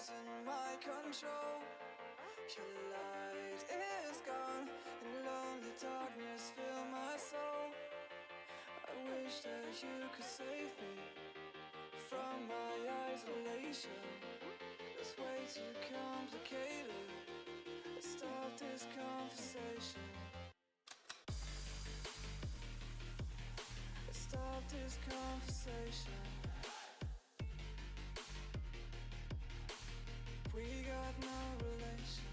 losing my control. Your light is gone, and lonely darkness fill my soul. I wish that you could save me from my isolation. It's way too complicated. Stop this conversation. Stop this conversation. We got no relation.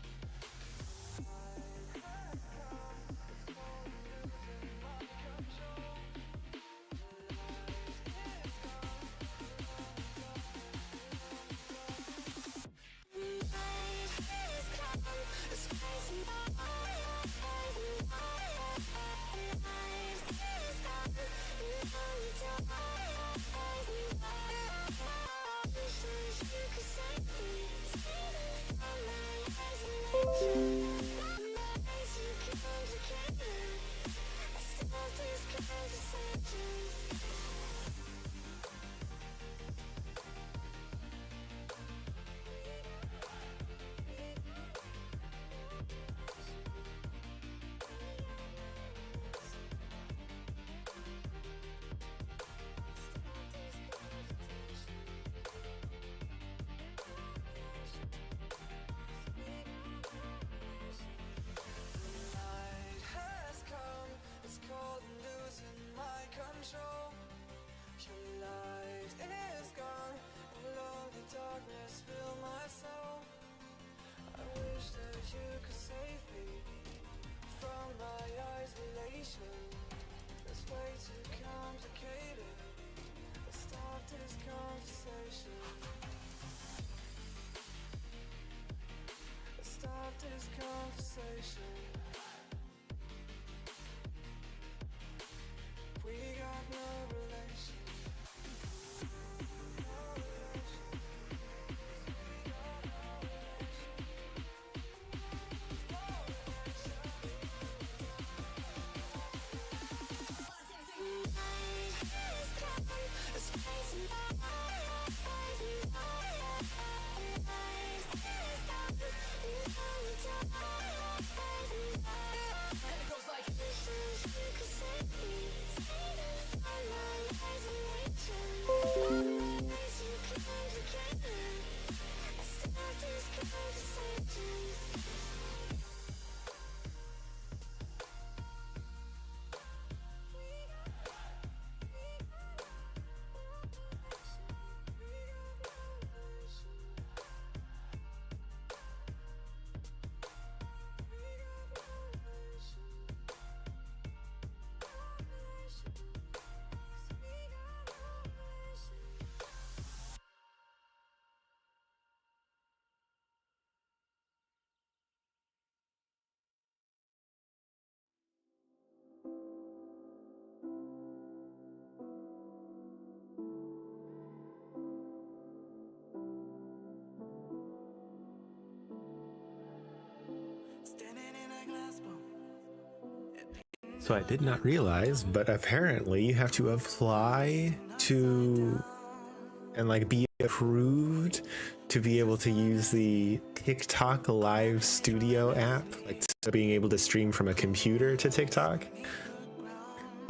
It's way too complicated. Stop this conversation. Stop this conversation. We got no relation. So I did not realize, but apparently you have to apply to and like be approved to be able to use the TikTok Live Studio app, like being able to stream from a computer to TikTok.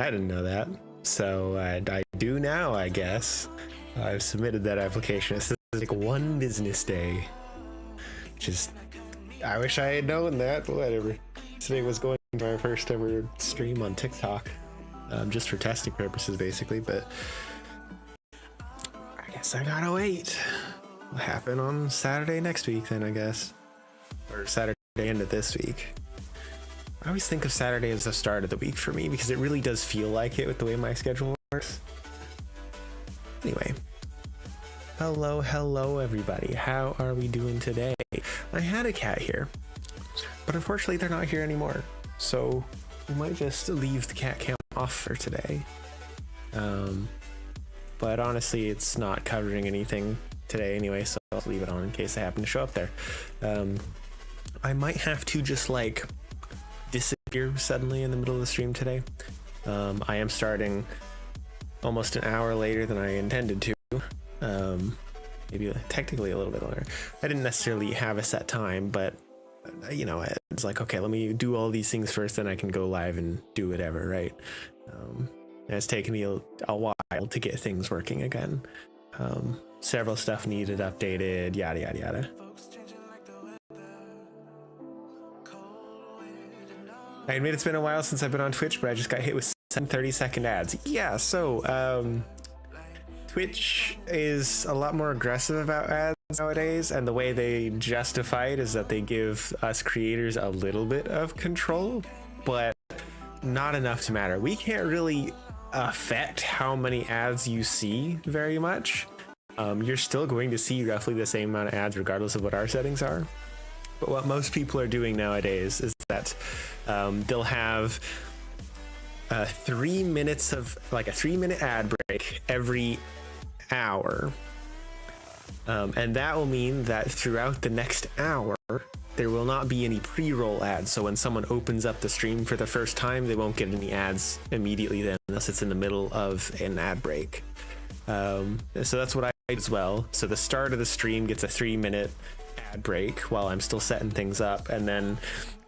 I didn't know that, so I do now, I guess. I've submitted that application. It's like 1 business day. Just, I wish I had known that. Whatever. Today was going to my first ever stream on TikTok, just for testing purposes, basically. But I guess I gotta wait. It'll happen on Saturday next week, then I guess, or Saturday end of this week. I always think of Saturday as the start of the week for me because it really does feel like it with the way my schedule works. Anyway. Hello everybody. How are we doing today? I had a cat here, but unfortunately they're not here anymore. So we might just leave the cat cam off for today. But honestly, it's not covering anything today anyway, so I'll leave it on in case I happen to show up there. I might have to just like disappear suddenly in the middle of the stream today. I am starting almost an hour later than I intended to. maybe technically a little bit longer. I didn't necessarily have a set time, but you know, it's like, okay, let me do all these things first, then I can go live and do whatever, right? And it's taken me a while to get things working again. Several stuff needed updated, yada yada yada. I admit it's been a while since I've been on Twitch, but I just got hit with 7 30-second ads. Yeah, so Twitch is a lot more aggressive about ads nowadays, and the way they justify it is that they give us creators a little bit of control, but not enough to matter. We can't really affect how many ads you see very much. You're still going to see roughly the same amount of ads regardless of what our settings are. But what most people are doing nowadays is that they'll have 3 minutes of like a 3-minute ad break every hour. And that will mean that throughout the next hour, there will not be any pre-roll ads. So when someone opens up the stream for the first time, they won't get any ads immediately then, unless it's in the middle of an ad break. So that's what I do as well. So the start of the stream gets a 3-minute ad break while I'm still setting things up, and then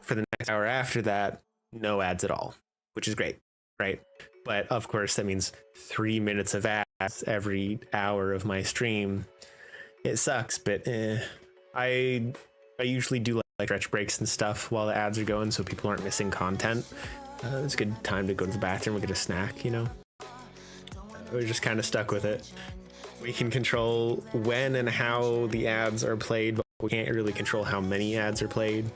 for the next hour after that, no ads at all, which is great, right? But of course that means 3 minutes of ads every hour of my stream. It sucks, but I usually do like stretch breaks and stuff while the ads are going, so people aren't missing content. It's a good time to go to the bathroom or get a snack, you know. We're just kind of stuck with it. We can control when and how the ads are played, but we can't really control how many ads are played.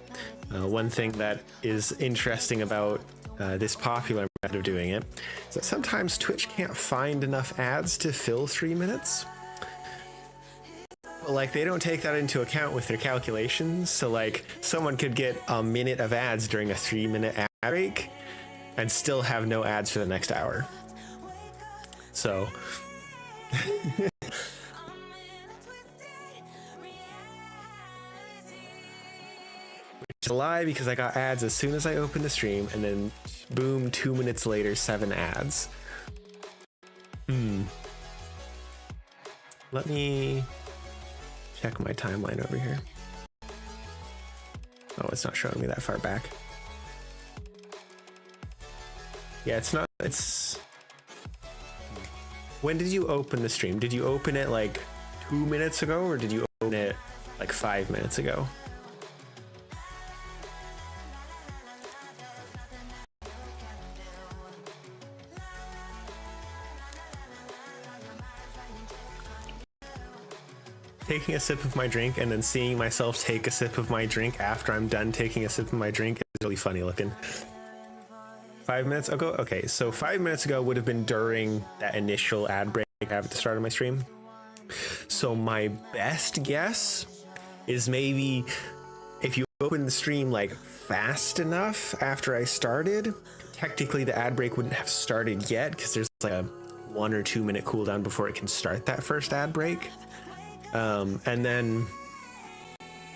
One thing that is interesting about this popular method of doing it is that sometimes Twitch can't find enough ads to fill 3 minutes. But like, they don't take that into account with their calculations. So like, someone could get a minute of ads during a 3-minute ad break and still have no ads for the next hour. So which is a lie, because I got ads as soon as I opened the stream, and then boom, 2 minutes later, 7 ads. Let me check my timeline over here. Oh, it's not showing me that far back. Yeah, it's not. It's. When did you open the stream? Did you open it like 2 minutes ago, or did you open it like 5 minutes ago? Taking a sip of my drink and then seeing myself take a sip of my drink after I'm done taking a sip of my drink is really funny looking. 5 minutes ago? Okay, so 5 minutes ago would have been during that initial ad break I have at the start of my stream. So my best guess is maybe if you open the stream like fast enough after I started, technically the ad break wouldn't have started yet, because there's like a 1 or 2 minute cooldown before it can start that first ad break. And then,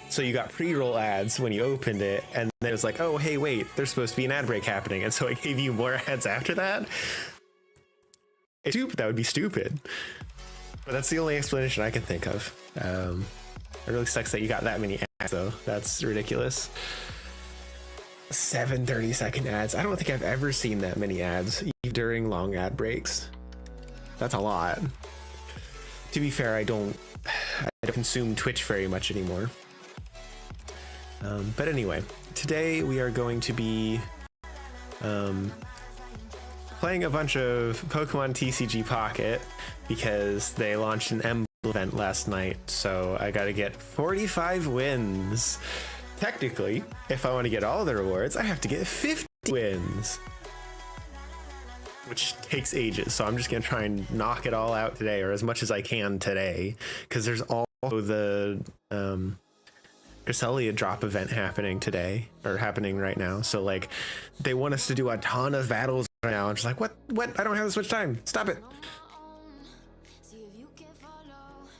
so you got pre-roll ads when you opened it, and then it was like, oh, hey, wait, there's supposed to be an ad break happening. And so I gave you more ads after that. It's stupid. That would be stupid. But that's the only explanation I can think of. It really sucks that you got that many ads, though. That's ridiculous. 7 30-second ads. I don't think I've ever seen that many ads during long ad breaks. That's a lot. To be fair, I don't consume Twitch very much anymore. But anyway, today we are going to be playing a bunch of Pokemon TCG Pocket, because they launched an emblem event last night, so I gotta get 45 wins. Technically, if I want to get all the rewards, I have to get 50 wins, which takes ages. So I'm just gonna try and knock it all out today, or as much as I can today, because there's also the Cresselia drop event happening today, or happening right now. So like, they want us to do a ton of battles right now. I'm just like, what? I don't have this much time. Stop it.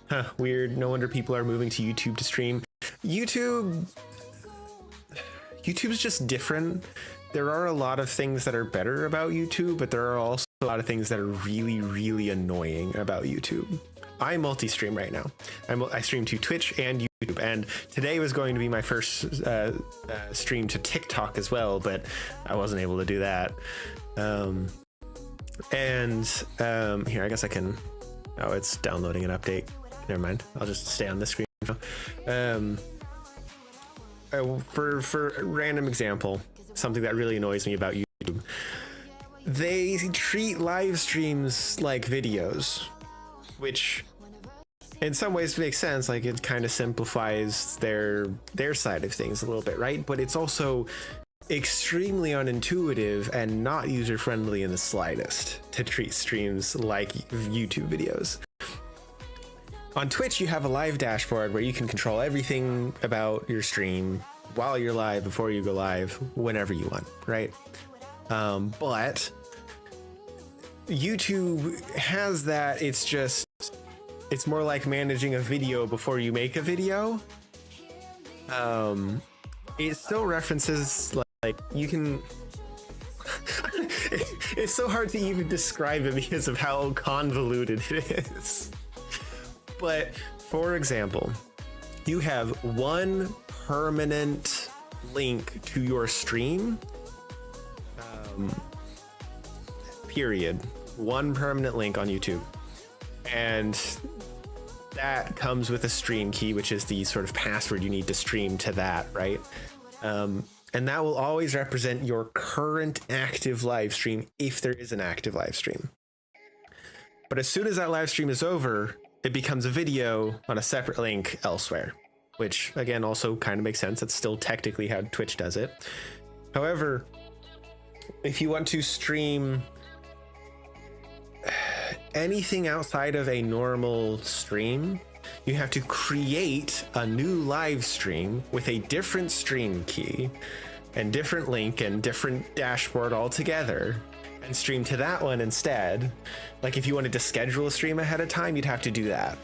Huh, weird. No wonder people are moving to YouTube to stream. YouTube's just different. There are a lot of things that are better about YouTube, but there are also a lot of things that are really, really annoying about YouTube. I multi-stream right now. I stream to Twitch and YouTube, and today was going to be my first stream to TikTok as well, but I wasn't able to do that. Here, I guess I can. Oh, it's downloading an update. Never mind. I'll just stay on this screen now. For a random example, something that really annoys me about YouTube, they treat live streams like videos, which in some ways makes sense. Like, it kind of simplifies their side of things a little bit, right? But it's also extremely unintuitive and not user-friendly in the slightest to treat streams like YouTube videos. On Twitch, you have a live dashboard where you can control everything about your stream while you're live, before you go live, whenever you want, right? But YouTube has that. It's more like managing a video before you make a video. It still references, like you can it's so hard to even describe it because of how convoluted it is. But for example, you have one permanent link to your stream, period. One permanent link on YouTube, and that comes with a stream key, which is the sort of password you need to stream to that, right? And that will always represent your current active live stream, if there is an active live stream. But as soon as that live stream is over, it becomes a video on a separate link elsewhere, which again also kind of makes sense. That's still technically how Twitch does it. However, if you want to stream anything outside of a normal stream, you have to create a new live stream with a different stream key and different link and different dashboard altogether, and stream to that one instead. Like, if you wanted to schedule a stream ahead of time, you'd have to do that.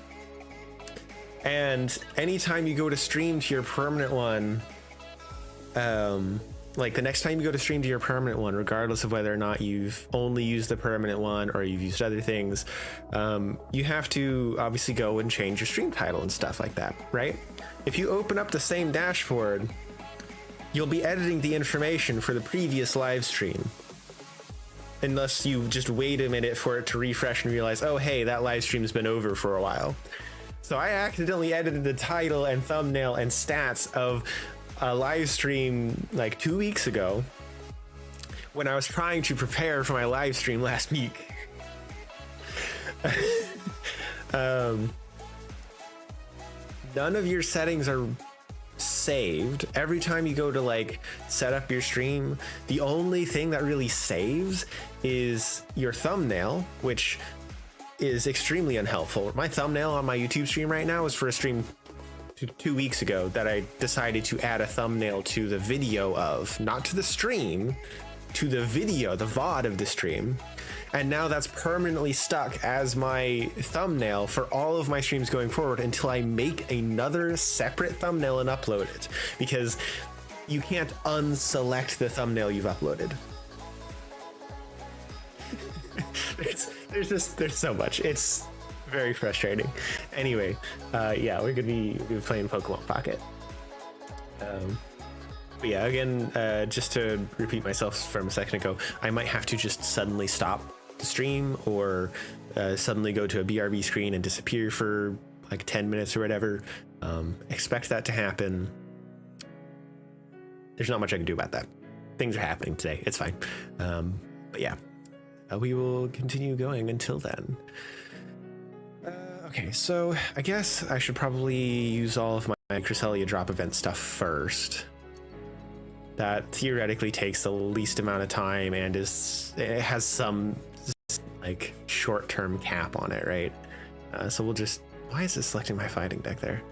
And anytime you go to stream to your permanent one, like the next time you go to stream to your permanent one, regardless of whether or not you've only used the permanent one or you've used other things, you have to obviously go and change your stream title and stuff like that, right? If you open up the same dashboard, you'll be editing the information for the previous live stream, unless you just wait a minute for it to refresh and realize, oh, hey, that live stream's been over for a while. So I accidentally edited the title and thumbnail and stats of a live stream like 2 weeks ago when I was trying to prepare for my live stream last week. None of your settings are saved. Every time you go to like set up your stream, the only thing that really saves is your thumbnail, which is extremely unhelpful. My thumbnail on my YouTube stream right now is for a stream 2 weeks ago that I decided to add a thumbnail to the video of, not to the stream, to the video, the VOD of the stream. And now that's permanently stuck as my thumbnail for all of my streams going forward until I make another separate thumbnail and upload it, because you can't unselect the thumbnail you've uploaded. there's so much. It's very frustrating. Anyway, yeah, we're gonna be playing Pokemon Pocket. But yeah, again, just to repeat myself from a second ago, I might have to just suddenly stop the stream or suddenly go to a BRB screen and disappear for like 10 minutes or whatever. Expect that to happen. There's not much I can do about that. Things are happening today. It's fine. But yeah, we will continue going until then. Okay, so I guess I should probably use all of my Cresselia drop event stuff first. That theoretically takes the least amount of time and it has some like short-term cap on it, right? So we'll just, why is it selecting my fighting deck there?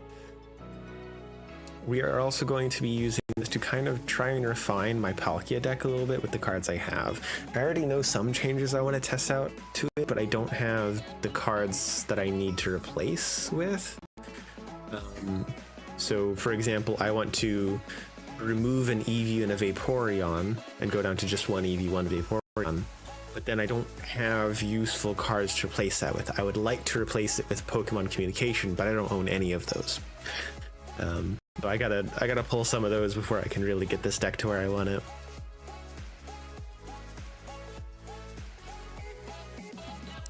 We are also going to be using this to kind of try and refine my Palkia deck a little bit with the cards I have. I already know some changes I want to test out to it, but I don't have the cards that I need to replace with. So for example, I want to remove an Eevee and a Vaporeon and go down to just one Eevee, one Vaporeon. but then I don't have useful cards to replace that with. I would like to replace it with Pokemon Communication, but I don't own any of those. So I gotta pull some of those before I can really get this deck to where I want it.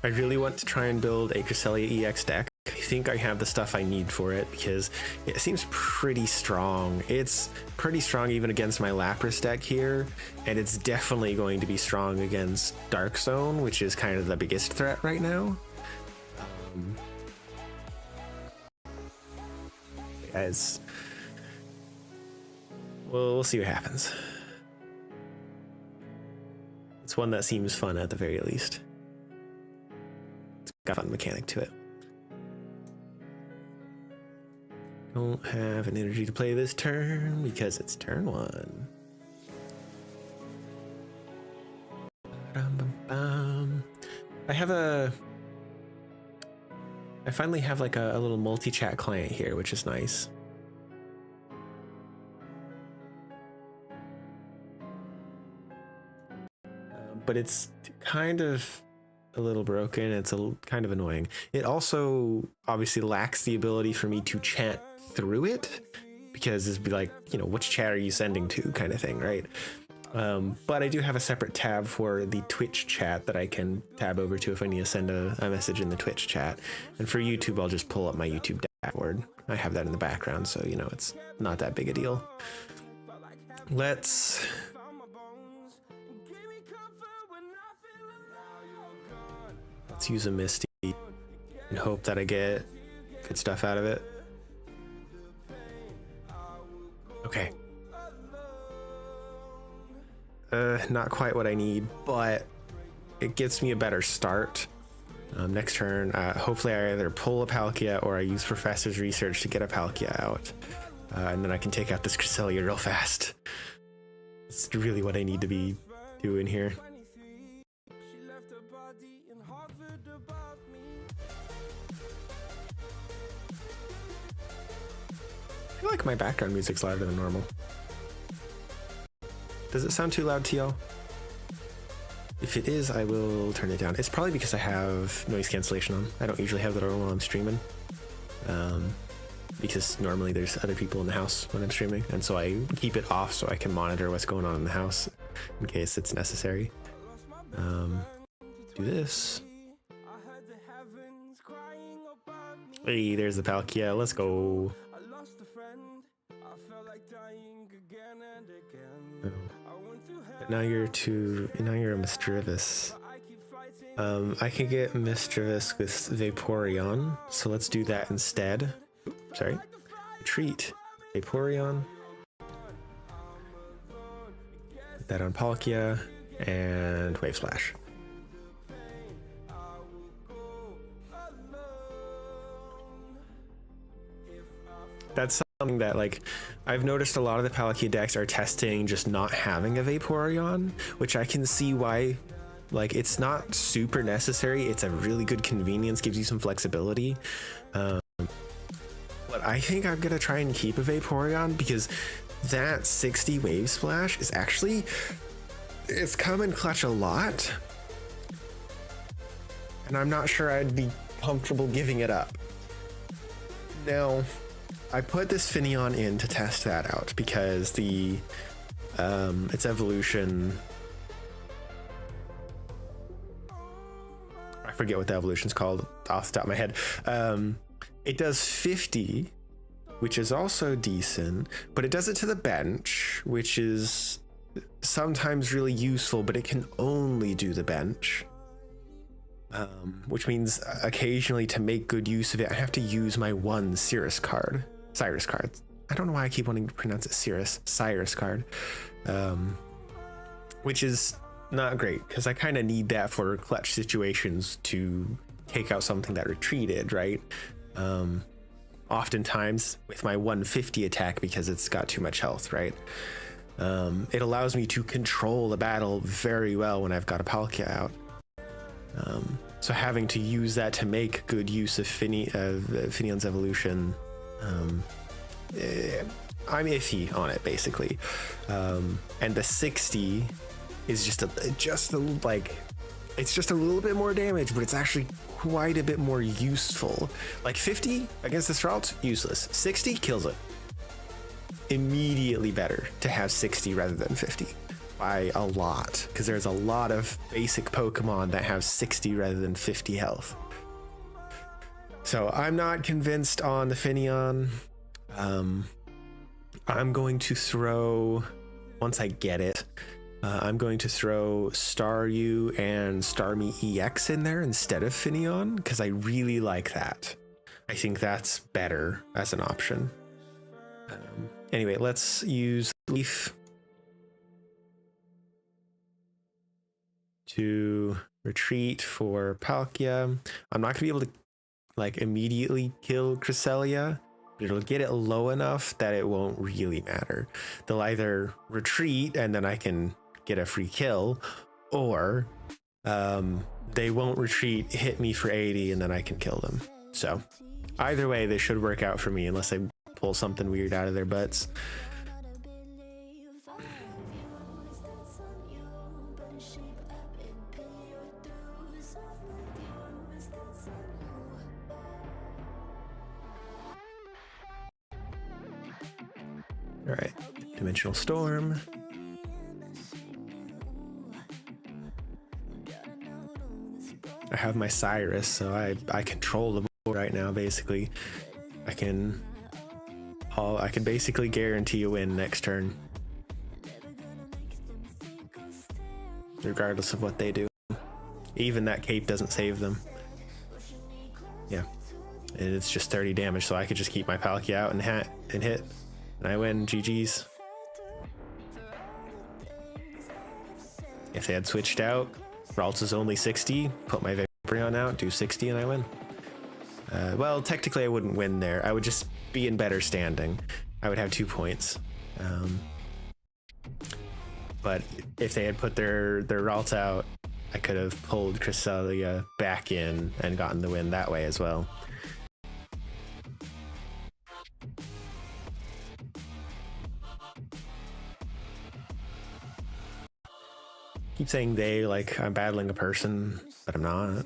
I really want to try and build a Cresselia EX deck. I think I have the stuff I need for it because it seems pretty strong. It's pretty strong even against my Lapras deck here, and it's definitely going to be strong against Dark Zone, which is kind of the biggest threat right now. As well, we'll see what happens. It's one that seems fun at the very least. It's got a fun mechanic to it. Don't have an energy to play this turn because it's turn 1. I finally have like a little multi-chat client here, which is nice. But it's kind of a little broken. It's kind of annoying. It also obviously lacks the ability for me to chat through it, because it'd be like, you know, which chat are you sending to kind of thing, right? But I do have a separate tab for the Twitch chat that I can tab over to if I need to send a message in the Twitch chat. And for YouTube, I'll just pull up my YouTube dashboard. I have that in the background, so you know it's not that big a deal. Let's use a Misty and hope that I get good stuff out of it. Okay. Not quite what I need, but it gets me a better start. Next turn, hopefully I either pull a Palkia or I use Professor's Research to get a Palkia out. And then I can take out this Cresselia real fast. It's really what I need to be doing here. I feel like my background music's louder than normal. Does it sound too loud to y'all? If it is, I will turn it down. It's probably because I have noise cancellation on. I don't usually have that on while I'm streaming. Because normally there's other people in the house when I'm streaming, and so I keep it off so I can monitor what's going on in the house in case it's necessary. Do this. Hey, there's the Palkia. Let's go. Oh. But now you're a Misdreavus. I can get Misdreavus with Vaporeon, so let's do that instead. Oops, sorry. Retreat. Vaporeon. Put that on Palkia and Wave Splash. That's something that, like, I've noticed a lot of the Palkia decks are testing just not having a Vaporeon, which I can see why. Like, it's not super necessary. It's a really good convenience, gives you some flexibility. But I think I'm gonna try and keep a Vaporeon because that 60 Wave Splash is actually, it's come in clutch a lot. And I'm not sure I'd be comfortable giving it up. Now, I put this Finneon in to test that out because the its evolution, I forget what the evolution's called off the top of my head. It does 50, which is also decent, but it does it to the bench, which is sometimes really useful, but it can only do the bench. Which means occasionally to make good use of it, I have to use my one Cyrus card. I don't know why I keep wanting to pronounce it Cyrus card. Which is not great because I kind of need that for clutch situations to take out something that retreated, right? Oftentimes with my 150 attack because it's got too much health, right? It allows me to control the battle very well when I've got a Palkia out. So having to use that to make good use of Finneon's evolution, I'm iffy on it basically. And the 60 is just a like It's just a little bit more damage, but it's actually quite a bit more useful. Like 50 against this Ralt, useless. 60 kills it. Immediately better to have 60 rather than 50 by a lot, because there's a lot of basic Pokemon that have 60 rather than 50 health. So I'm not convinced on the Finneon. I'm going to throw, once I get it, I'm going to throw Staryu and Starmie EX in there instead of Finneon, because I really like that. I think that's better as an option. Anyway, let's use Leaf to retreat for Palkia. I'm not going to be able to like immediately kill Cresselia, but it'll get it low enough that it won't really matter. They'll either retreat and then I can get a free kill, or they won't retreat, hit me for 80, and then I can kill them. So either way, they should work out for me unless they pull something weird out of their butts. All right, Dimensional Storm. I have my Cyrus, so I control the board right now. Basically, I can basically guarantee a win next turn, regardless of what they do. Even that cape doesn't save them. Yeah, and it's just 30 damage, so I could just keep my Palkia out and hit, and I win. GG's. If they had switched out, Ralts is only 60, put my Vaporeon out, do 60, and I win. Well, technically I wouldn't win there. I would just be in better standing. I would have 2 points. But if they had put their Ralts out, I could have pulled Cresselia back in and gotten the win that way as well. Keep saying they like I'm battling a person, but I'm not.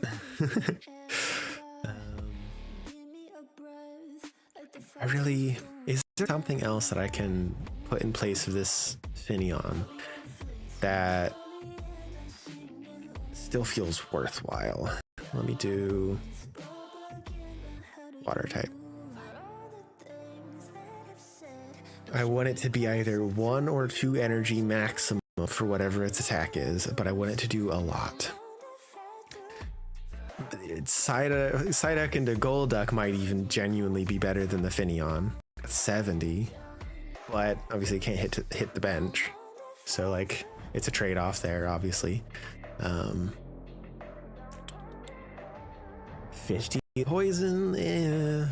Is there something else that I can put in place of this Finneon that still feels worthwhile? Let me do water type. I want it to be either 1 or 2 energy maximum for whatever its attack is, but I want it to do a lot. Psyduck into Golduck might even genuinely be better than the Finneon at 70, but obviously it can't hit the bench, so like it's a trade-off there, obviously. 50 poison,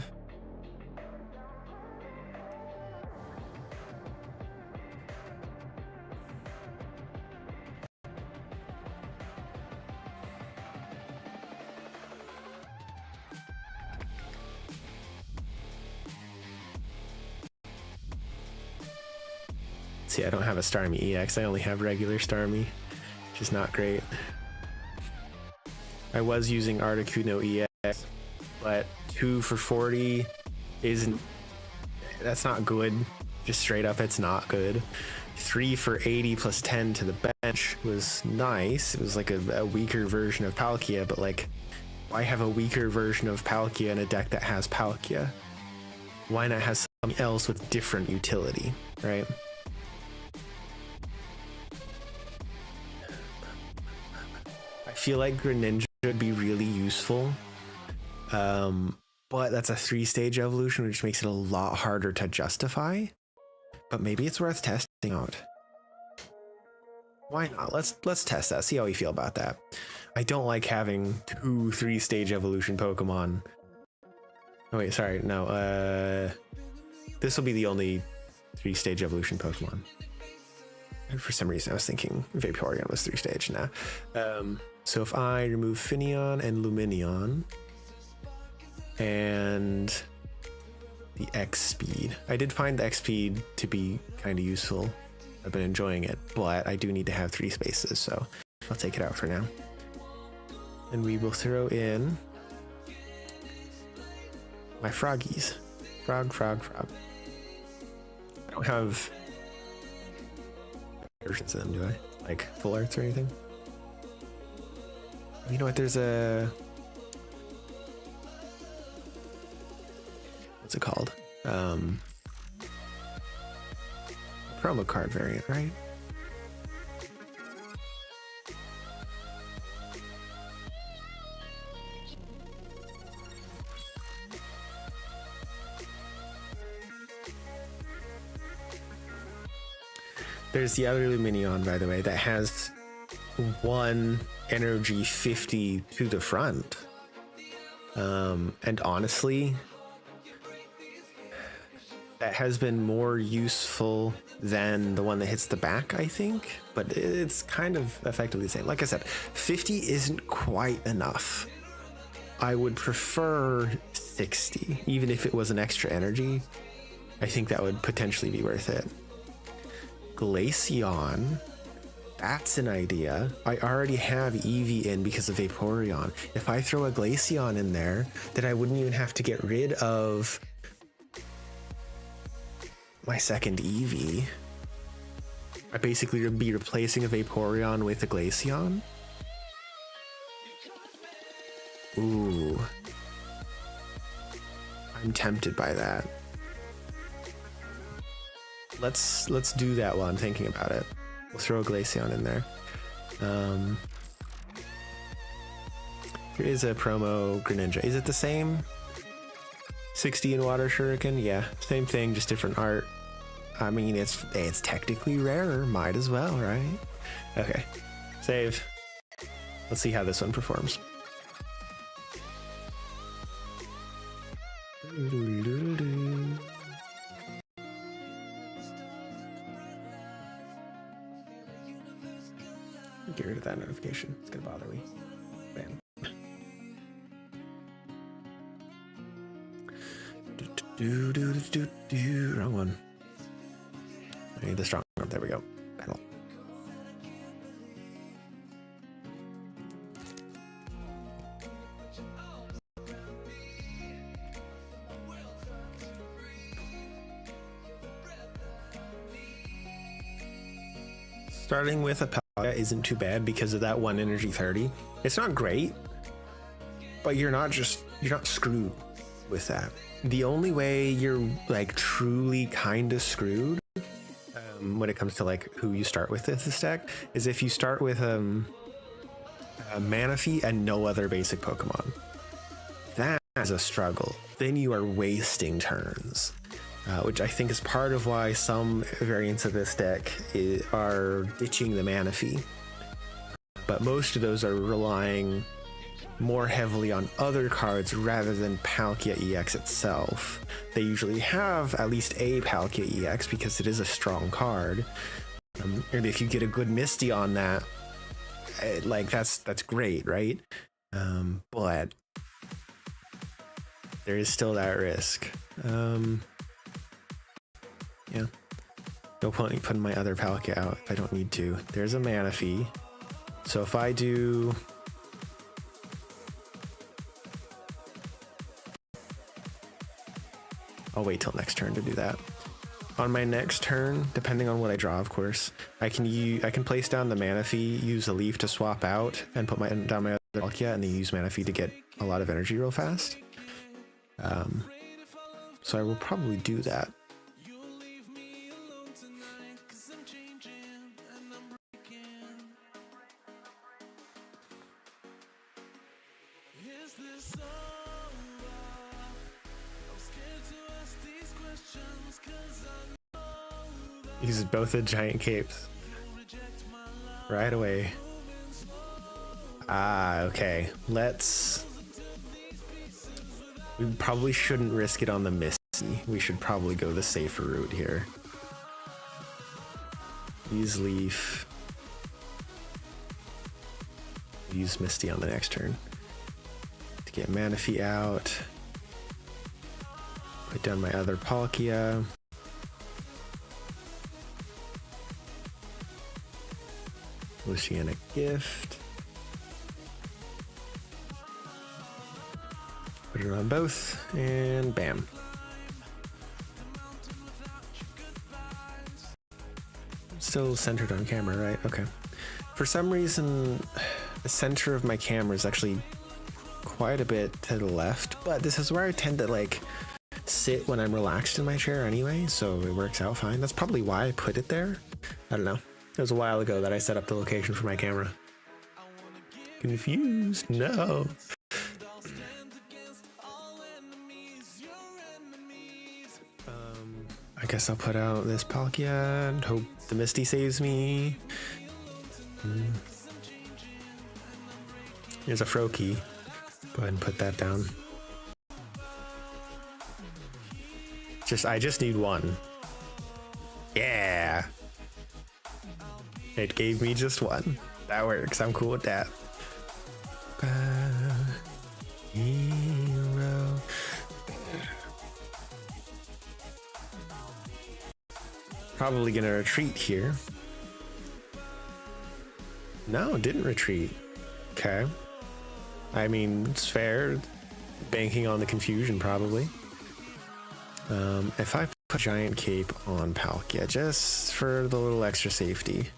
See, I don't have a Starmie EX. I only have regular Starmie, which is not great. I was using Articuno EX, but 2 for 40 isn't... That's not good. Just straight up, it's not good. 3 for 80 plus 10 to the bench was nice. It was like a weaker version of Palkia, but like, why have a weaker version of Palkia in a deck that has Palkia? Why not have something else with different utility, right? I feel like Greninja would be really useful, but that's a 3-stage evolution, which makes it a lot harder to justify. But maybe it's worth testing out. Why not? Let's test that. See how we feel about that. I don't like having 2 3-stage evolution Pokemon. Oh wait, sorry, no. This will be the only 3-stage evolution Pokemon. And for some reason, I was thinking Vaporeon was 3-stage now. So if I remove Finneon and Lumineon and the X speed, I did find the X speed to be kind of useful. I've been enjoying it, but I do need to have 3 spaces, so I'll take it out for now. And we will throw in my froggies. Frog. I don't have versions of them, do I? Like full arts or anything? You know what? There's a... What's it called? Promo card variant, right? There's the other Luminion, by the way, that has 1 energy 50 to the front. And honestly, that has been more useful than the one that hits the back, I think. But it's kind of effectively the same. Like I said, 50 isn't quite enough. I would prefer 60, even if it was an extra energy. I think that would potentially be worth it. Glaceon, that's an idea. I already have Eevee in because of Vaporeon. If I throw a Glaceon in there, then I wouldn't even have to get rid of my second Eevee. I basically would be replacing a Vaporeon with a Glaceon. Ooh. I'm tempted by that. Let's do that while I'm thinking about it. We'll throw a Glaceon in there. Here is a promo Greninja. Is it the same? 60 in Water Shuriken? Yeah, same thing, just different art. I mean, it's technically rarer. Might as well, right? Okay, save. Let's see how this one performs. Get rid of that notification. It's gonna bother me. Bam. Wrong one. I need the strong one. There we go. Battle. Starting with a Palkia isn't too bad because of that 1 energy 30. It's not great, but you're not screwed with that. The only way you're like truly kind of screwed when it comes to like who you start with this deck is if you start with a Manaphy and no other basic Pokemon. That is a struggle. Then you are wasting turns. Which I think is part of why some variants of this deck are ditching the Manaphy. But most of those are relying more heavily on other cards rather than Palkia EX itself. They usually have at least a Palkia EX because it is a strong card. And if you get a good Misty on that, like that's great, right? But there is still that risk. Yeah, no point in putting my other Palkia out if I don't need to. There's a Manaphy. So if I do... I'll wait till next turn to do that. On my next turn, depending on what I draw, of course, I can place down the Manaphy, use a leaf to swap out, and put down my other Palkia, and then use Manaphy to get a lot of energy real fast. So I will probably do that. Uses both the giant capes right away. Okay. We probably shouldn't risk it on the Misty. We should probably go the safer route here. Use Leaf. Use Misty on the next turn to get Manaphy out. Put down my other Palkia. Oceanic Gift. it on both, and bam. Still centered on camera, right? Okay. For some reason, the center of my camera is actually quite a bit to the left, but this is where I tend to like sit when I'm relaxed in my chair anyway, so it works out fine. That's probably why I put it there. I don't know. It was a while ago that I set up the location for my camera. Confused? No. I guess I'll put out this Palkia and hope the Misty saves me. Here's a Froakie. Go ahead and put that down. I just need one. Yeah. It gave me just one. That works. I'm cool with that. Hero. Probably gonna retreat here. No, didn't retreat. Okay. I mean, it's fair. Banking on the confusion, probably. If I put Giant Cape on Palkia, just for the little extra safety.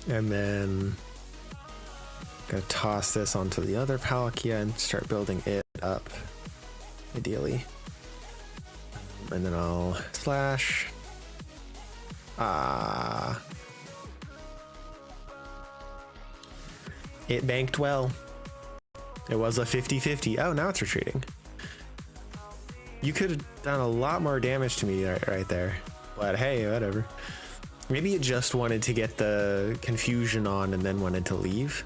And then gonna toss this onto the other Palkia and start building it up, ideally. And then I'll slash. It banked well. It was a 50-50. Oh, now it's retreating. You could have done a lot more damage to me right there. But hey, whatever. Maybe it just wanted to get the confusion on and then wanted to leave.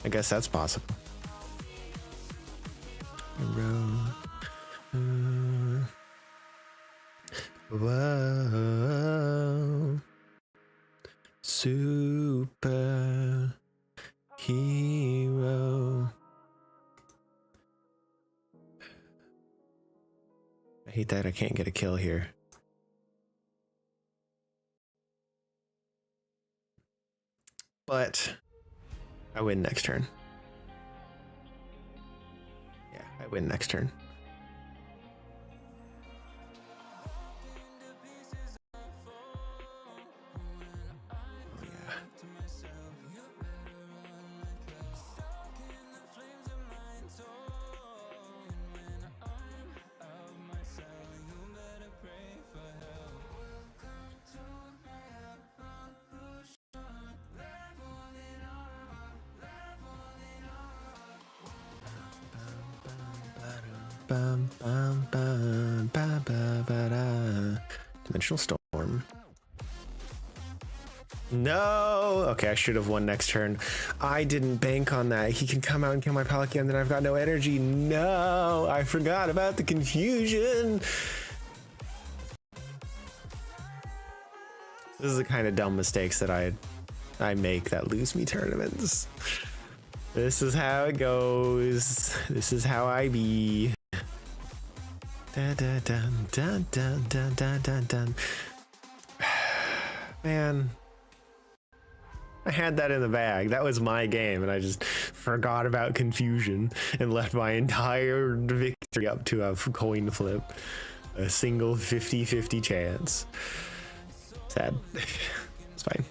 I guess that's possible. Whoa. Super hero. I hate that I can't get a kill here. But I win next turn. Yeah, I win next turn. Dimensional Storm. No! Okay, I should have won next turn. I didn't bank on that. He can come out and kill my Palkia and then I've got no energy. No! I forgot about the confusion! This is the kind of dumb mistakes that I make that lose me tournaments. This is how it goes. This is how I be. Dun, dun, dun, dun, dun, dun, dun, dun, dun. Man, I had that in the bag. That was my game, and I just forgot about confusion and left my entire victory up to a coin flip. A single 50-50 chance. Sad. It's fine.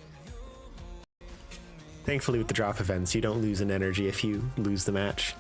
Thankfully, with the drop events, you don't lose an energy if you lose the match.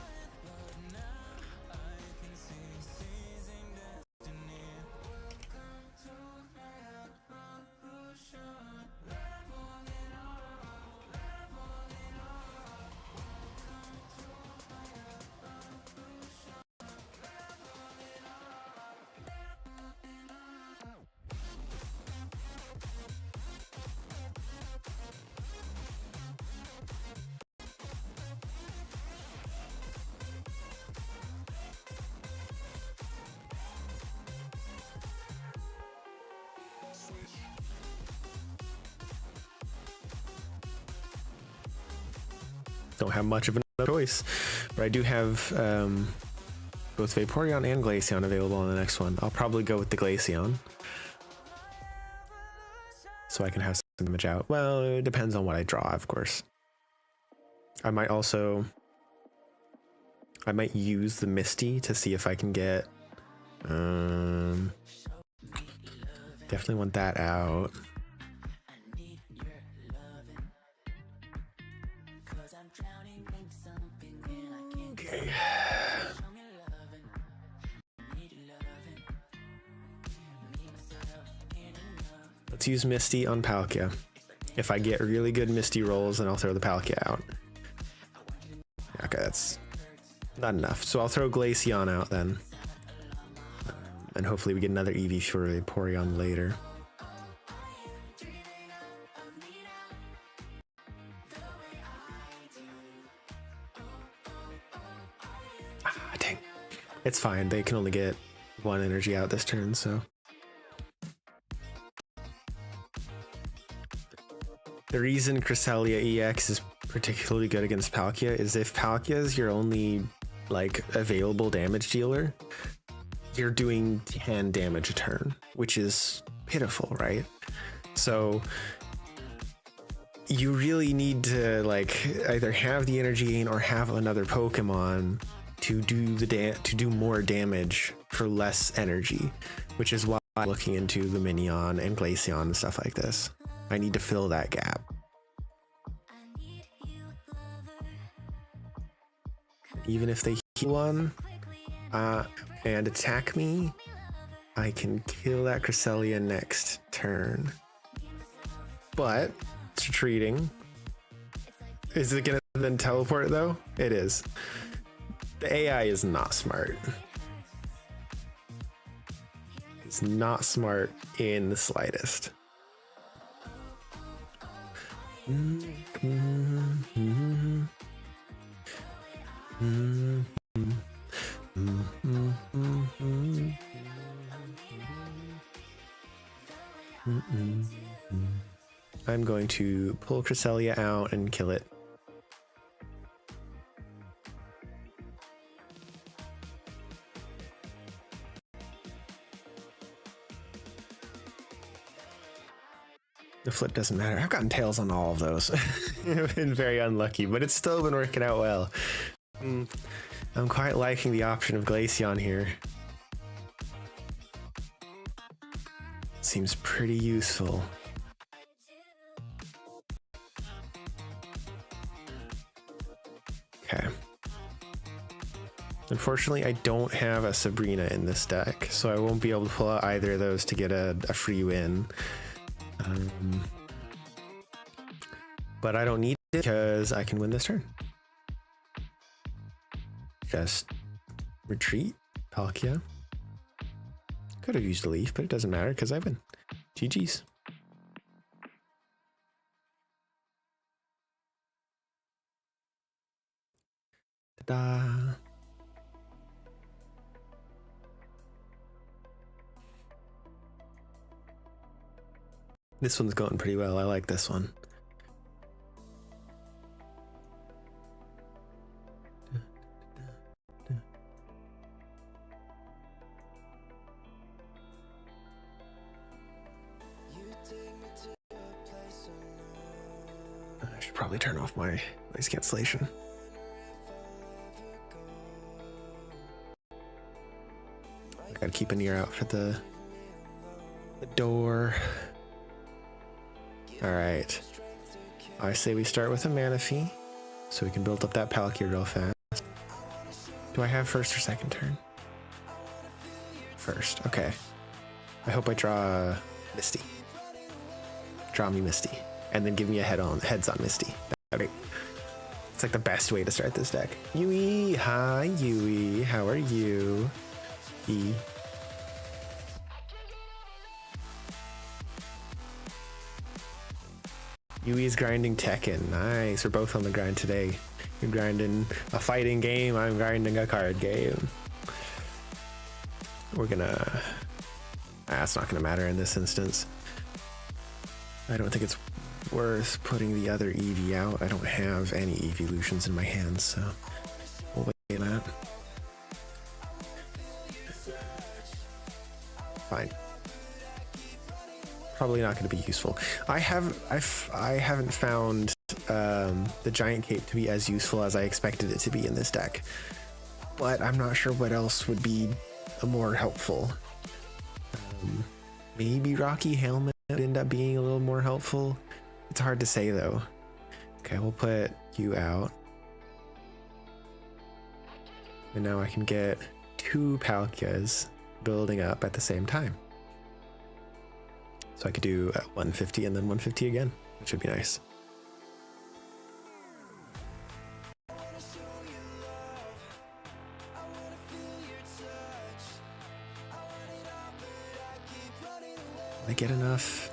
Don't have much of a choice, but I do have both Vaporeon and Glaceon available on the next one. I'll probably go with the Glaceon so I can have some damage out. Well, it depends on what I draw, of course. I might also I might use the Misty to see if I can get... definitely want that out. Okay. Let's use Misty on Palkia. If I get really good Misty rolls, then I'll throw the Palkia out. Okay, that's not enough. So I'll throw Glaceon out then. And hopefully we get another Eevee for Vaporeon later. Ah, dang. It's fine. They can only get one energy out this turn, so... The reason Cresselia EX is particularly good against Palkia is if Palkia is your only like available damage dealer, you're doing 10 damage a turn, which is pitiful, right? So you really need to like either have the energy gain or have another Pokemon to do more damage for less energy, which is why I'm looking into the Minion and Glaceon and stuff like this. I need to fill that gap. Even if they heal one and attack me, I can kill that Cresselia next turn. But it's retreating. Is it gonna then teleport though? It is. The AI is not smart. It's not smart in the slightest. I'm going to pull Cresselia out and kill it. The flip doesn't matter. I've gotten tails on all of those. I've been very unlucky, but it's still been working out well. I'm quite liking the option of Glaceon here. Seems pretty useful. Okay. Unfortunately, I don't have a Sabrina in this deck, so I won't be able to pull out either of those to get a free win. But I don't need it because I can win this turn. Just retreat, Palkia. Could have used a leaf, but it doesn't matter because I win. GG's. Ta-da. This one's going pretty well. I like this one. I should probably turn off my noise cancellation. I gotta keep an ear out for the door. All right. I say we start with a Manaphy so we can build up that Palkia real fast. Do I have first or second turn? First, okay. I hope I draw Misty. Draw me Misty. And then give me a heads on Misty. That'd be great. It's like the best way to start this deck. Yui, hi Yui, how are you? Yui's grinding Tekken. Nice, we're both on the grind today. You're grinding a fighting game, I'm grinding a card game. We're gonna... That's not gonna matter in this instance. I don't think it's worth putting the other Eevee out. I don't have any Eeveelutions in my hands, so we'll wait on that. Fine. Probably not going to be useful. I haven't found the Giant Cape to be as useful as I expected it to be in this deck. but I'm not sure what else would be more helpful. Maybe Rocky Helmet would end up being a little more helpful. It's hard to say though. Okay, we'll put you out. And now I can get 2 Palkias building up at the same time. So I could do 150 and then 150 again, which would be nice. I get enough.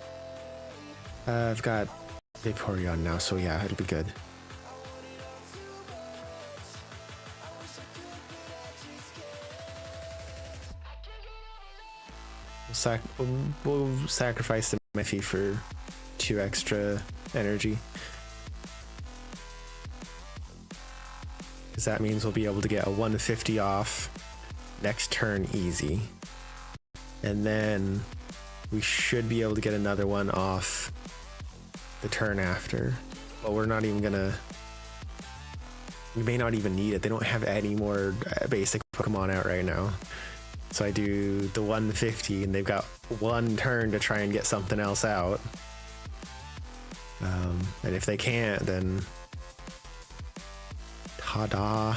I've got Vaporeon now, so yeah, it'll be good. We'll sacrifice the Miffy for 2 extra energy. Because that means we'll be able to get a 150 off next turn easy. And then we should be able to get another one off the turn after. But we're not even gonna... We may not even need it. They don't have any more basic Pokemon out right now. So I do the 150 and they've got 1 turn to try and get something else out. And if they can't, then ta-da.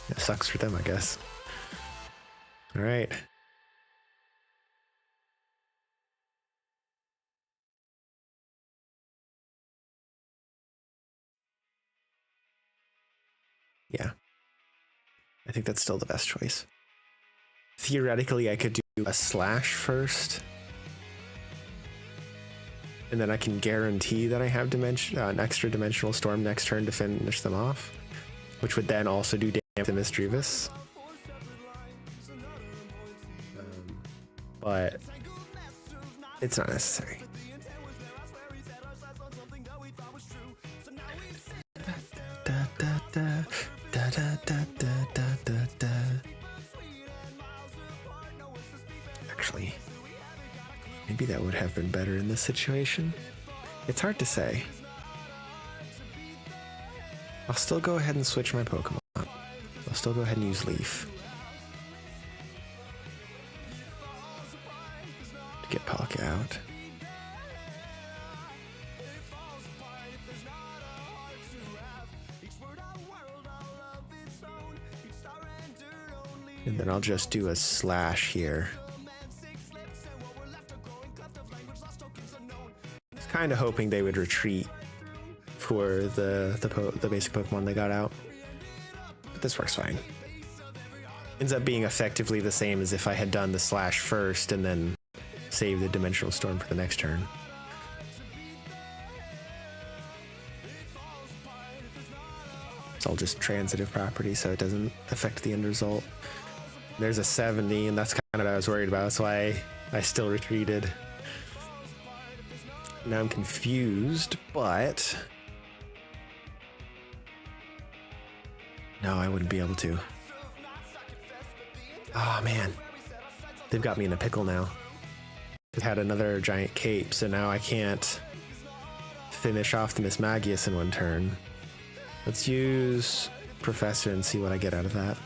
It sucks for them, I guess. All right. Yeah. I think that's still the best choice. Theoretically, I could do a slash first. And then I can guarantee that I have an extra dimensional storm next turn to finish them off. Which would then also do damage to Misdreavus. But it's not necessary. Actually, maybe that would have been better in this situation. It's hard to say. I'll still go ahead and switch my Pokemon. I'll still go ahead and use Leaf to get Palkia out. And then I'll just do a slash here. I was kind of hoping they would retreat for the basic Pokemon they got out. But this works fine. Ends up being effectively the same as if I had done the slash first and then saved the Dimensional Storm for the next turn. It's all just transitive property, so it doesn't affect the end result. There's a 70, and that's kind of what I was worried about. That's why I still retreated. Now I'm confused, but... No, I wouldn't be able to. Oh, man. They've got me in a pickle now. They've had another giant cape, so now I can't finish off the Mismagius in 1 turn. Let's use Professor and see what I get out of that.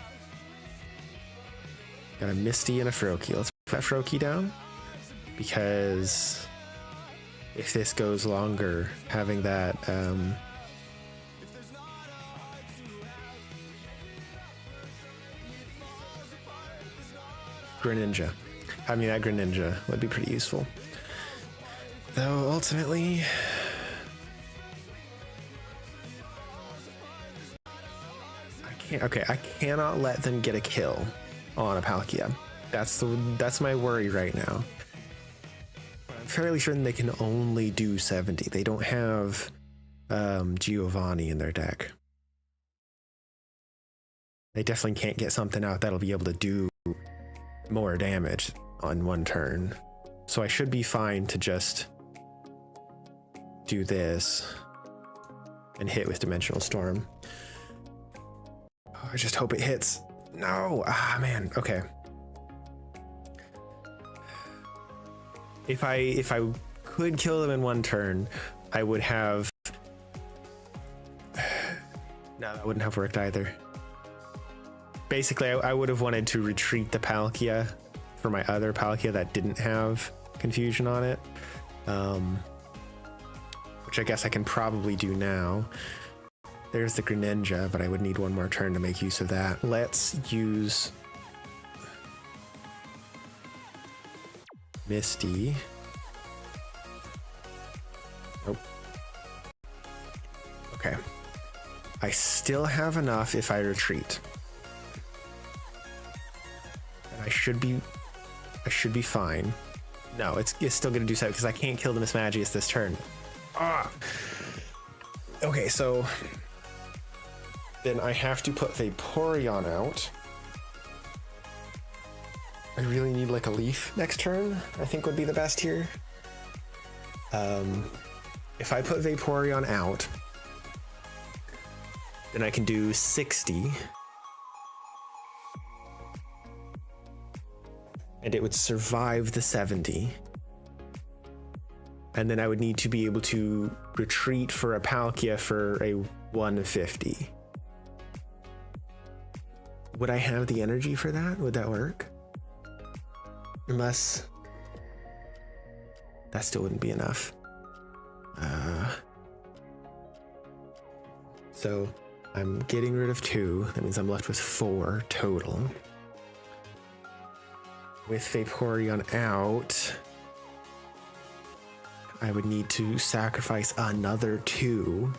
Got a Misty and a Froakie. Let's put that Froakie down. Because if this goes longer, having that Greninja. Having that Greninja would be pretty useful. Though ultimately... I cannot let them get a kill on a Palkia. That's my worry right now. I'm fairly certain they can only do 70. They don't have Giovanni in their deck. They definitely can't get something out that'll be able to do more damage on 1 turn. So I should be fine to just do this and hit with Dimensional Storm. I just hope it hits. No, man. Okay. If I could kill them in 1 turn, I would have. No, that wouldn't have worked either. basically I would have wanted to retreat the Palkia for my other Palkia that didn't have confusion on it, which I guess I can probably do now. There's the Greninja, but I would need one more turn to make use of that. Let's use Misty. Nope. Okay. I still have enough if I retreat. And I should be fine. No, it's still gonna do so because I can't kill the Mismagius this turn. Ah. Okay, so then I have to put Vaporeon out. I really need like a leaf next turn, I think would be the best here. If I put Vaporeon out, then I can do 60. And it would survive the 70. And then I would need to be able to retreat for a Palkia for a 150. Would I have the energy for that? Would that work? Unless that still wouldn't be enough. So I'm getting rid of 2. That means I'm left with 4 total. With Vaporeon out, I would need to sacrifice another 2.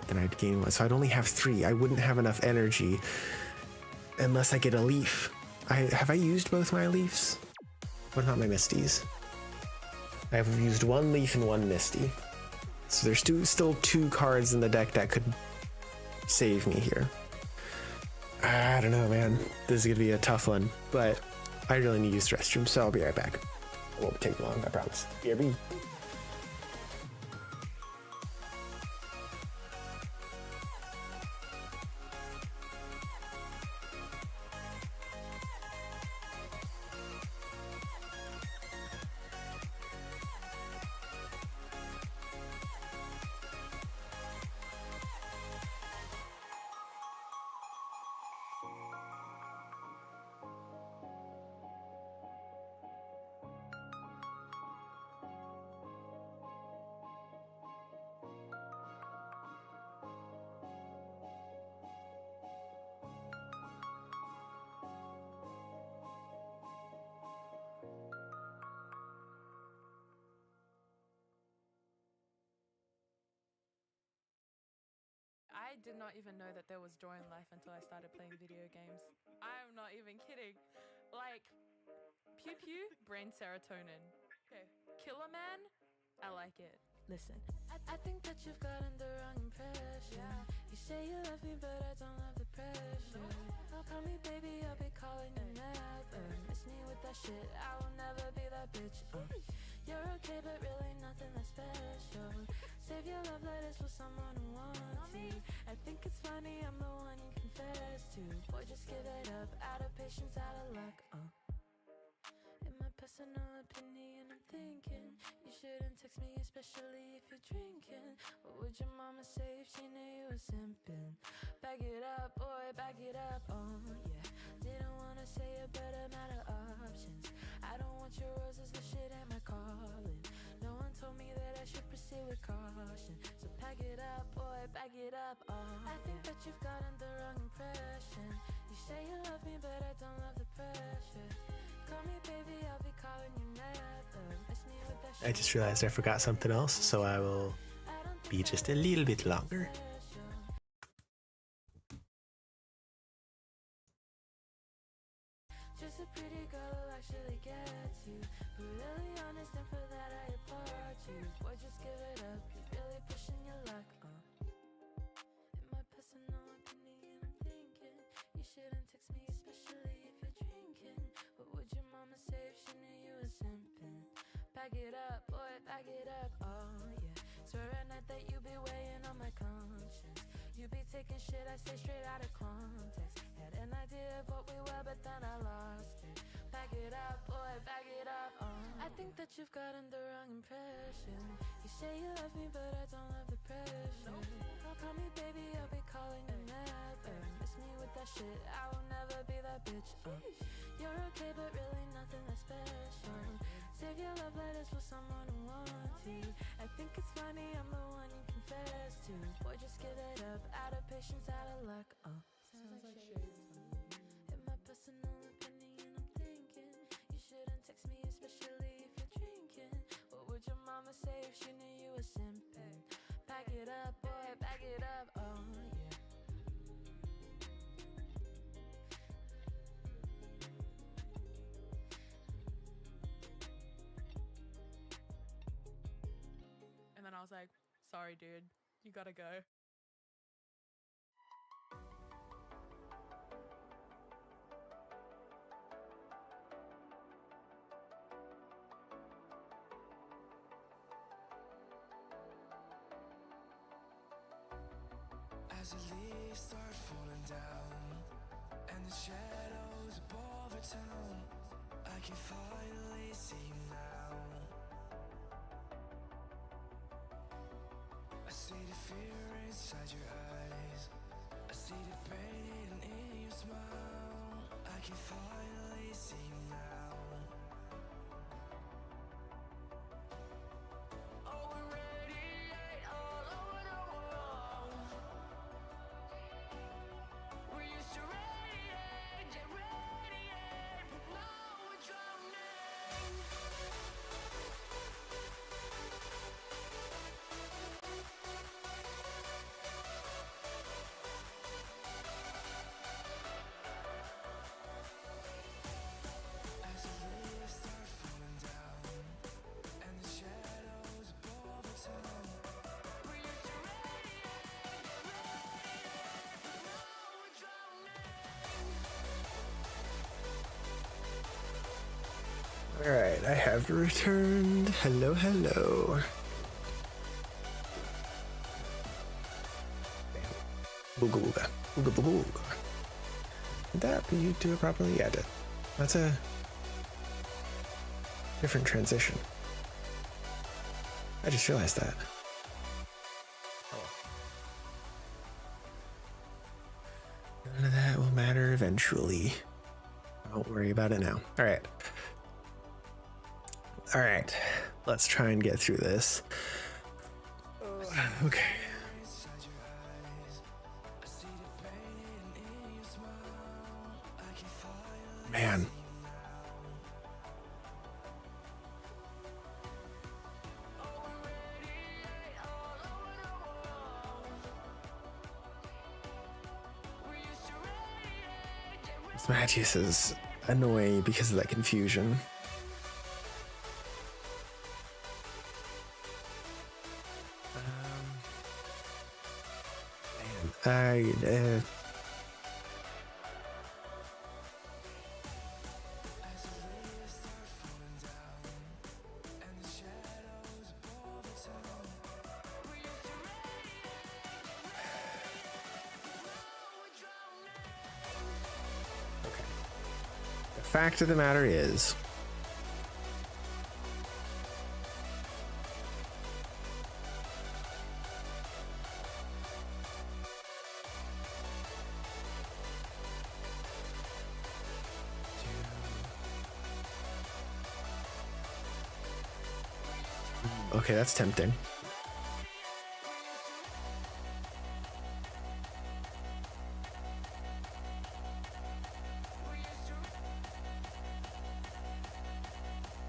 Then I'd gain 1. So I'd only have 3. I wouldn't have enough energy unless I get a leaf. Have I used both my leafs? What about my Misties? I have used 1 leaf and 1 Misty. So there's still 2 cards in the deck that could save me here. I don't know, man. This is gonna be a tough one, but I really need to use the restroom, so I'll be right back. It won't take long, I promise. BRB. I did not even know that there was joy in life until I started playing video games. I'm not even kidding. Like, pew pew, brain serotonin. Okay, Killer Man, I like it. Listen. I think that you've gotten the wrong impression. Yeah. You say you love me, but I don't love the pressure. Oh, call me baby, I'll be calling you never. Miss me with that shit, I will never be that bitch. You're okay, but really nothing that special. Save your love letters for someone who wants you. I think it's funny, I'm the one you confess to. Boy, just give it up, out of patience, out of luck. In my personal opinion, I'm thinking you shouldn't text me, especially if you're drinking. What would your mama say if she knew you were simping? Back it up, boy, back it up, oh yeah. Didn't wanna say it, but I'm out of options. I don't want your roses, this shit ain't my calling. No one told me that I should proceed with caution. So pack it up, boy, back it up, oh I think that you've gotten the wrong impression. You say you love me, but I don't love the pressure. Call me baby, I'll be calling you never. Miss me with that shit. I just realized I forgot something else, so I will be just a little bit longer. Just a pretty girl who actually gets you. Brutally honest, and for that I applaud you. Boy, just give it up, you're really pushing your luck. In my personal opinion, I'm thinking you shouldn't text me, especially if you're drinking. What would your mama say if she knew you were simping? Back it up, boy, back it up, oh yeah. Swear at night that you be weighing on my conscience. You be taking shit I say straight out of context. Had an idea of what we were, but then I lost it. Back it up, boy, back it up, oh I think that you've gotten the wrong impression. You say you love me, but I don't love the pressure. Oh, call me baby, I'll be calling you never. Miss me with that shit, I will never be that bitch. You're okay, but really nothing that special. Save your love letters for someone who wants you. I think it's funny, I'm the one you confess to. Boy, just give it up, out of patience, out of luck. Sounds like shades. In my personal opinion, I'm thinking you shouldn't text me, especially if you're drinking. What would your mama say if she knew you were simping? Back it up, boy, back it up. Oh yeah. And then I was like, sorry, dude, you gotta go. As the leaves start falling down and the shadows above the town, I can finally see you now. I see the fear inside your eyes, I see the pain hidden in your smile. I can finally see you now. Oh, we radiate all over the world. We used to radiate, yeah, radiate, but now we're drowning. As the leaves start falling down and the shadows above the town, we used to radiate, but now we're drowning. All right, I have returned. Hello, hello. Booga booga, booga booga booga. Did that you do it properly? Yeah, I did. That's a different transition. I just realized that. None of that will matter eventually. Don't worry about it now. All right. All right. Let's try and get through this. Okay. Inside your eyes, I see the pain hidden in your smile. I can finally Man. see you now. Oh, we radiate all over the world. We used to radiate, yeah, This Magius is annoying because of that confusion. Man, as the leaves start falling down and the shadows above the town, we used to radiate, now we're drowning. okay. The fact of the matter is, okay, that's tempting.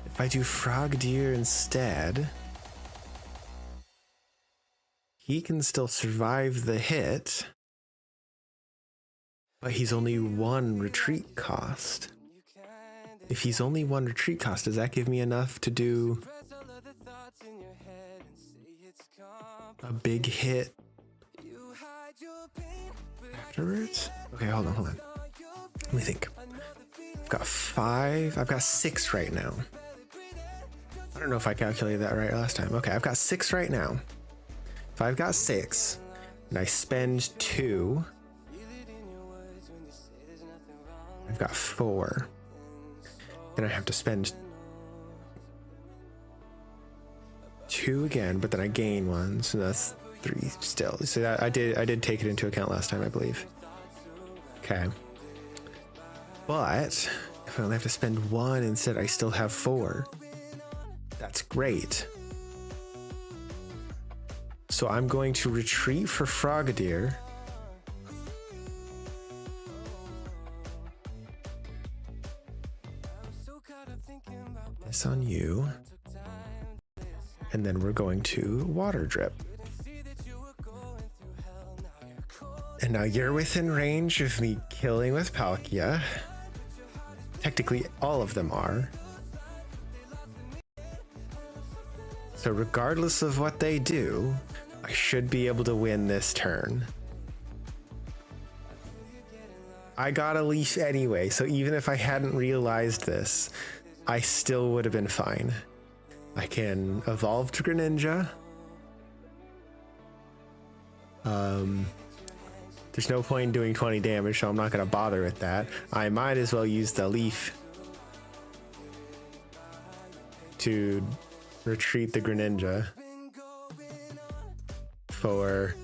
If I do Frog Deer instead, he can still survive the hit, but he's only one retreat cost. If he's only one retreat cost, does that give me enough to do Press all of the thoughts in your head and say it's a big hit you hide your pain, but I afterwards? Okay, hold on. saw your Let me think. I know the feeling. I've got 5. I've got 6 right now. I don't know if I calculated that right last time. Okay, I've got 6 right now. If I've got 6, and I spend 2, I've got 4. Then I have to spend 2 2 again, but then I gain 1, so that's 3 still. So that I did take it into account last time, I believe. Okay. But if I only have to spend 1 instead, I still have 4. That's great. So I'm going to retreat for Frogadier. This on you. And then we're going to Water Drip. And now you're within range of me killing with Palkia. Technically, all of them are. So regardless of what they do, I should be able to win this turn. I got a leaf anyway, so even if I hadn't realized this, I still would have been fine. I can evolve to Greninja. There's no point in doing 20 damage, so I'm not going to bother with that. I might as well use the leaf to retreat the Greninja for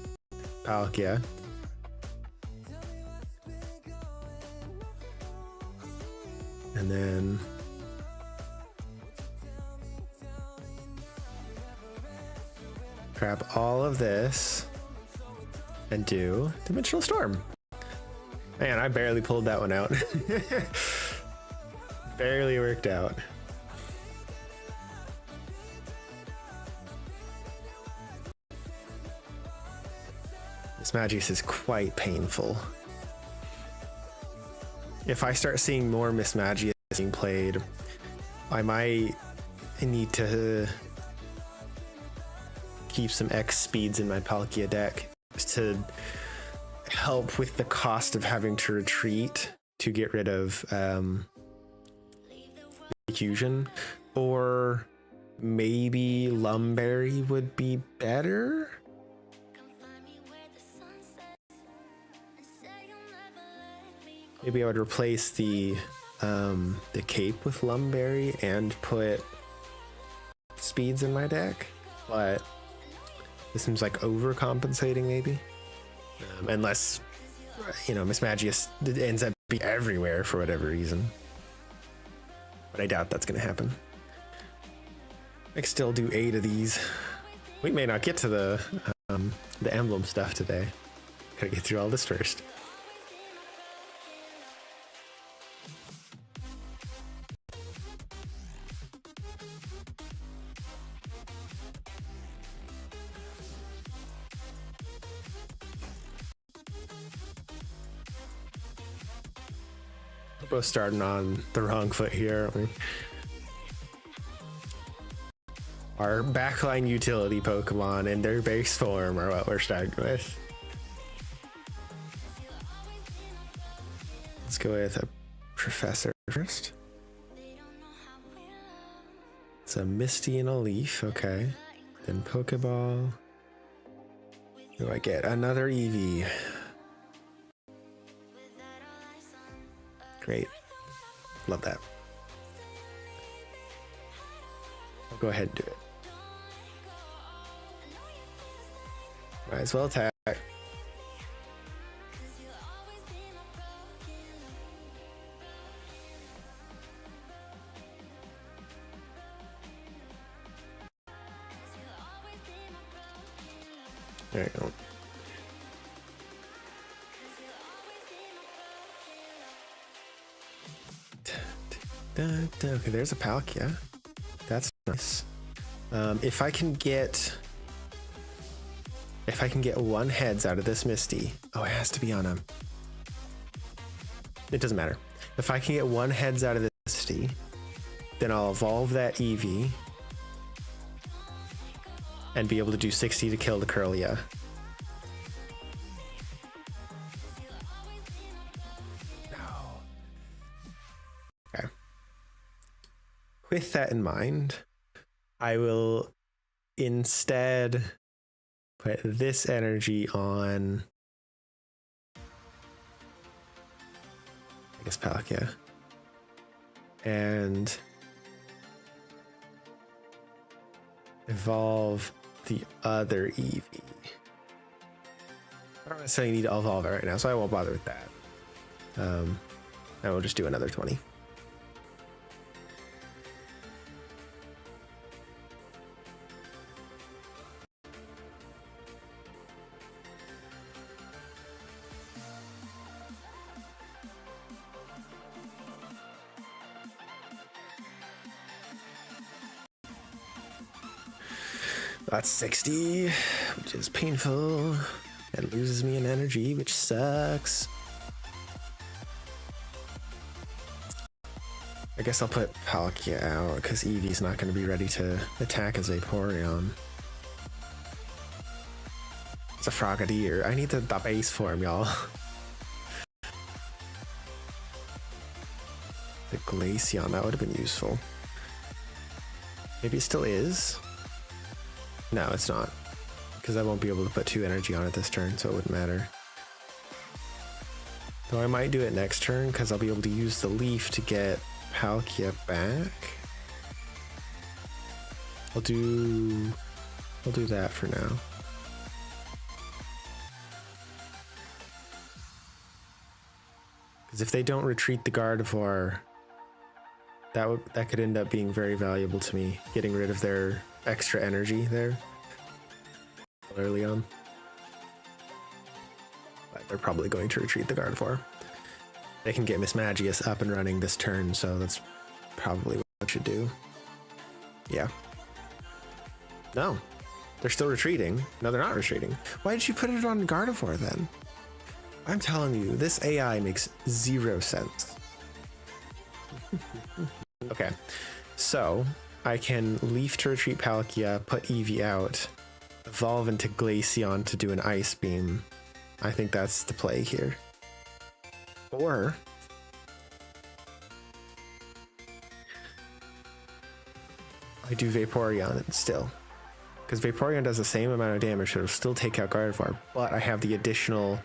Palkia. And then grab all of this and do Dimensional Storm. Man, I barely pulled that one out. Barely worked out. This Magius is quite painful. If I start seeing more Mismagius being played, I might need to keep some X speeds in my Palkia deck to help with the cost of having to retreat to get rid of fusion, or maybe Lumberry would be better. Maybe I would replace the cape with Lumberry and put speeds in my deck, but this seems like overcompensating maybe. Unless, you know, Mismagius ends up being everywhere for whatever reason. But I doubt that's going to happen. I can still do 8 of these. We may not get to the emblem stuff today. Gotta get through all this first. Both starting on the wrong foot here, aren't we? Our backline utility Pokemon in their base form are what we're starting with. Let's go with a Professor first. It's a Misty and a Leaf, okay. Then Pokeball. Who do I get? Another Eevee. Great. Love that. I'll go ahead and do it. Might as well attack. There you go. Okay, there's a Palkia. That's nice. If I can get 1 heads out of this Misty, oh, it has to be on him. It doesn't matter. If I can get 1 heads out of this Misty, then I'll evolve that Eevee and be able to do 60 to kill the Kirlia. With that in mind, I will instead put this energy on, I guess, Palkia. And evolve the other Eevee. I don't necessarily need to evolve it right now, so I won't bother with that. I will just do another 20. That's 60, which is painful and loses me in energy, which sucks. I guess I'll put Palkia out because Eevee's not going to be ready to attack as Vaporeon. It's a Frogadier. I need the base form, y'all. The Glaceon, that would have been useful. Maybe it still is. No, it's not. Because I won't be able to put 2 energy on it this turn, so it wouldn't matter. Though I might do it next turn because I'll be able to use the leaf to get Palkia back. I'll do that for now. Because if they don't retreat the Gardevoir, that could end up being very valuable to me, getting rid of their extra energy there early on. But they're probably going to retreat the Gardevoir. They can get Mismagius up and running this turn, so that's probably what I should do. Yeah. No. They're still retreating. No, they're not retreating. Why did you put it on Gardevoir then? I'm telling you, this AI makes 0 sense. Okay. So, I can Leaf to retreat Palkia, put Eevee out, evolve into Glaceon to do an Ice Beam. I think that's the play here. Or I do Vaporeon still. Because Vaporeon does the same amount of damage, so it'll still take out Gardevoir, but I have the additional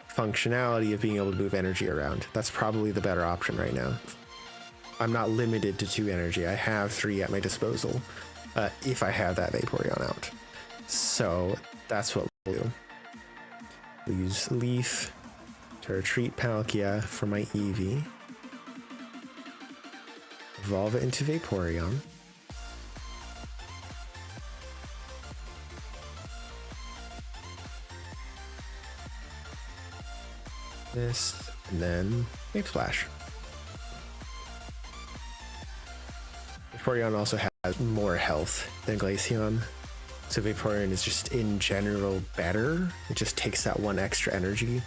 functionality of being able to move energy around. That's probably the better option right now. I'm not limited to 2 energy. I have 3 at my disposal if I have that Vaporeon out. So that's what we'll do. We'll use Leaf to retreat Palkia for my Eevee. Evolve it into Vaporeon. This, and then Wave Splash. Vaporeon also has more health than Glaceon, so Vaporeon is just in general better. It just takes that 1 extra energy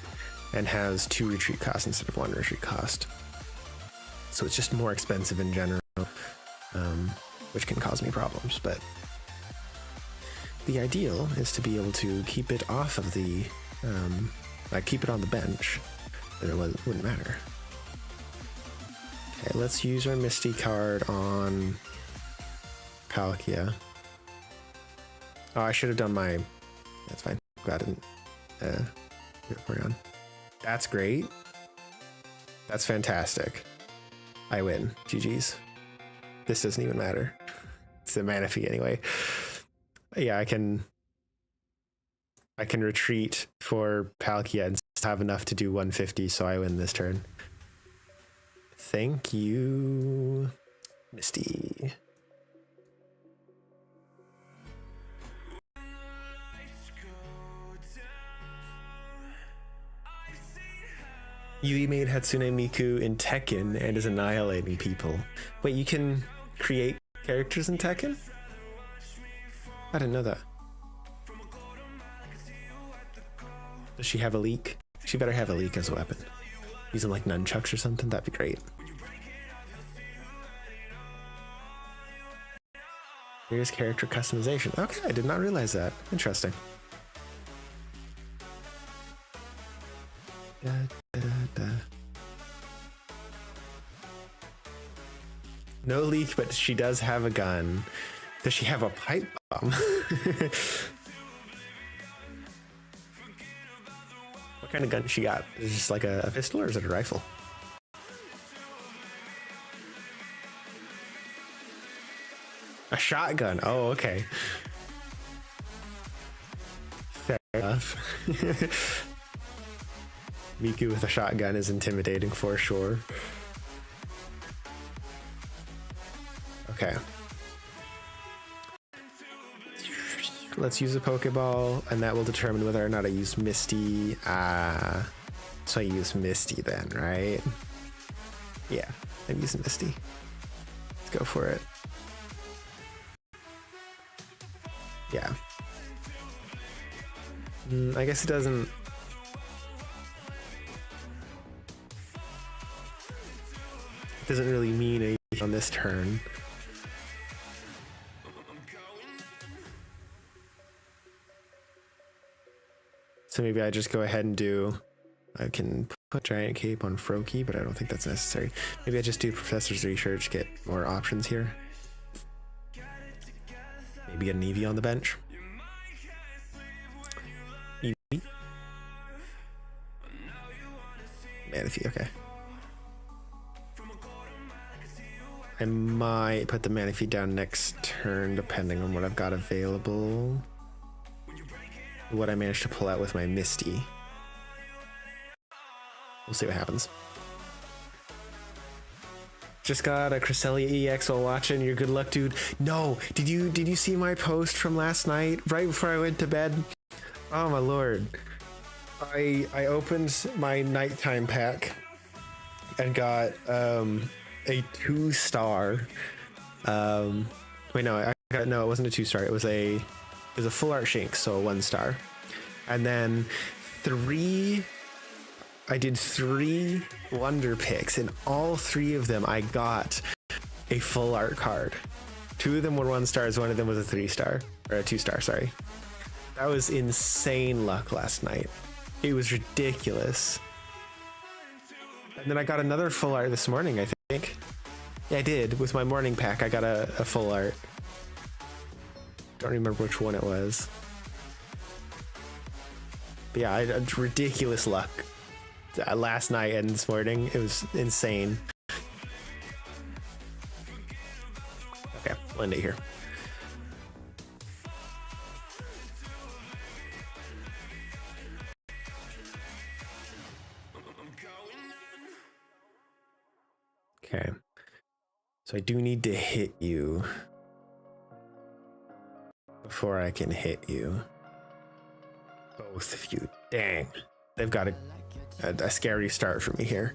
and has 2 retreat costs instead of 1 retreat cost. So it's just more expensive in general, which can cause me problems, but the ideal is to be able to keep it off of the, keep it on the bench, then it wouldn't matter. Okay, let's use our Misty card on Palkia. Oh, I should have done my... That's fine. Glad I didn't Vaporeon. That's great. That's fantastic. I win. GG's. This doesn't even matter. It's a Manaphy anyway. Yeah, I can retreat for Palkia and have enough to do 150, so I win this turn. Thank you, Misty. Yui made Hatsune Miku in Tekken and is annihilating people. Wait, you can create characters in Tekken? I didn't know that. Does she have a leak? She better have a leak as a weapon. Using like nunchucks or something, that'd be great. Here's character customization. Okay, I did not realize that. Interesting. Da, da, da, da. No leak, but she does have a gun. Does she have a pipe bomb? What kind of gun she got? Is it just like a pistol or is it a rifle? A shotgun. Oh, okay. Fair enough. Miku with a shotgun is intimidating for sure. Okay. Let's use a Pokeball, and that will determine whether or not I use Misty. So I use Misty then, right? Yeah, I'm using Misty. Let's go for it. Yeah. I guess it doesn't... doesn't really mean anything on this turn. So maybe I just go ahead and do... I can put Giant Cape on Froakie, but I don't think that's necessary. Maybe I just do Professor's Research, get more options here. Maybe get an Eevee on the bench. Eevee. Manaphy, okay. I might put the Manaphy down next turn, depending on what I've got available. What I managed to pull out with my Misty. We'll see what happens. Just got a Cresselia EX while watching. Your good luck, dude. No, did you see my post from last night, right before I went to bed? Oh my lord. I opened my nighttime pack and got a 2-star. Wait, no, no, it wasn't a 2-star. It was a full art Shinx, so a 1-star. And then I did 3 wonder picks, and all 3 of them I got a full art card. 2 of them were 1-stars, 1 of them was a 3-star, or a 2-star, sorry. That was insane luck last night. It was ridiculous. And then I got another full art this morning, I think. Yeah, I did. With my morning pack, I got a full art. Don't remember which one it was. But yeah, I had ridiculous luck. Last night and this morning, it was insane. Okay, we'll end it here. Okay, so I do need to hit you before I can hit you. Both of you. Dang, they've got a scary start for me here.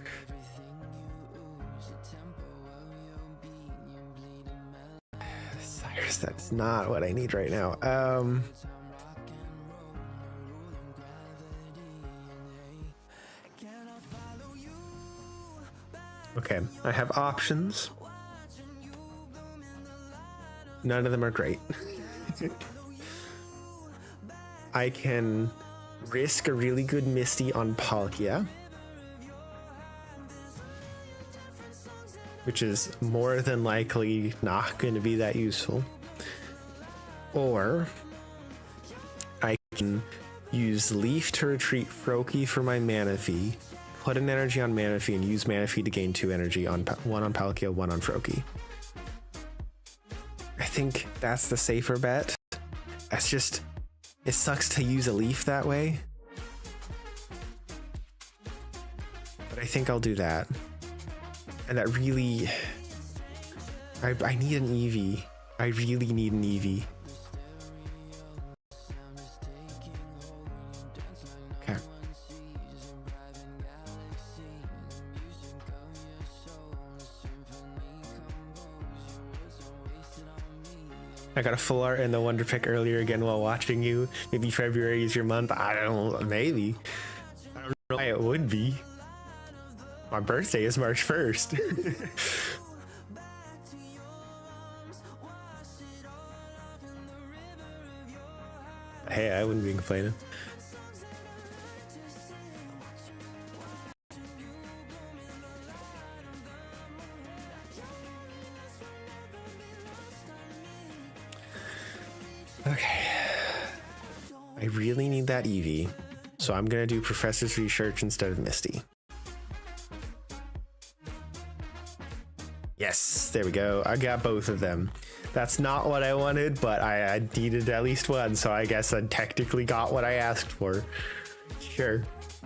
Cyrus, that's not what I need right now. Okay, I have options. None of them are great. I can risk a really good Misty on Palkia, which is more than likely not going to be that useful. Or I can use Leaf to retreat Froakie for my Manaphy, put an energy on Manaphy, and use Manaphy to gain 2 energy, on 1 on Palkia, 1 on Froakie. I think that's the safer bet. That's just... it sucks to use a Leaf that way. But I think I'll do that. And that really... I need an Eevee. I really need an Eevee. Okay. I got a full art in the Wonder Pick earlier again while watching you. Maybe February is your month. I don't know. Maybe. I don't know why it would be. My birthday is March 1st. Hey, I wouldn't be complaining. Okay. I really need that Eevee, so I'm gonna do Professor's Research instead of Misty. Yes, there we go. I got both of them. That's not what I wanted, but I needed at least one, so I guess I technically got what I asked for. Sure.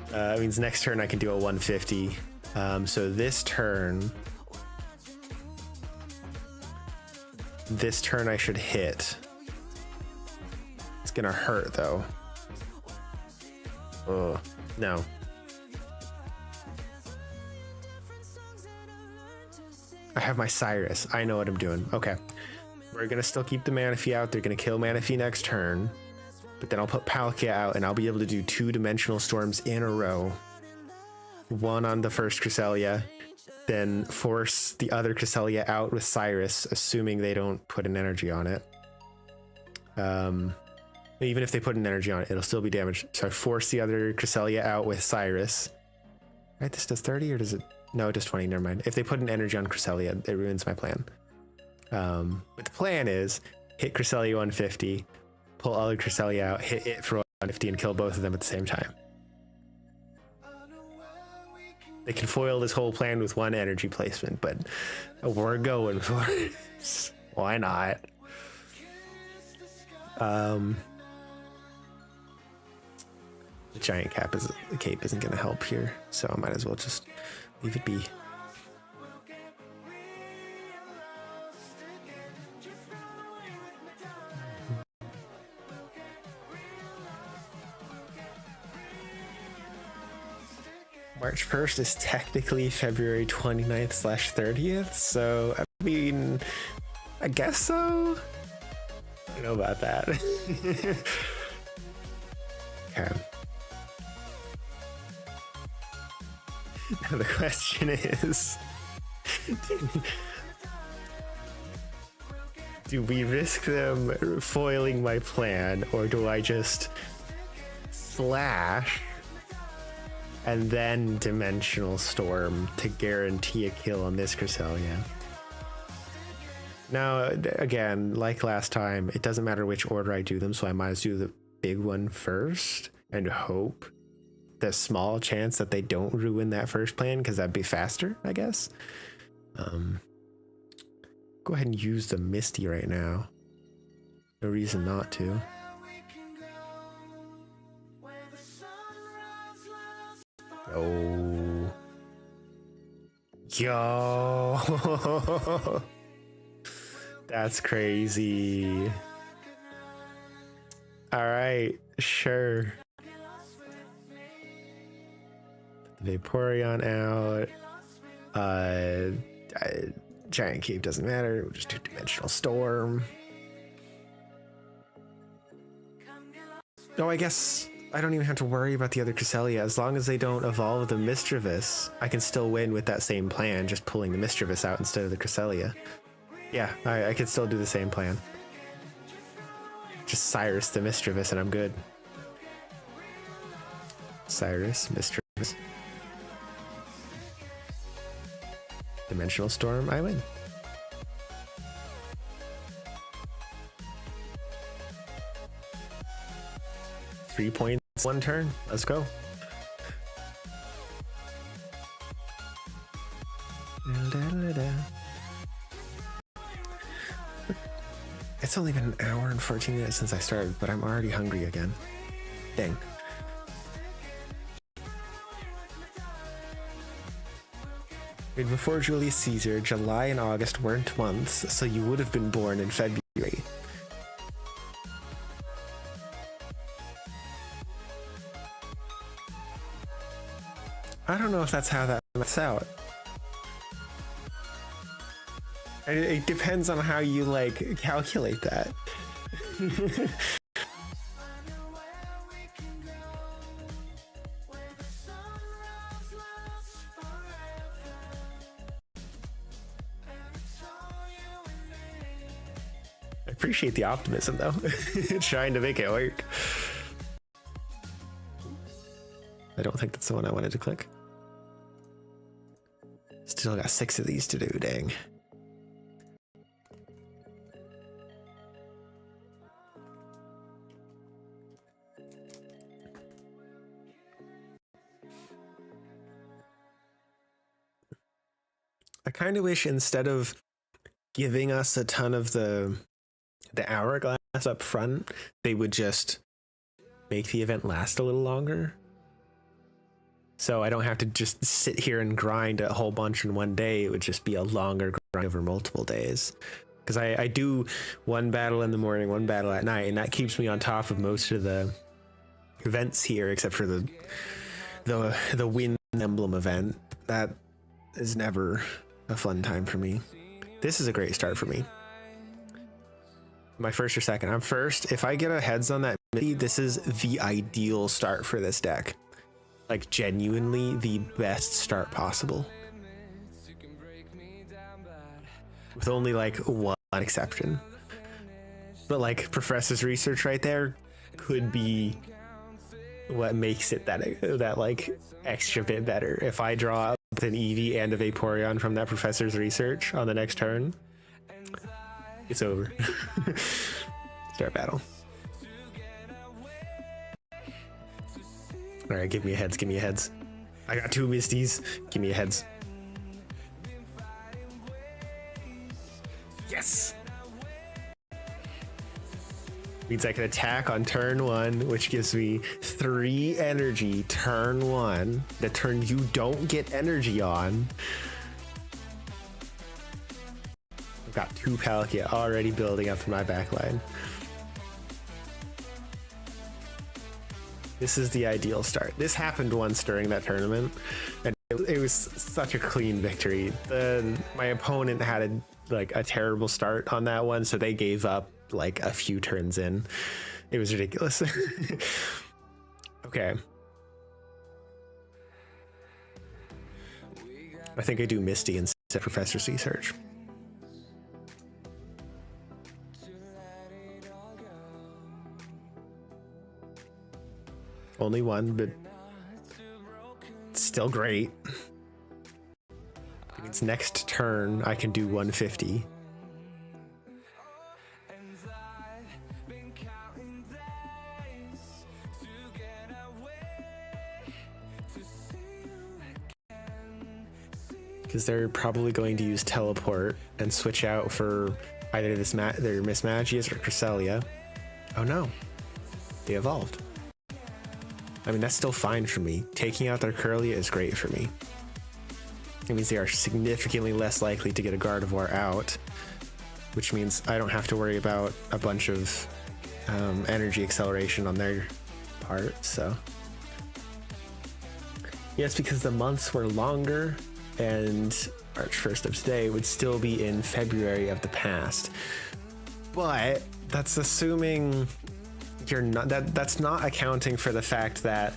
That means next turn I can do a 150. So this turn I should hit. It's gonna hurt though. Oh, no. I have my Cyrus. I know what I'm doing. Okay. We're gonna still keep the Manaphy out. They're gonna kill Manaphy next turn. But then I'll put Palkia out and I'll be able to do 2 dimensional storms in a row. One on the first Cresselia, then force the other Cresselia out with Cyrus, assuming they don't put an energy on it. Even if they put an energy on it, it'll still be damaged. So I force the other Cresselia out with Cyrus. Right, this does 30 or does it? No, it does 20, never mind. If they put an energy on Cresselia, it ruins my plan. But the plan is hit Cresselia 150, pull other Cresselia out, hit it for 150 and kill both of them at the same time. They can foil this whole plan with 1 energy placement, but we're going for it. Why not? The giant cape isn't going to help here, so I might as well just leave it be. March 1st is technically February 29th/30th, so I mean, I guess so. I don't know about that. Okay. Now the question is, do we risk them foiling my plan, or do I just slash and then Dimensional Storm to guarantee a kill on this Cresselia? Now, again, like last time, it doesn't matter which order I do them, so I might as well do the big one first and hope the small chance that they don't ruin that first plan, because that'd be faster, I guess. Go ahead and use the Misty right now. No reason not to. Oh. Yo. That's crazy. All right, sure. Put the Vaporeon out. Giant Cave doesn't matter. We'll just do Dimensional Storm. Oh, I guess I don't even have to worry about the other Cresselia. As long as they don't evolve the Mischievous, I can still win with that same plan, just pulling the Mischievous out instead of the Cresselia. Yeah, I could still do the same plan. Just Cyrus the Mischievous and I'm good. Cyrus, Mischievous. Dimensional Storm, I win. Three points, 1 turn. Let's go. It's only been an hour and 14 minutes since I started, but I'm already hungry again. Dang. Before Julius Caesar, July and August weren't months, so you would have been born in February. I don't know if that's how that works out. It depends on how you like calculate that. I appreciate the optimism though. Trying to make it work. I don't think that's the one I wanted to click. Still got 6 of these to do, dang. I kind of wish instead of giving us a ton of the hourglass up front, they would just make the event last a little longer. So I don't have to just sit here and grind a whole bunch in one day. It would just be a longer grind over multiple days. Because I do one battle in the morning, one battle at night, and that keeps me on top of most of the events here, except for the wind emblem event. That is never a fun time for me. This is a great start for me. My first or second? I'm first. If I get a heads on that, this is the ideal start for this deck. Like, genuinely the best start possible. With only like one exception. But like, Professor's research right there could be what makes it that like extra bit better. If I draw up an Eevee and a Vaporeon from that Professor's research on the next turn, it's over. Start battle. All right, give me a heads, give me a heads. I got 2 Misties, give me a heads. Yes! Means I can attack on turn 1, which gives me 3 energy turn 1. The turn you don't get energy on. I've got 2 Palkia already building up for my backline. This is the ideal start. This happened once during that tournament, and it was such a clean victory. My opponent had a terrible start on that one, so they gave up like a few turns in. It was ridiculous. Okay. I think I do Misty instead of Professor's research. Only one, but still great. It means next turn I can do 150. Because they're probably going to use teleport and switch out for either their Miss Magius or Cresselia. Oh no, they evolved. I mean, that's still fine for me. Taking out their Curlia is great for me. It means they are significantly less likely to get a Gardevoir out, which means I don't have to worry about a bunch of energy acceleration on their part, so. Yes, because the months were longer, and March 1st of today would still be in February of the past. But that's assuming you're not, that's not accounting for the fact that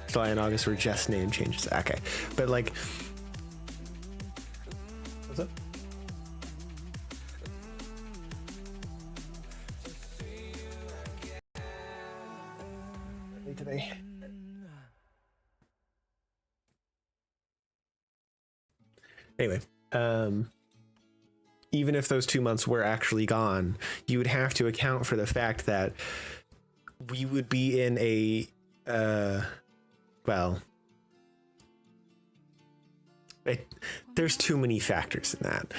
July and August were just name changes. Okay, but like, what's up? Today. Anyway, even if those 2 months were actually gone, you would have to account for the fact that we would be in a, well, there's too many factors in that.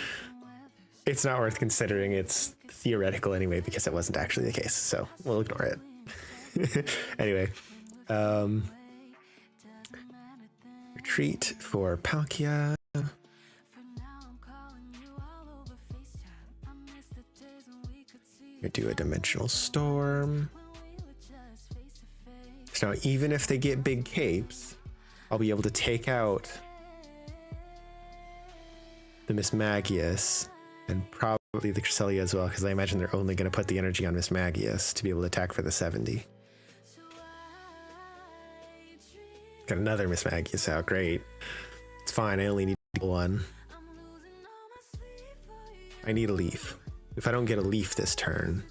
It's not worth considering. It's theoretical anyway, because it wasn't actually the case, so we'll ignore it. Anyway, retreat for Palkia. Do a dimensional storm. So now, even if they get big capes, I'll be able to take out the Miss Magius and probably the Cresselia as well, because I imagine they're only going to put the energy on Miss Magius to be able to attack for the 70. Got another Miss Magius out. Great. It's fine. I only need 1. I need a leaf. If I don't get a leaf this turn.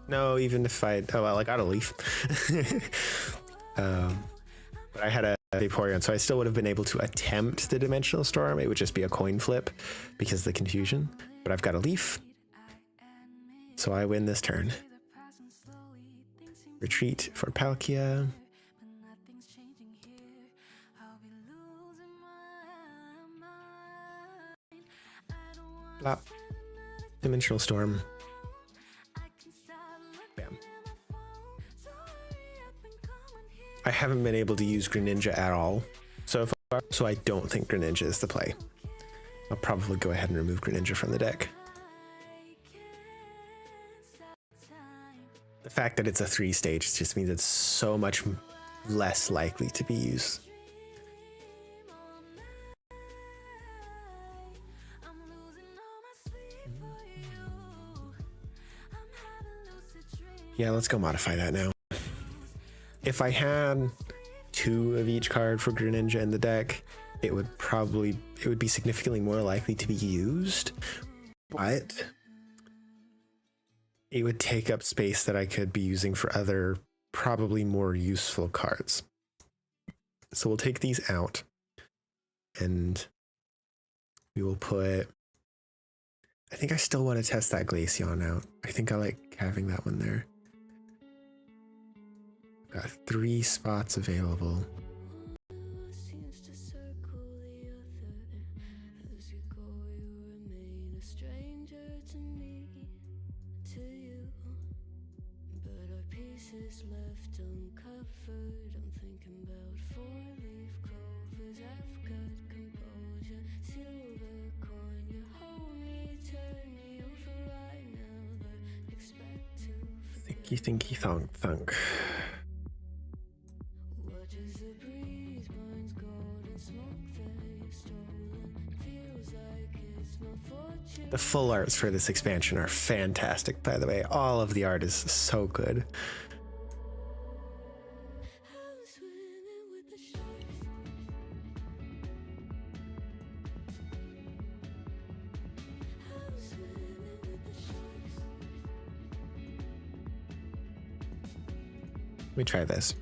No, even if I... Oh, well, I got a leaf. But I had a Vaporeon, so I still would have been able to attempt the Dimensional Storm. It would just be a coin flip because of the confusion. But I've got a leaf. So I win this turn. Retreat for Palkia. Blop. Dimensional Storm. Bam. I haven't been able to use Greninja at all so far, so I don't think Greninja is the play. I'll probably go ahead and remove Greninja from the deck. The fact that it's a 3-stage just means it's so much less likely to be used. Yeah, let's go modify that now. If I had 2 of each card for Greninja in the deck, it would be significantly more likely to be used, but it would take up space that I could be using for other, probably more useful cards. So we'll take these out and we will put, I think I still want to test that Glaceon out. I think I like having that one there. Got 3 spots available. Left uncovered. I'm thinking about 4-leaf clovers. I've got composure. Silver coin, you hold me, turn me on for right now, but expect to Thinky thonk thunk. watches the breeze burns golden smoke they've stolen. Feels like it's my fortune. The full arts for this expansion are fantastic, by the way. All of the art is so good. Let me try this.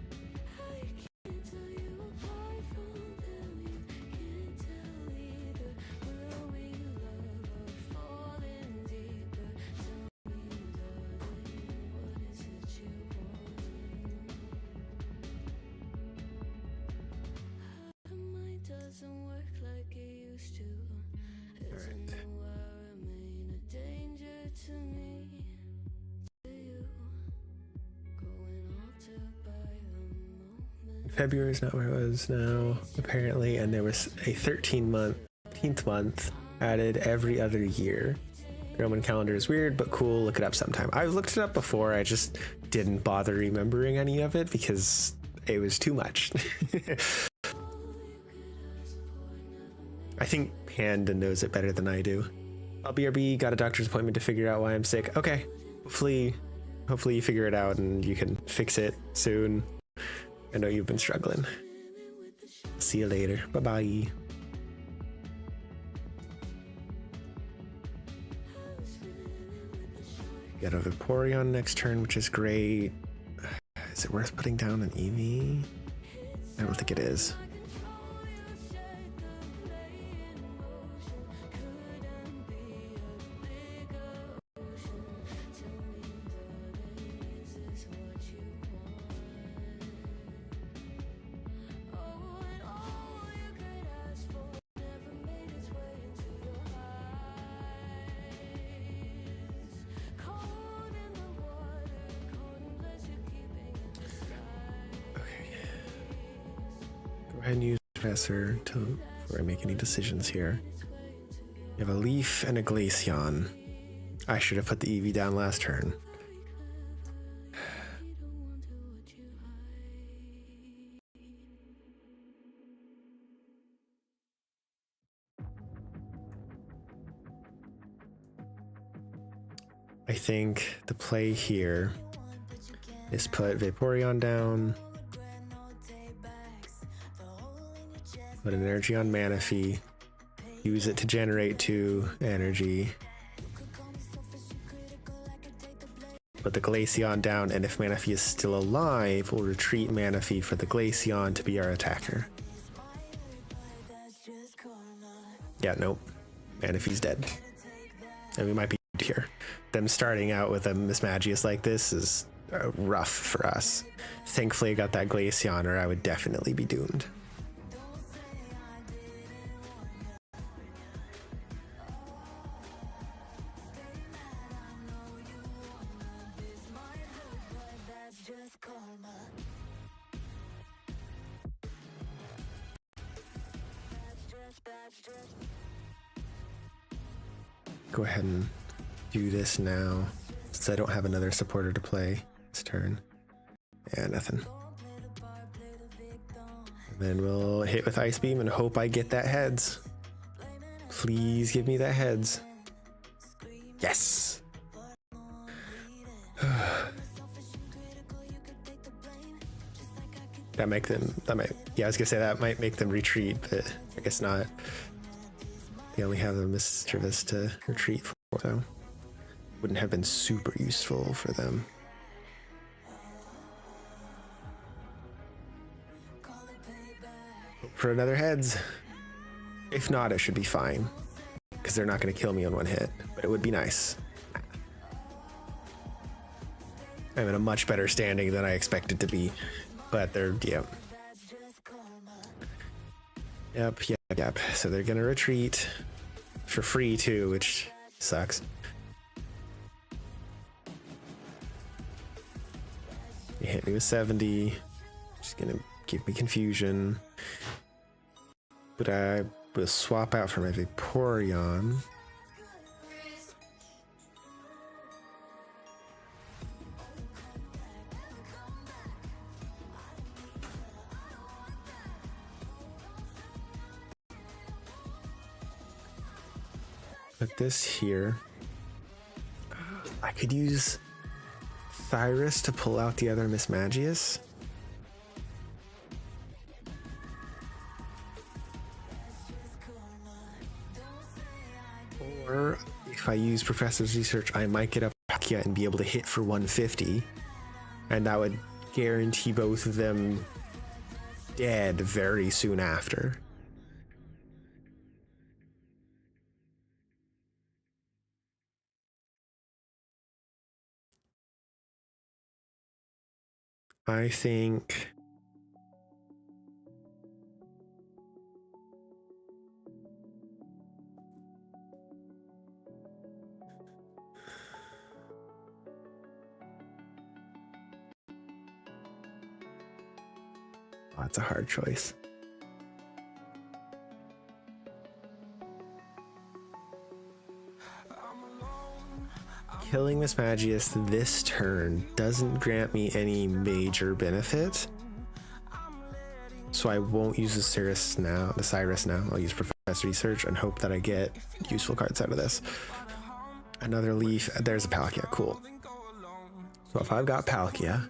Doesn't work like it used to. Isn't know I remain a danger to me, to you. Growing altered by the moment. February is not where it was now, apparently, and there was a 13th month added every other year. The Roman calendar is weird, but cool. Look it up sometime. I've looked it up before. I just didn't bother remembering any of it because it was too much. I think Panda knows it better than I do. I'll BRB, got a doctor's appointment to figure out why I'm sick. Okay, hopefully you figure it out and you can fix it soon. I know you've been struggling. See you later. Bye-bye. Got a Vaporeon next turn, which is great. Is it worth putting down an Eevee? I don't think it is. Go ahead and use Professor before I make any decisions here. You have a Leaf and a Glaceon. I should have put the Eevee down last turn. I think the play here is put Vaporeon down, put an energy on Manaphy, use it to generate 2 energy, put the Glaceon down, and if Manaphy is still alive, we'll retreat Manaphy for the Glaceon to be our attacker. Yeah, nope. Manaphy's dead. And we might be here. Them starting out with a Mismagius like this is rough for us. Thankfully I got that Glaceon or I would definitely be doomed. Go ahead and do this now, since I don't have another supporter to play this turn. Yeah, nothing. And then we'll hit with Ice Beam and hope I get that heads. Please give me that heads. Yes! That might, yeah, I was gonna say that might make them retreat, but I guess not. They only have the Mischievous to retreat for, so wouldn't have been super useful for them. Hope for another heads. If not, it should be fine, because they're not gonna kill me on one hit, but it would be nice. I'm in a much better standing than I expected to be, but they're, yeah. Yep. So they're gonna retreat for free too, which sucks. You hit me with 70, just gonna give me confusion. But I will swap out for my Vaporeon. Put this here. I could use Cyrus to pull out the other Mismagius. Or if I use Professor's Research, I might get a Palkia and be able to hit for 150. And that would guarantee both of them dead very soon after. I think that's a hard choice. Killing Mismagius this turn doesn't grant me any major benefit, so I won't use the Cyrus now. I'll use Professor Research and hope that I get useful cards out of this. Another Leaf. There's a Palkia. Cool. So if I've got Palkia,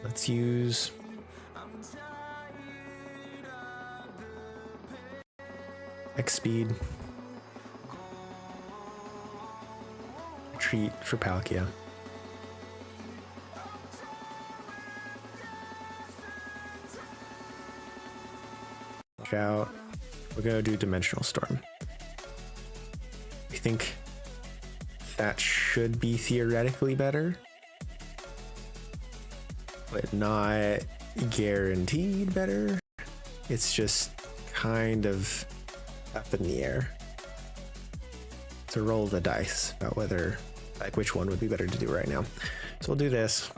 let's use X speed. Retreat for Palkia. Watch out. We're gonna do Dimensional Storm. I think that should be theoretically better, but not guaranteed better. It's just kind of up in the air. To roll the dice about whether, like, which one would be better to do right now. So we'll do this.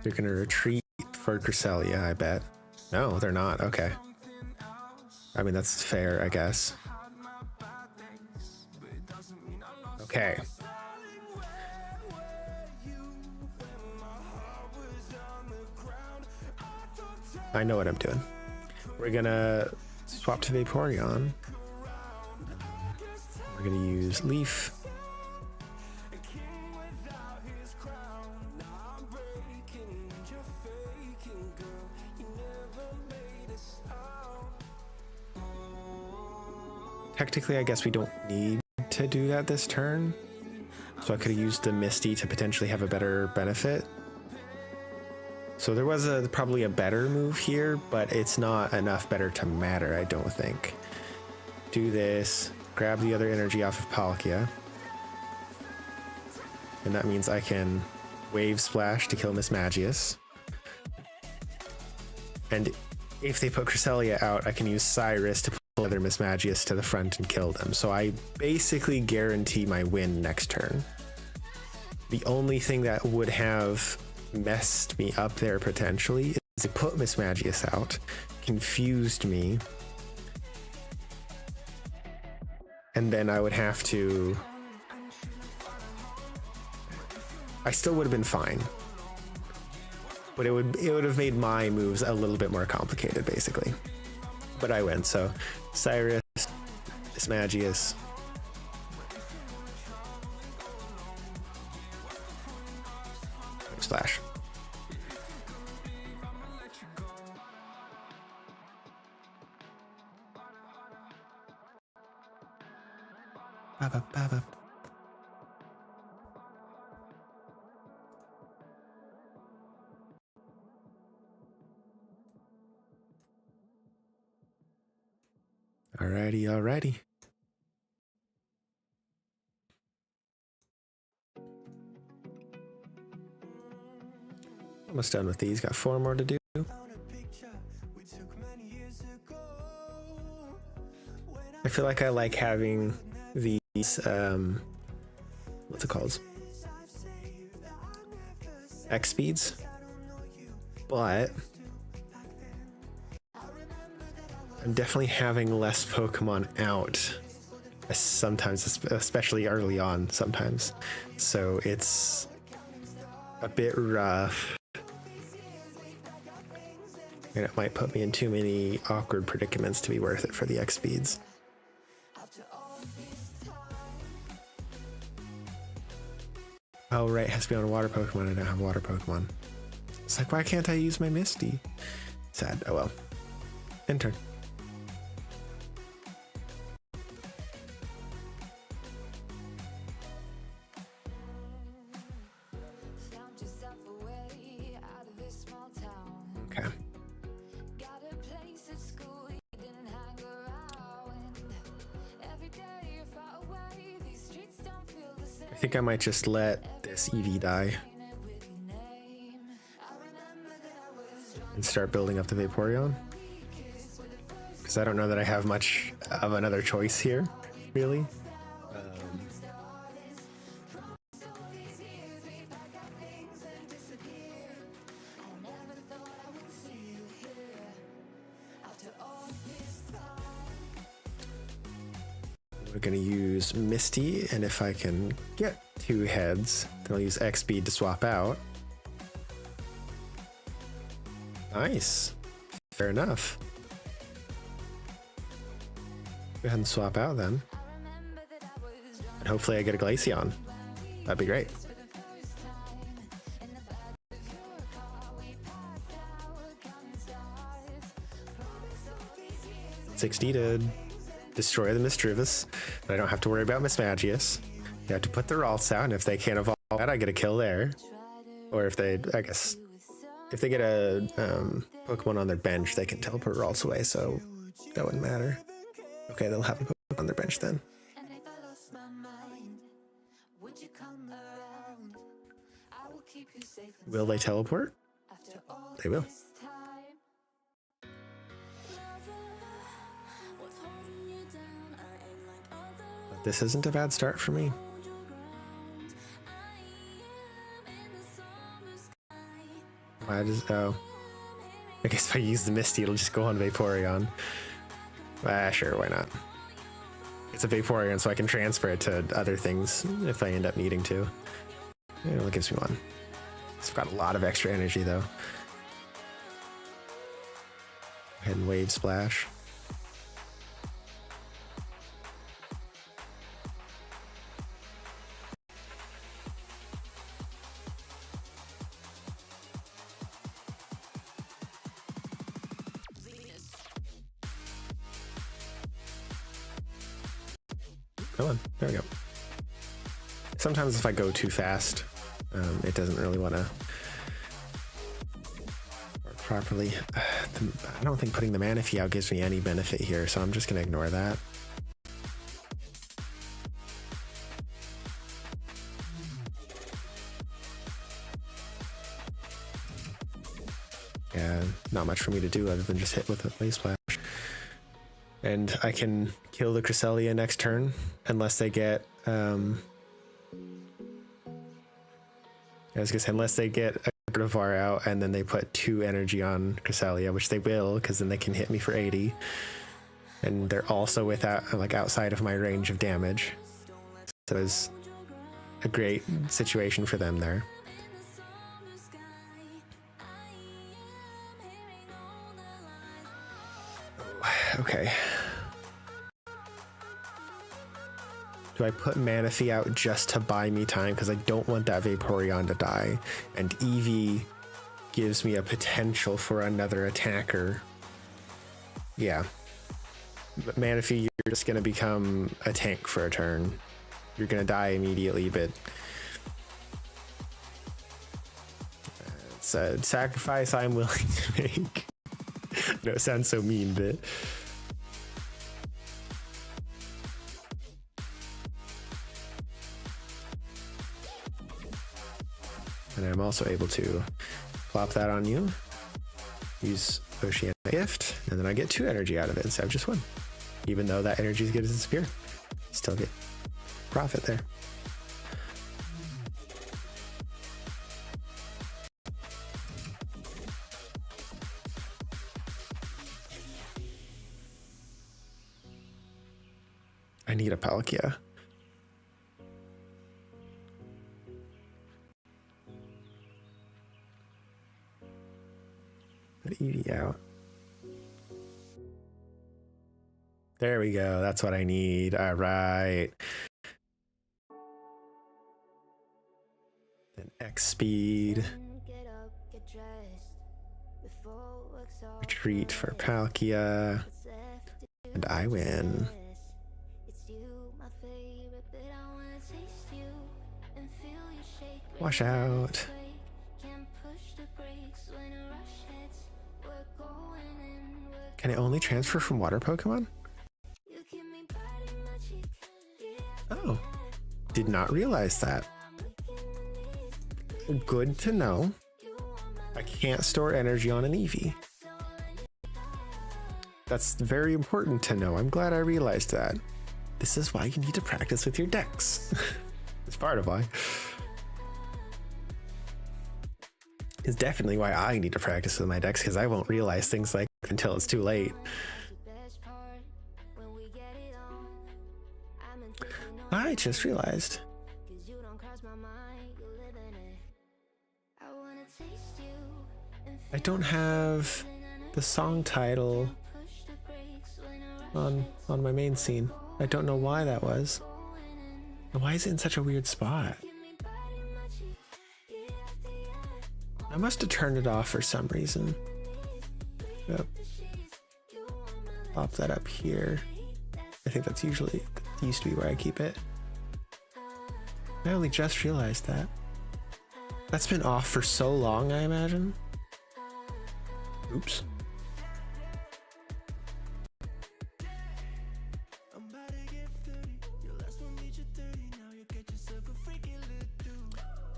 They're gonna retreat for Cresselia, I bet. No, they're not. Okay. I mean, that's fair, I guess. Okay. I know what I'm doing. We're gonna swap to Vaporeon. We're gonna use Leaf. Technically, I guess we don't need to do that this turn. So I could have used the Misty to potentially have a better benefit. So there was probably a better move here, but it's not enough better to matter, I don't think. Do this, grab the other energy off of Palkia. And that means I can Wave Splash to kill Mismagius. And if they put Cresselia out, I can use Cyrus to pull other Mismagius to the front and kill them. So I basically guarantee my win next turn. The only thing that would have messed me up there potentially is they put Mismagius out, confused me, and then I would have to... I still would have been fine. But it would have made my moves a little bit more complicated, basically. But I win, so Cyrus, Mismagius. Splash. Baba, baba. Alrighty. Almost done with these. Got 4 more to do. I feel like I like having these, what's it called? X speeds. But I'm definitely having less Pokemon out. Sometimes, especially early on, sometimes. So it's a bit rough. And it might put me in too many awkward predicaments to be worth it for the X speeds. Oh, right, it has to be on a water Pokemon. I don't have water Pokemon. It's like, why can't I use my Misty? Sad. Oh well. End turn. Okay. I think I might just let this EV die and start building up the Vaporeon, because I don't know that I have much of another choice here, really. We're going to use Misty, and if I can get 2 heads, then I'll use X-Speed to swap out. Nice. Fair enough. Go ahead and swap out then. And hopefully I get a Glaceon. That'd be great. 60 to destroy the Misdreavus, but I don't have to worry about Mismagius. You have to put the Ralts out, and if they can't evolve that, I get a kill there. Or if they, I guess, if they get a Pokemon on their bench, they can teleport Ralts away, so that wouldn't matter. Okay, they'll have a Pokemon on their bench then. Will they teleport? They will. But this isn't a bad start for me. Why does, oh. I guess if I use the Misty, it'll just go on Vaporeon. Ah, sure, why not? It's a Vaporeon, so I can transfer it to other things if I end up needing to. It only gives me 1. It's got a lot of extra energy, though. Go ahead and Wave Splash. Come on, there we go. Sometimes if I go too fast, it doesn't really want to work properly. I don't think putting the Manaphy out gives me any benefit here, so I'm just going to ignore that. Yeah, not much for me to do other than just hit with a Phase Splash. And I can kill the Cresselia next turn unless they get I was gonna say, unless they get a Gardevoir out and then they put 2 energy on Cresselia, which they will, because then they can hit me for 80. And they're also without, like, outside of my range of damage. So it's a great situation for them there. Okay. Do I put Manaphy out just to buy me time? Because I don't want that Vaporeon to die. And Eevee gives me a potential for another attacker. Yeah. But Manaphy, you're just going to become a tank for a turn. You're going to die immediately, but it's a sacrifice I'm willing to make. No, it sounds so mean, but and I'm also able to plop that on you, use Oceanic Gift, and then I get 2 energy out of it instead of just 1. Even though that energy is going to disappear, still get profit there. I need a Palkia. Put Eevee out. There we go. That's what I need. All right. Then X speed. Retreat for Palkia. And I win. Wash out. Can it only transfer from water Pokemon? Oh, did not realize that. Good to know. I can't store energy on an Eevee. That's very important to know. I'm glad I realized that. This is why you need to practice with your decks. It's part of why. It's definitely why I need to practice with my decks, because I won't realize things like until it's too late. I just realized. I don't have the song title on my main scene. I don't know why that was. Why is it in such a weird spot? I must have turned it off for some reason. Yep. Pop that up here. I think that used to be where I keep it. I only just realized that. That's been off for so long, I imagine. Oops.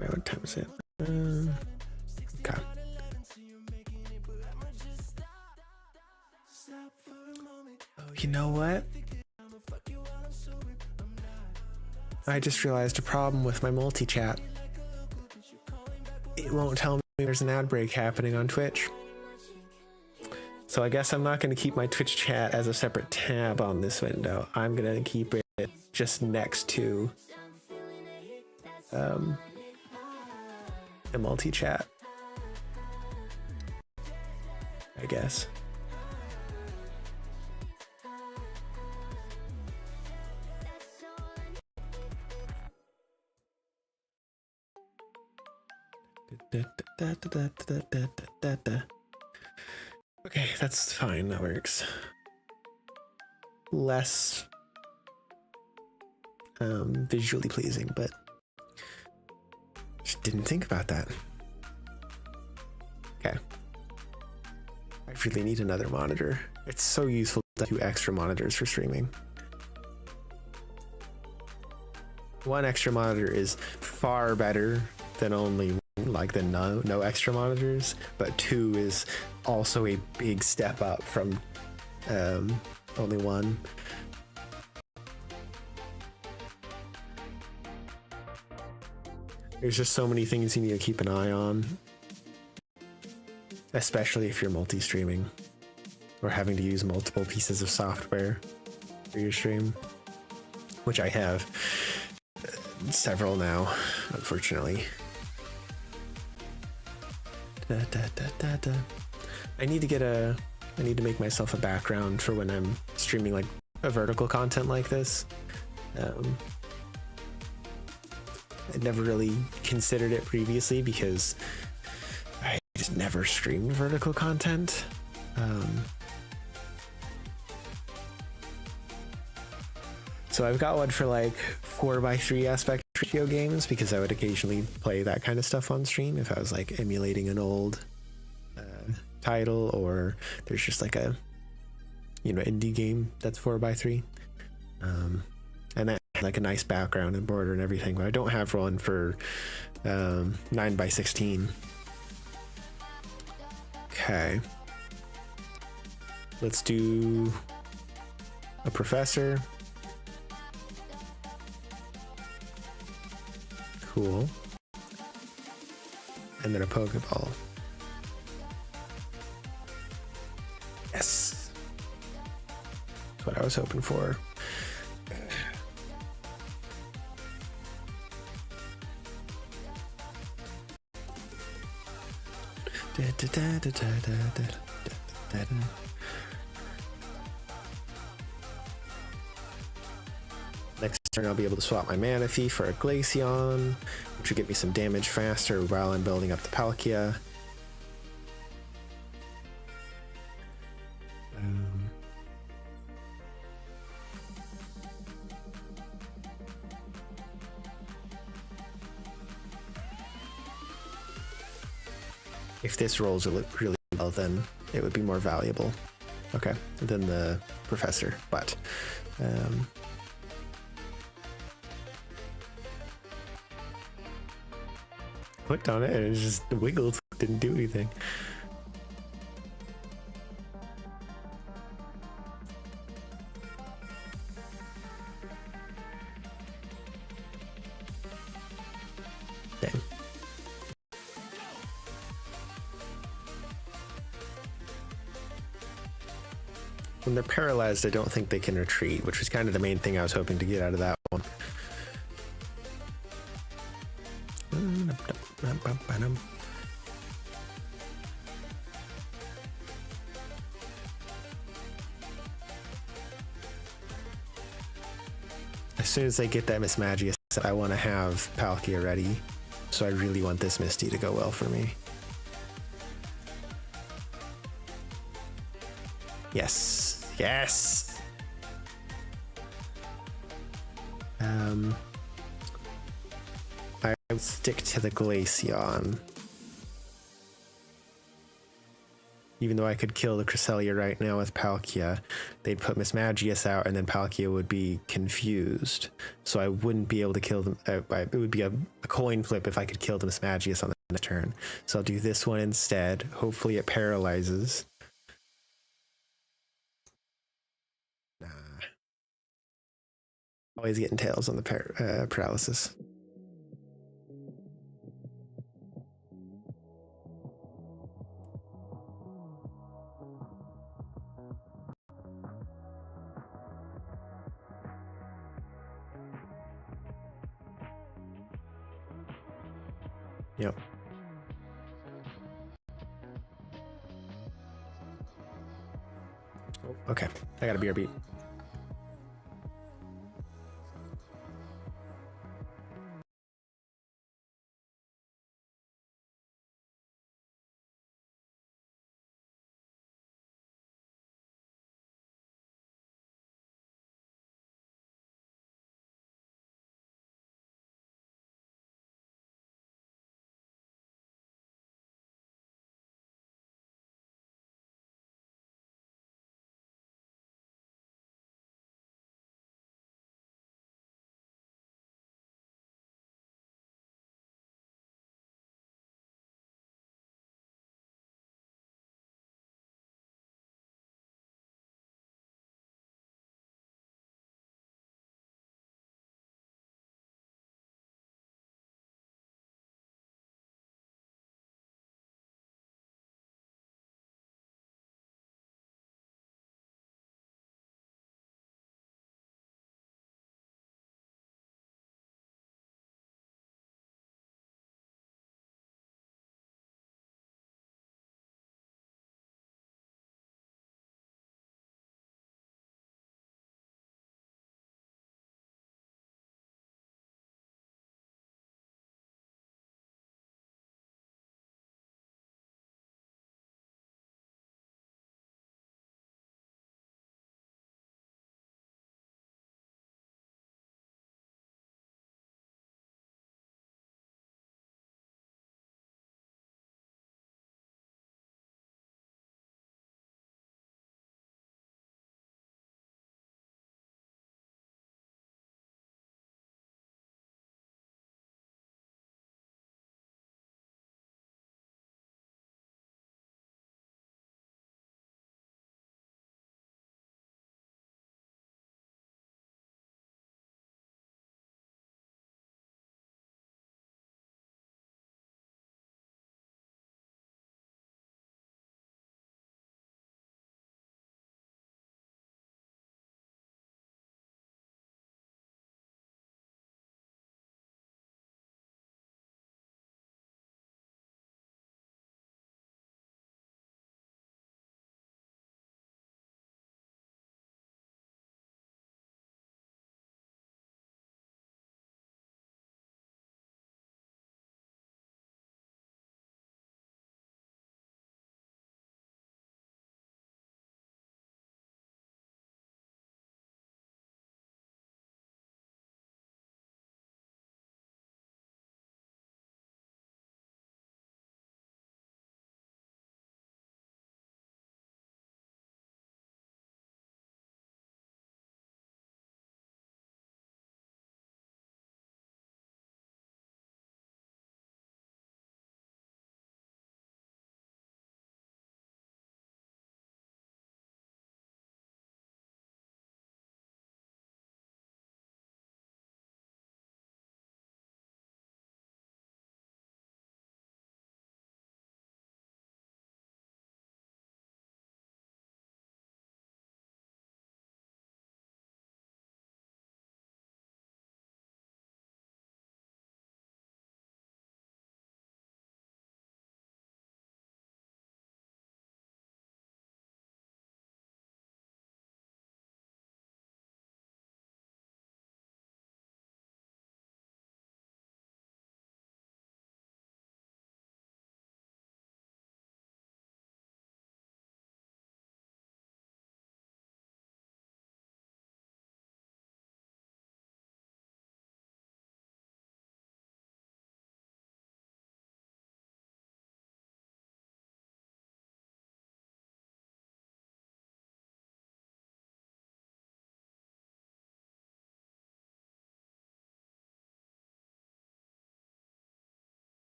Wait, what time is it? Okay. Oh, you know what? I just realized a problem with my multi-chat. It won't tell me there's an ad break happening on Twitch. So I guess I'm not going to keep my Twitch chat as a separate tab on this window. I'm going to keep it just next to the multi-chat, I guess. Okay, that's fine. That works. Less visually pleasing, but just didn't think about that. Okay. I really need another monitor. It's so useful to do extra monitors for streaming. One extra monitor is far better than only like the no extra monitors, but 2 is also a big step up from only 1. There's just so many things you need to keep an eye on, especially if you're multi-streaming or having to use multiple pieces of software for your stream, which I have several now, unfortunately. I need to make myself a background for when I'm streaming like a vertical content like this. I'd never really considered it previously because I just never streamed vertical content. So I've got one for like 4:3 aspect ratio games because I would occasionally play that kind of stuff on stream if I was like emulating an old title, or there's just like a indie game that's 4:3, and that had like a nice background and border and everything, but I don't have one for 9:16. Okay, let's do a professor. Cool. And then a Pokeball. Yes. That's what I was hoping for. Next turn I'll be able to swap my Manaphy for a Glaceon, which will get me some damage faster while I'm building up the Palkia. If this rolls really well, then it would be more valuable, okay, than the Professor, but clicked on it and it just wiggled, didn't do anything. Dang. When they're paralyzed, I don't think they can retreat, which was kind of the main thing I was hoping to get out of that one. As soon as I get that Mismagius, I want to have Palkia ready, so I really want this Misty to go well for me. Yes, yes. I would stick to the Glaceon. Even though I could kill the Cresselia right now with Palkia, they'd put Mismagius out and then Palkia would be confused. So I wouldn't be able to kill them. It would be a coin flip if I could kill the Mismagius on the next turn. So I'll do this one instead. Hopefully it paralyzes. Nah. Always getting tails on the paralysis. Yep. Oh, okay, I got a BRB.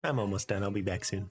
I'm almost done. I'll be back soon.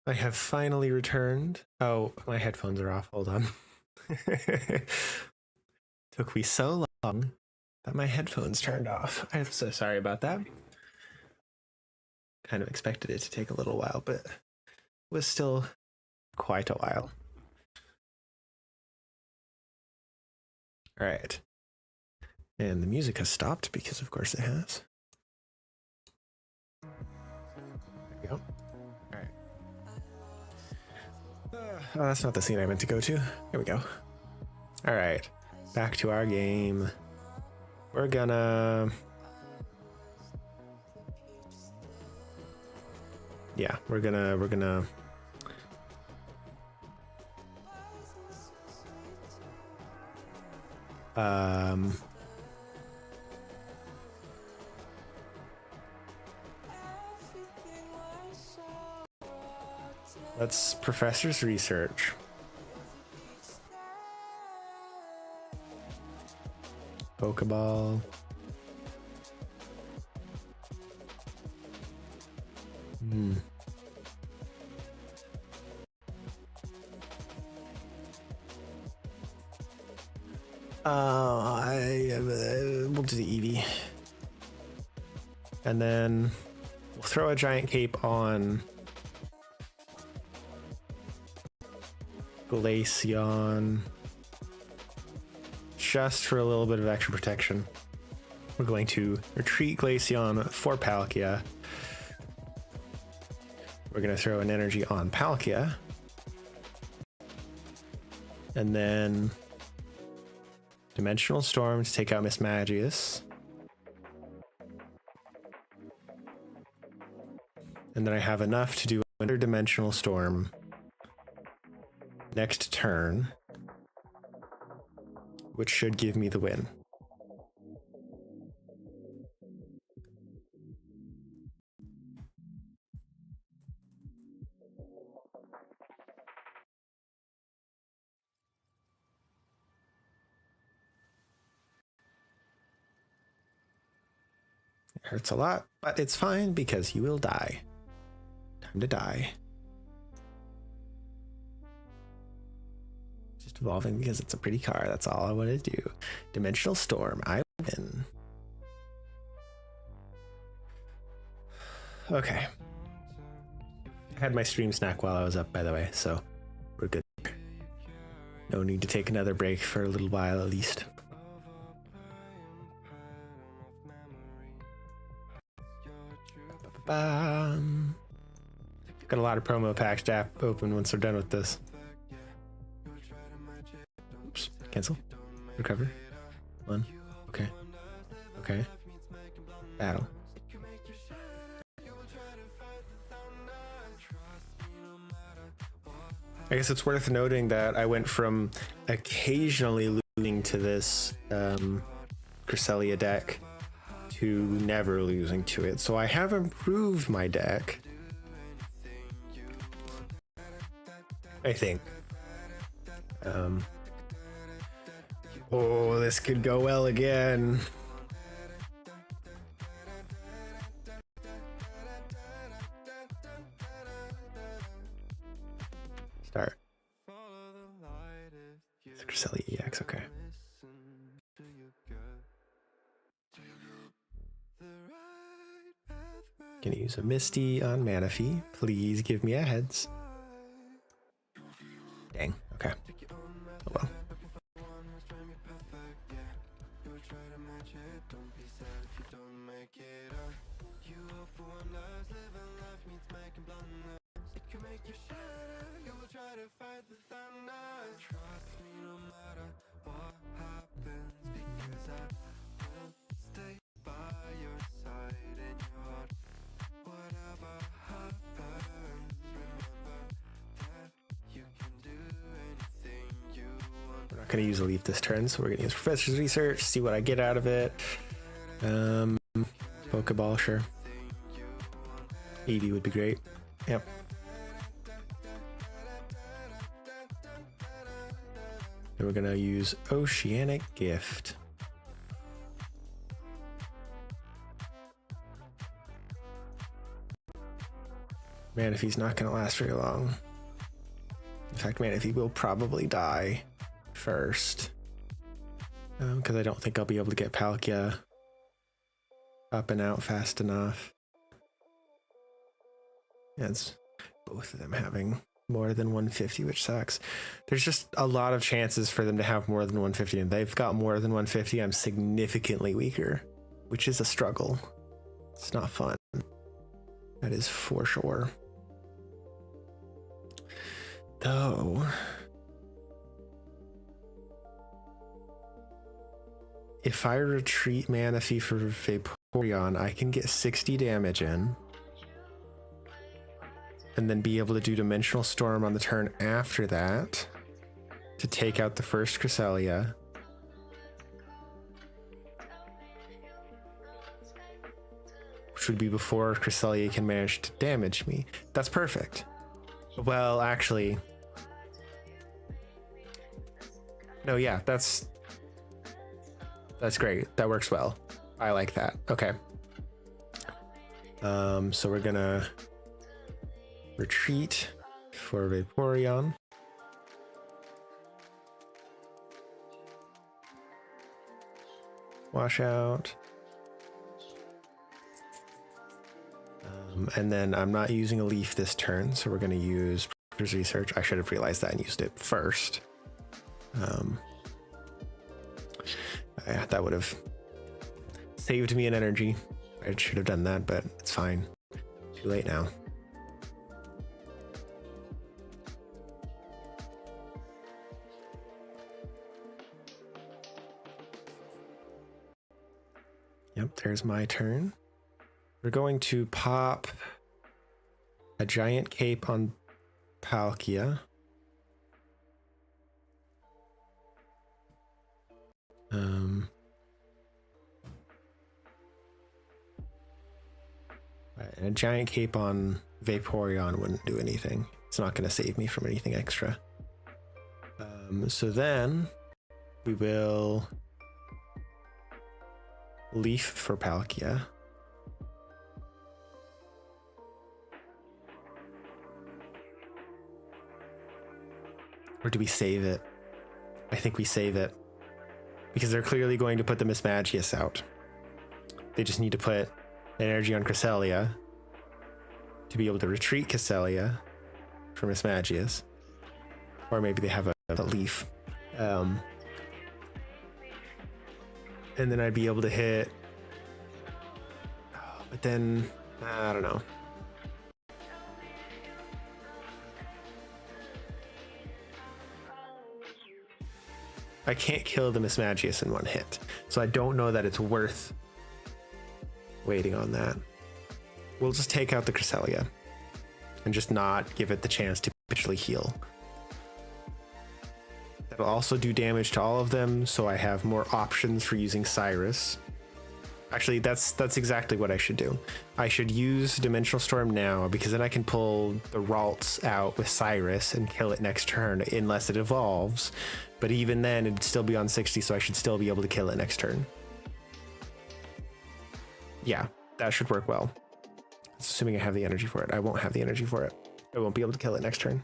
I have finally returned. Oh, my headphones are off. Hold on. Took me so long that my headphones turned off. I'm so sorry about that. Kind of expected it to take a little while, but it was still quite a while. All right. And the music has stopped because, of course, it has. There we go. All right. Oh, that's not the scene I meant to go to. Here we go. All right. Back to our game. We're gonna... Yeah, we're gonna... Let's professor's research. Pokeball. We'll do the Eevee. And then we'll throw a giant cape on Glaceon just for a little bit of extra protection. We're going to retreat Glaceon for Palkia. We're going to throw an energy on Palkia. And then Dimensional Storm to take out Miss Magius. And then I have enough to do another Dimensional Storm next turn, which should give me the win. It hurts a lot, but it's fine because you will die. Time to die. Just evolving because it's a pretty card. That's all I want to do. Dimensional Storm. I win. Okay. I had my stream snack while I was up, by the way, so we're good. No need to take another break for a little while at least. Got a lot of promo packs to open once we're done with this. Oops. Cancel. Recover. One. Okay. Okay. Battle. I guess it's worth noting that I went from occasionally losing to this Cresselia deck to never losing to it. So I have improved my deck, I think. Oh, this could go well again. Start. It's Cresselia EX, okay. Gonna use a Misty on Manaphy. Please give me a heads. Dang, okay. Oh well. We're not going to use a leaf this turn, so we're going to use Professor's Research, see what I get out of it. Pokeball, sure. Eevee would be great. Yep. And we're going to use Oceanic Gift. Manaphy's not going to last very long. In fact, Manaphy will probably die first. Because I don't think I'll be able to get Palkia up and out fast enough. Yeah, it's both of them having more than 150, which sucks. There's just a lot of chances for them to have more than 150, and they've got more than 150. I'm significantly weaker, which is a struggle. It's not fun. That is for sure. Though, if I retreat Manaphy for Vaporeon, I can get 60 damage in. And then be able to do Dimensional Storm on the turn after that to take out the first Cresselia. Which would be before Cresselia can manage to damage me. That's perfect. Well, actually... No, yeah, that's great. That works well. I like that. Okay. So we're gonna retreat for Vaporeon. Wash out. And then I'm not using a leaf this turn, so we're going to use Proctor's Research. I should have realized that and used it first. Yeah, that would have saved me an energy. I should have done that, but it's fine. Too late now. Yep, there's my turn. We're going to pop a giant cape on Palkia. A giant cape on Vaporeon wouldn't do anything. It's not going to save me from anything extra. So then we will leaf for Palkia. Or do we save it? I think we save it. Because they're clearly going to put the Mismagius out. They just need to put energy on Cresselia to be able to retreat Cresselia from Mismagius. Or maybe they have a leaf. And then I'd be able to hit... But then, I don't know. I can't kill the Mismagius in one hit. So I don't know that it's worth waiting on that. We'll just take out the Cresselia and just not give it the chance to potentially heal. That'll also do damage to all of them, so I have more options for using Cyrus. Actually, that's exactly what I should do. I should use Dimensional Storm now, because then I can pull the Ralts out with Cyrus and kill it next turn, unless it evolves. But even then, it'd still be on 60, so I should still be able to kill it next turn. Yeah, that should work well. Assuming I have the energy for it. I won't have the energy for it. I won't be able to kill it next turn.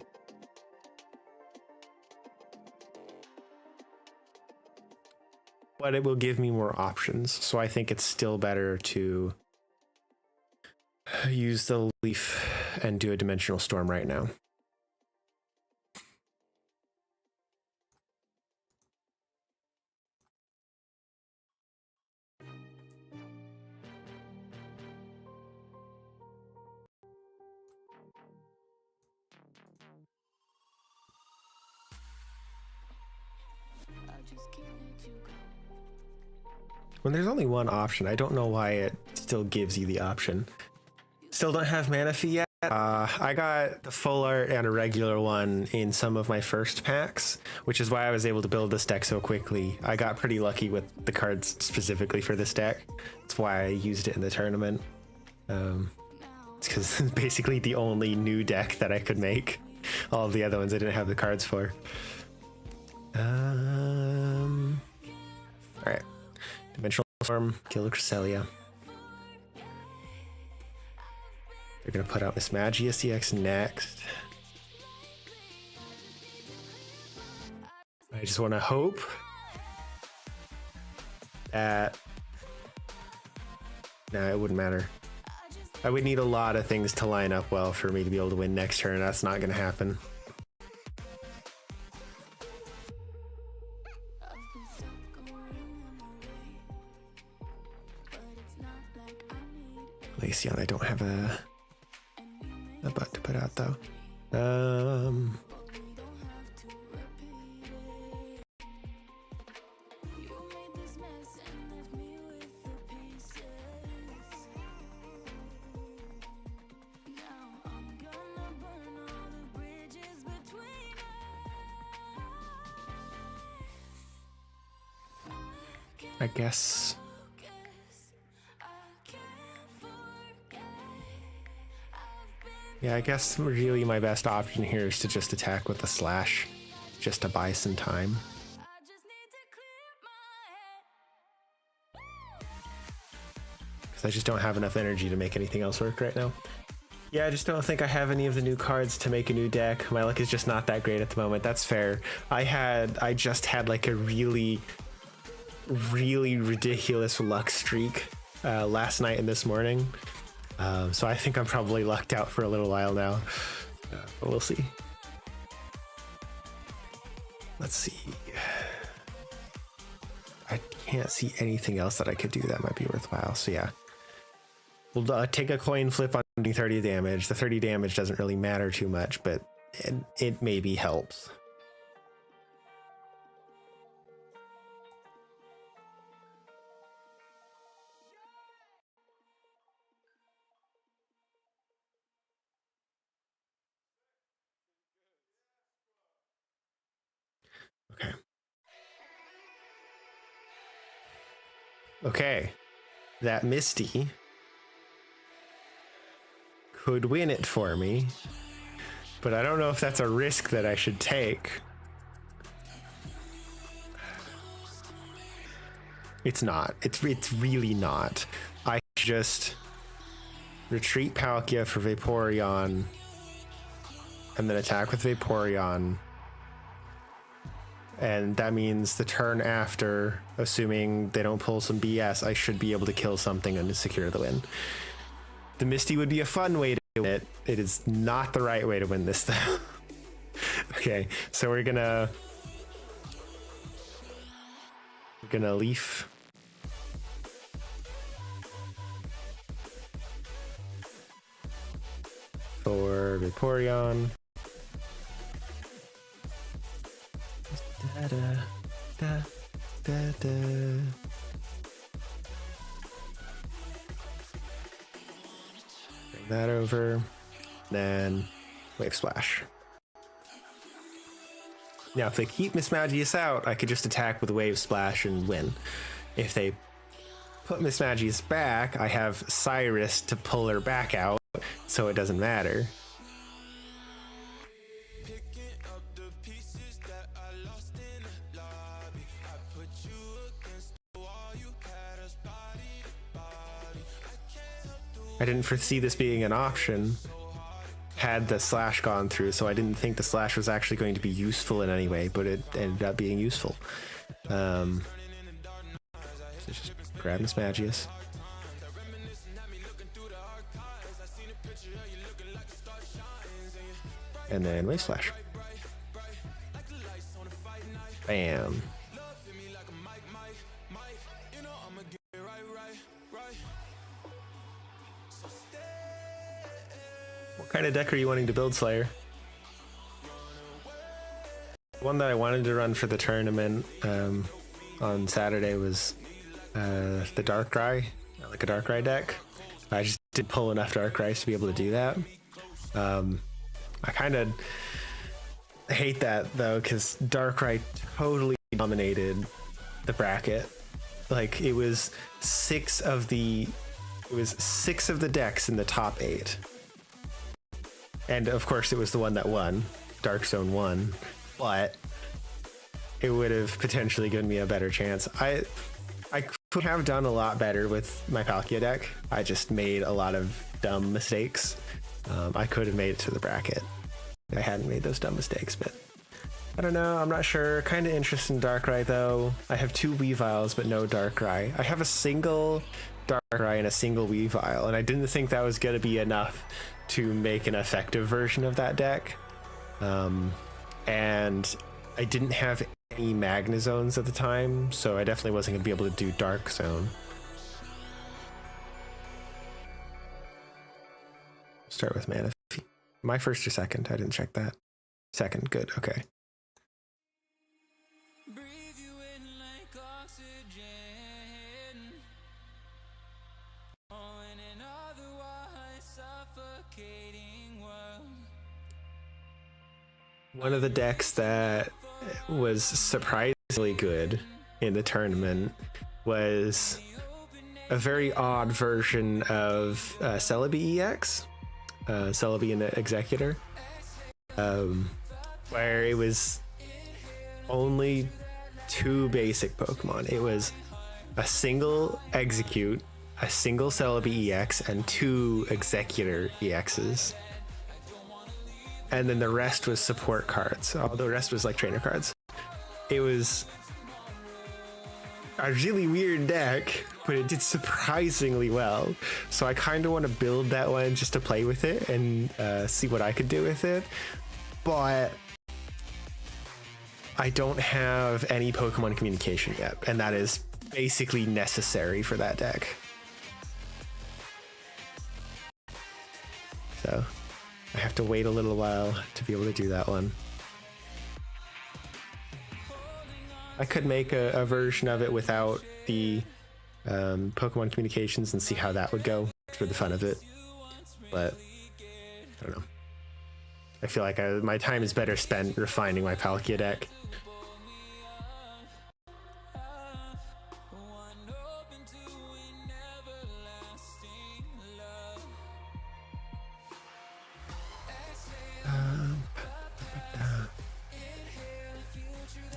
But it will give me more options, so I think it's still better to use the leaf and do a Dimensional Storm right now. When there's only one option, I don't know why it still gives you the option. Still don't have Manaphy yet. I got the full art and a regular one in some of my first packs, which is why I was able to build this deck so quickly. I got pretty lucky with the cards specifically for this deck. That's why I used it in the tournament. It's because it's basically the only new deck that I could make. All of the other ones I didn't have the cards for. Alright. Dimensional Storm, kill Cresselia. They're gonna put out Mismagius EX next. I just want to hope that... Nah, it wouldn't matter. I would need a lot of things to line up well for me to be able to win next turn. That's not gonna happen. Glaceon, I don't have a butt to put out though. I guess. Yeah, I guess really my best option here is to just attack with the slash, just to buy some time. Because I just don't have enough energy to make anything else work right now. Yeah, I just don't think I have any of the new cards to make a new deck. My luck is just not that great at the moment. That's fair. I just had like a really ridiculous luck streak last night and this morning. So I think I'm probably lucked out for a little while now, but we'll see. Let's see. I can't see anything else that I could do that might be worthwhile. So yeah, we'll take a coin flip on 30 damage. The 30 damage doesn't really matter too much, but it maybe helps. Okay. Okay. That Misty could win it for me, but I don't know if that's a risk that I should take. It's not. It's really not. I just retreat Palkia for Vaporeon and then attack with Vaporeon. And that means the turn after, assuming they don't pull some BS, I should be able to kill something and secure the win. The Misty would be a fun way to win it. It is not the right way to win this though. Okay, so we're gonna leaf. For Vaporeon. Da, da, da, da. Bring that over, then Wave Splash. Now, if they keep Mismagius out, I could just attack with Wave Splash and win. If they put Mismagius back, I have Cyrus to pull her back out, so it doesn't matter. I didn't foresee this being an option had the slash gone through, so I didn't think the slash was actually going to be useful in any way, but it ended up being useful. So just grab Mismagius. And then Wave Splash. Bam. What kind of deck are you wanting to build, Slayer? One that I wanted to run for the tournament on Saturday was the Darkrai, like a Darkrai deck. I just didn't pull enough Darkrai's to be able to do that. I kind of hate that though, because Darkrai totally dominated the bracket. Like it was six of the decks in the top 8. And of course it was the one that won. Dark Zone won, but it would have potentially given me a better chance. I could have done a lot better with my Palkia deck. I just made a lot of dumb mistakes. I could have made it to the bracket if I hadn't made those dumb mistakes, but I don't know. I'm not sure. Kind of interested in Darkrai though. I have 2 Weaviles, but no Darkrai. I have a single Darkrai and a single Weavile, and I didn't think that was going to be enough to make an effective version of that deck. And I didn't have any Magnazones at the time, so I definitely wasn't going to be able to do Dark Zone. Start with Mana. My first or second? I didn't check that. Second, good, okay. Breathe you in like oxygen. Oh, in an otherwise suffocating world. One of the decks that was surprisingly good in the tournament was a very odd version of Celebi EX, Celebi and the Executor, where it was only 2 basic Pokemon. It was a single Execute, a single Celebi EX, and 2 Executor EXs. And then the rest was support cards. All the rest was like trainer cards. It was a really weird deck, but it did surprisingly well. So I kind of want to build that one just to play with it and see what I could do with it. But I don't have any Pokemon communication yet, and that is basically necessary for that deck. So I have to wait a little while to be able to do that one. I could make a version of it without the Pokemon communications and see how that would go for the fun of it. But I don't know. I feel like my time is better spent refining my Palkia deck.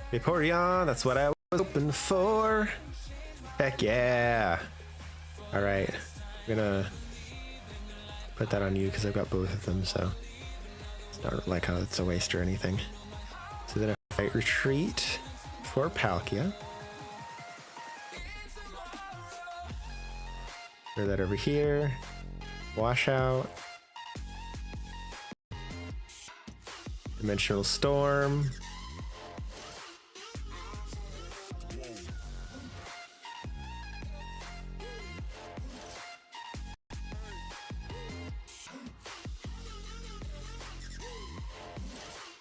Vaporeon, that's what I was hoping for. Heck yeah. Alright, I'm gonna put that on you because I've got both of them, so it's not like how it's a waste or anything. So then if I retreat for Palkia, throw that over here, wash out, Dimensional Storm.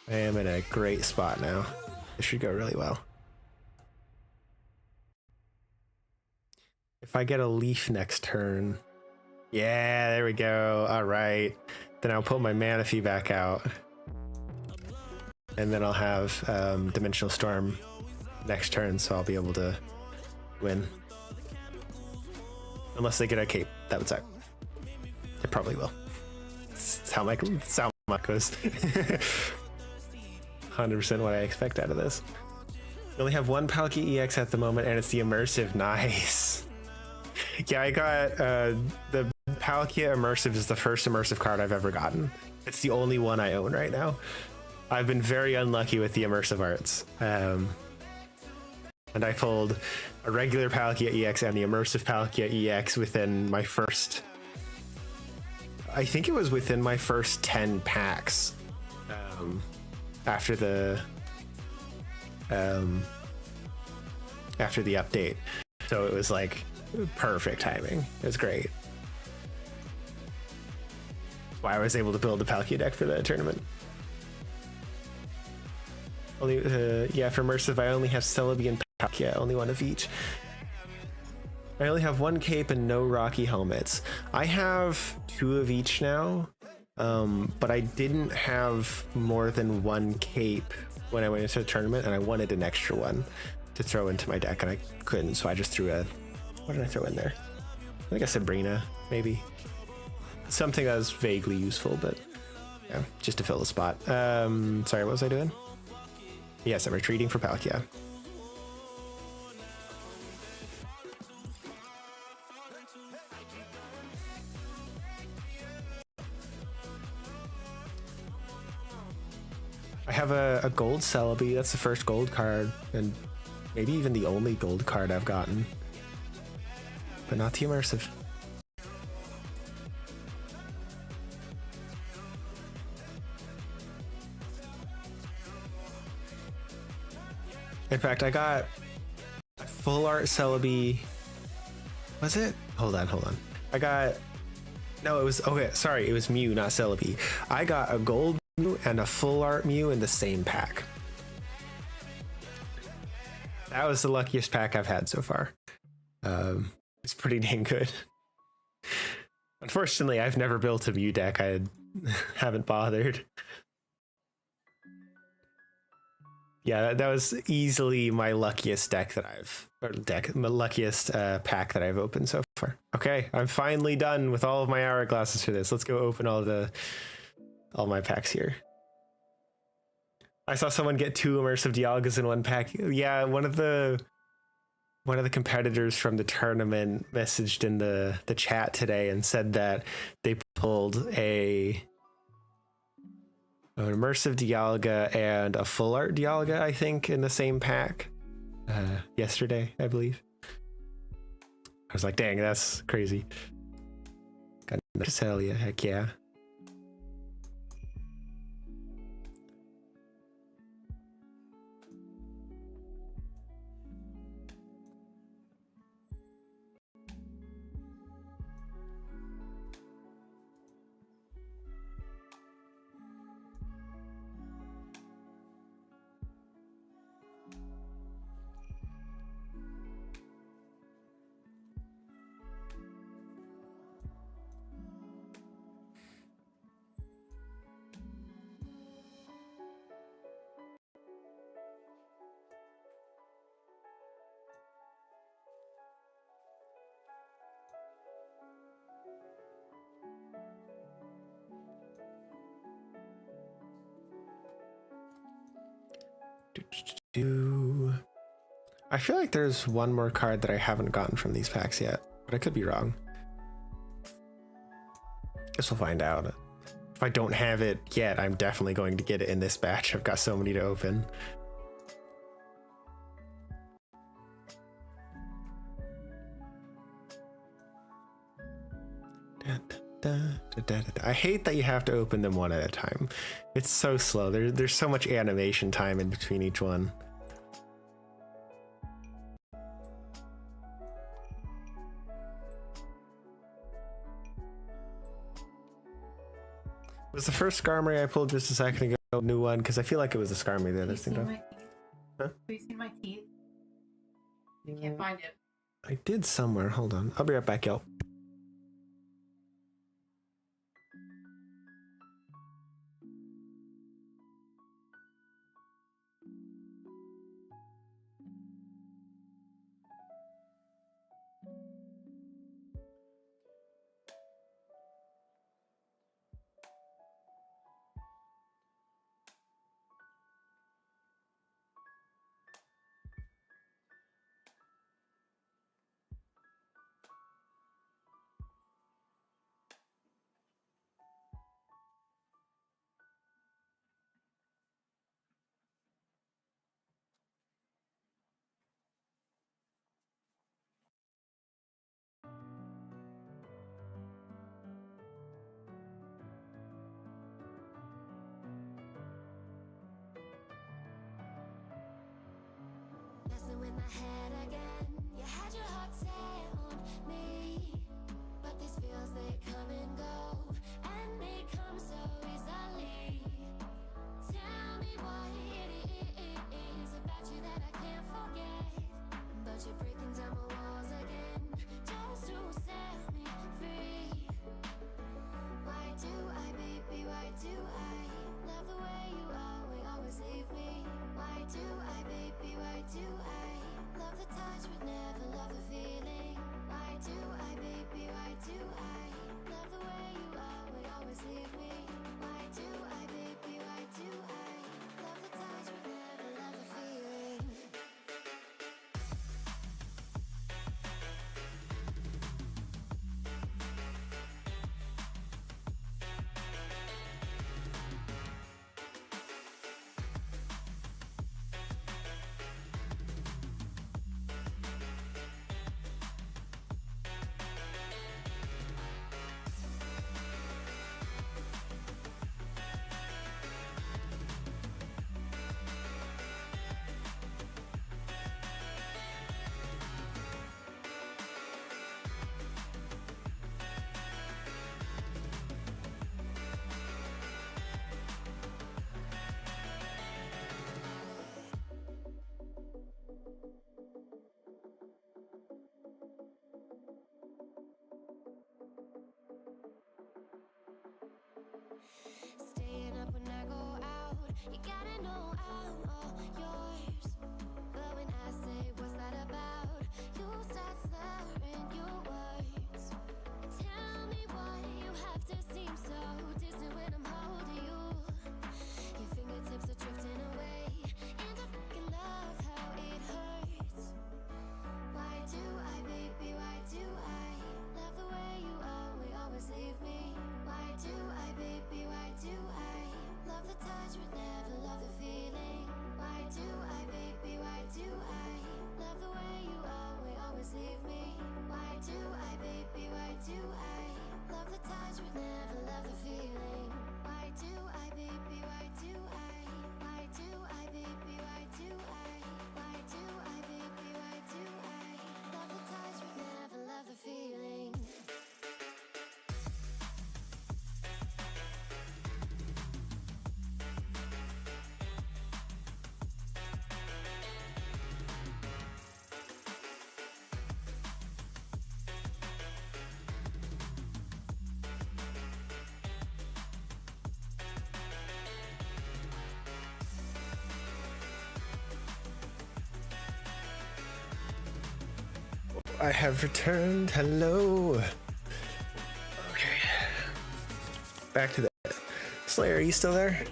I am in a great spot now. This should go really well. If I get a leaf next turn. Yeah, there we go. All right. Then I'll pull my Manaphy back out. And then I'll have Dimensional Storm next turn, so I'll be able to win. Unless they get a cape, that would suck. It probably will. It's how my goes. 100% what I expect out of this. We only have 1 Palkia EX at the moment, and it's the Immersive. Nice. Yeah, I got the Palkia Immersive is the first immersive card I've ever gotten. It's the only one I own right now. I've been very unlucky with the immersive arts. And I pulled a regular Palkia EX and the immersive Palkia EX within my first... I think it was within my first 10 packs. After the update, so it was like perfect timing. It was great. That's why I was able to build the Palkia deck for the tournament. Only yeah, for immersive I only have Celebi and Palkia, only one of each. I only have 1 cape and no Rocky helmets. I have 2 of each now. But I didn't have more than 1 cape when I went into the tournament, and I wanted an extra one to throw into my deck, and I couldn't, so I just threw what did I throw in there? I think a Sabrina, maybe. Something that was vaguely useful, but yeah, just to fill the spot. Sorry, what was I doing? Yes, I'm retreating for Palkia. have a gold Celebi. That's the first gold card, and maybe even the only gold card I've gotten. But not the immersive. In fact, I got a full art Celebi. Was it? Hold on. I got... No, it was... Okay, sorry. It was Mew, not Celebi. I got a gold Mew and a full art Mew in the same pack. That was the luckiest pack I've had so far. It's pretty dang good. Unfortunately, I've never built a Mew deck. I haven't bothered. Yeah, that was easily my luckiest deck that my luckiest pack that I've opened so far. Okay, I'm finally done with all of my hourglasses for this. Let's go open all my packs here. I saw someone get 2 immersive Dialgas in one pack. Yeah, one of the competitors from the tournament messaged in the chat today and said that they pulled an immersive Dialga and a full art Dialga, I think, in the same pack yesterday, I believe. I was like, dang, that's crazy. Got Cresselia, heck yeah. I feel like there's one more card that I haven't gotten from these packs yet, but I could be wrong. Guess we'll find out. If I don't have it yet, I'm definitely going to get it in this batch. I've got so many to open. I hate that you have to open them one at a time. It's so slow. There's so much animation time in between each one. Was the first Skarmory I pulled just a second ago a new one? Because I feel like it was a Skarmory the other thing. Huh? Have you seen my teeth? I can't find it. I did somewhere. Hold on. I'll be right back, y'all. Messing with my head again. You had your heart set on me, but these feels they come and go, and they come so easily. Tell me what it is about you that I can't forget, but you're breaking down my walls again just to set me free. Why do I, baby, why do I love the way you always leave me? Why do I, baby, why do I love the touch but never Staying up when I go out, you gotta know I'm all yours. But when I say what's that about, you start slurring your words. Tell me why you have to seem so distant when I'm holding you. Your fingertips are drifting away, and I fucking love how it hurts. Why do I, baby, why do I love the way you always leave me? Why do I, baby, why do I love the touch but never love the feeling? Why do I, baby, why do I love the way you always leave me? Why do I, baby, why do I love the touch but never love the feeling? Why do I, baby, why do I? Why do I, baby, why do I? Why do I, baby, why do I love the touch but never love the feeling? I have returned. Hello. Okay. Back to that. Slayer, are you still there?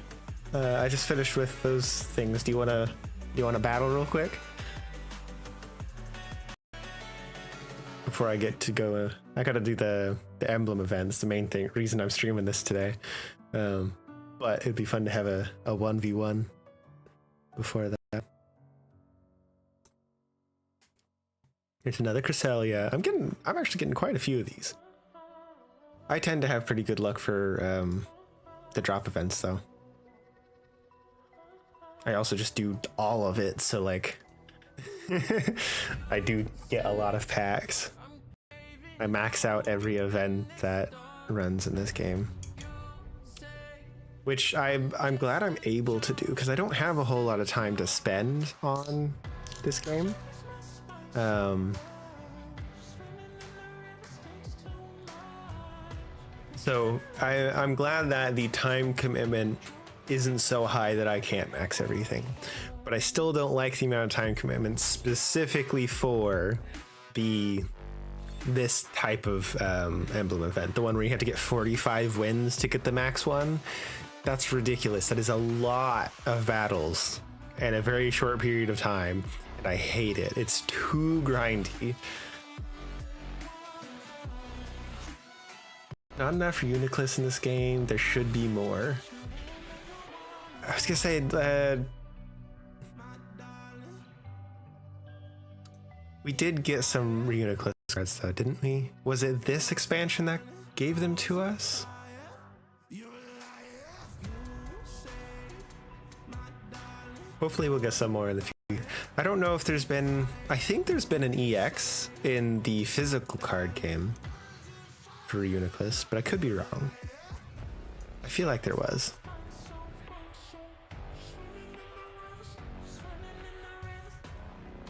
I just finished with those things. Do you wanna battle real quick? Before I get to go, I gotta do the emblem events. The main reason I'm streaming this today. But it'd be fun to have a 1v1 before that. Here's another Cresselia. I'm actually getting quite a few of these. I tend to have pretty good luck for the drop events though. I also just do all of it, so like I do get a lot of packs. I max out every event that runs in this game, which I'm glad I'm able to do because I don't have a whole lot of time to spend on this game. So I'm glad that the time commitment isn't so high that I can't max everything, but I still don't like the amount of time commitment specifically for this type of emblem event, the one where you have to get 45 wins to get the max one. That's ridiculous. That is a lot of battles in a very short period of time. I hate it. It's too grindy. Not enough Uniclus in this game. There should be more. I was gonna say we did get some Uniclus cards though, didn't we? Was it this expansion that gave them to us? Hopefully we'll get some more in the future. I don't know if there's been... I think there's been an EX in the physical card game for Uniclus, but I could be wrong. I feel like there was.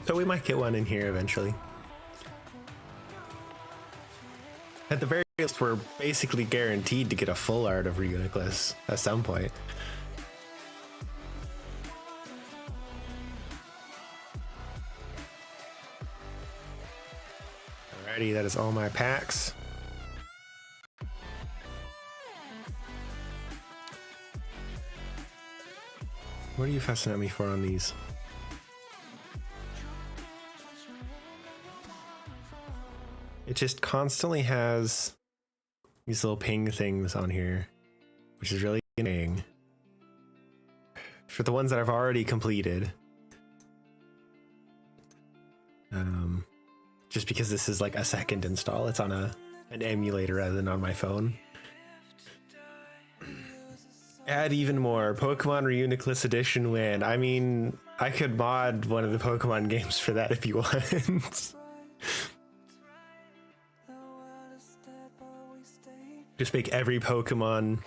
So we might get one in here eventually. At the very least, we're basically guaranteed to get a full art of Uniclus at some point. Alrighty, that is all my packs. What are you fussing at me for on these? It just constantly has these little ping things on here, which is really annoying. For the ones that I've already completed. Just because this is like a second install, it's on an emulator rather than on my phone. Add even more. Pokemon Reuniclus Edition win. I mean, I could mod one of the Pokemon games for that if you want. Just make every Pokemon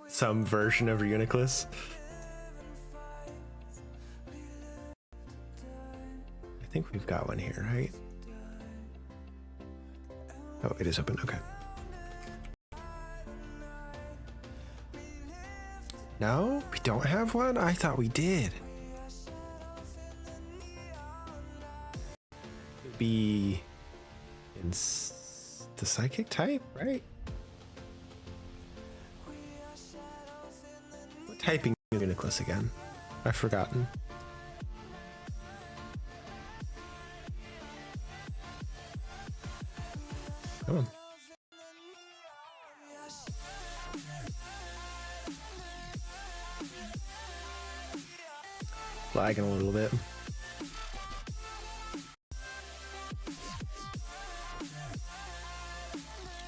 some version of Reuniclus. I think we've got one here, right? Oh, it is open. Okay. No, we don't have one? I thought we did. It'd be in the psychic type, right? What typing is Nicholas again? I've forgotten. Come on. Lagging a little bit.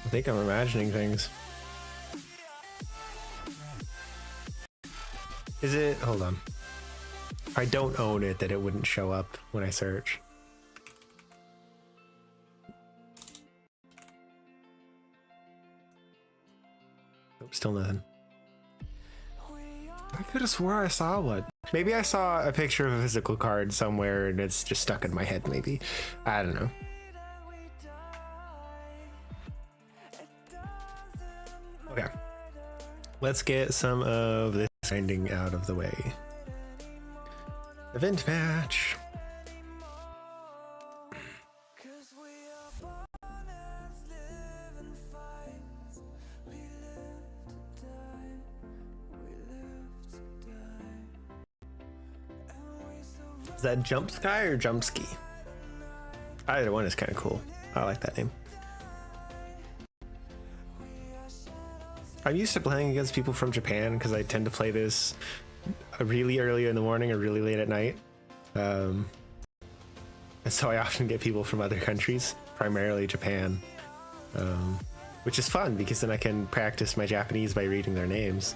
I think I'm imagining things. Is it? Hold on. If I don't own it, that it wouldn't show up when I search. Nope, still nothing. I could have swore I saw one. Maybe I saw a picture of a physical card somewhere and it's just stuck in my head, maybe. I don't know. Okay. Let's get some of this grinding out of the way. Event match. Is that Jump Sky or Jump Ski? Either one is kind of cool. I like that name. I'm used to playing against people from Japan because I tend to play this really early in the morning or really late at night. And so I often get people from other countries, primarily Japan, which is fun because then I can practice my Japanese by reading their names.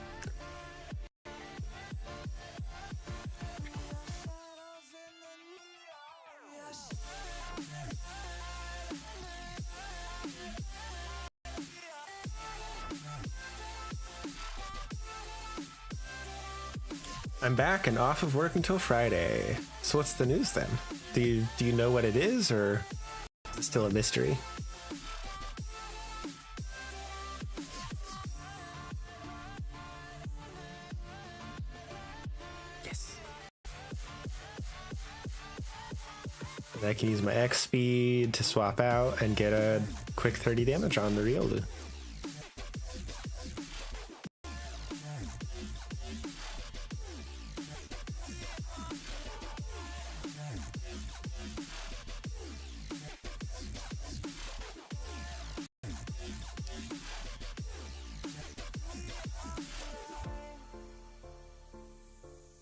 I'm back and off of work until Friday. So what's the news then? Do you know what it is, or is it still a mystery? Yes. And I can use my X speed to swap out and get a quick 30 damage on the Riolu.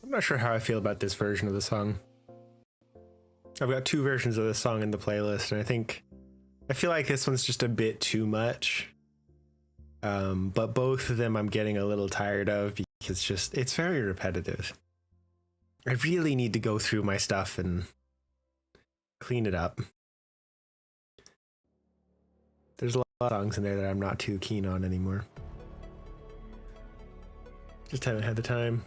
I'm not sure how I feel about this version of the song. I've got two versions of this song in the playlist, and I feel like this one's just a bit too much. But both of them I'm getting a little tired of because it's very repetitive. I really need to go through my stuff and clean it up. There's a lot of songs in there that I'm not too keen on anymore. Just haven't had the time.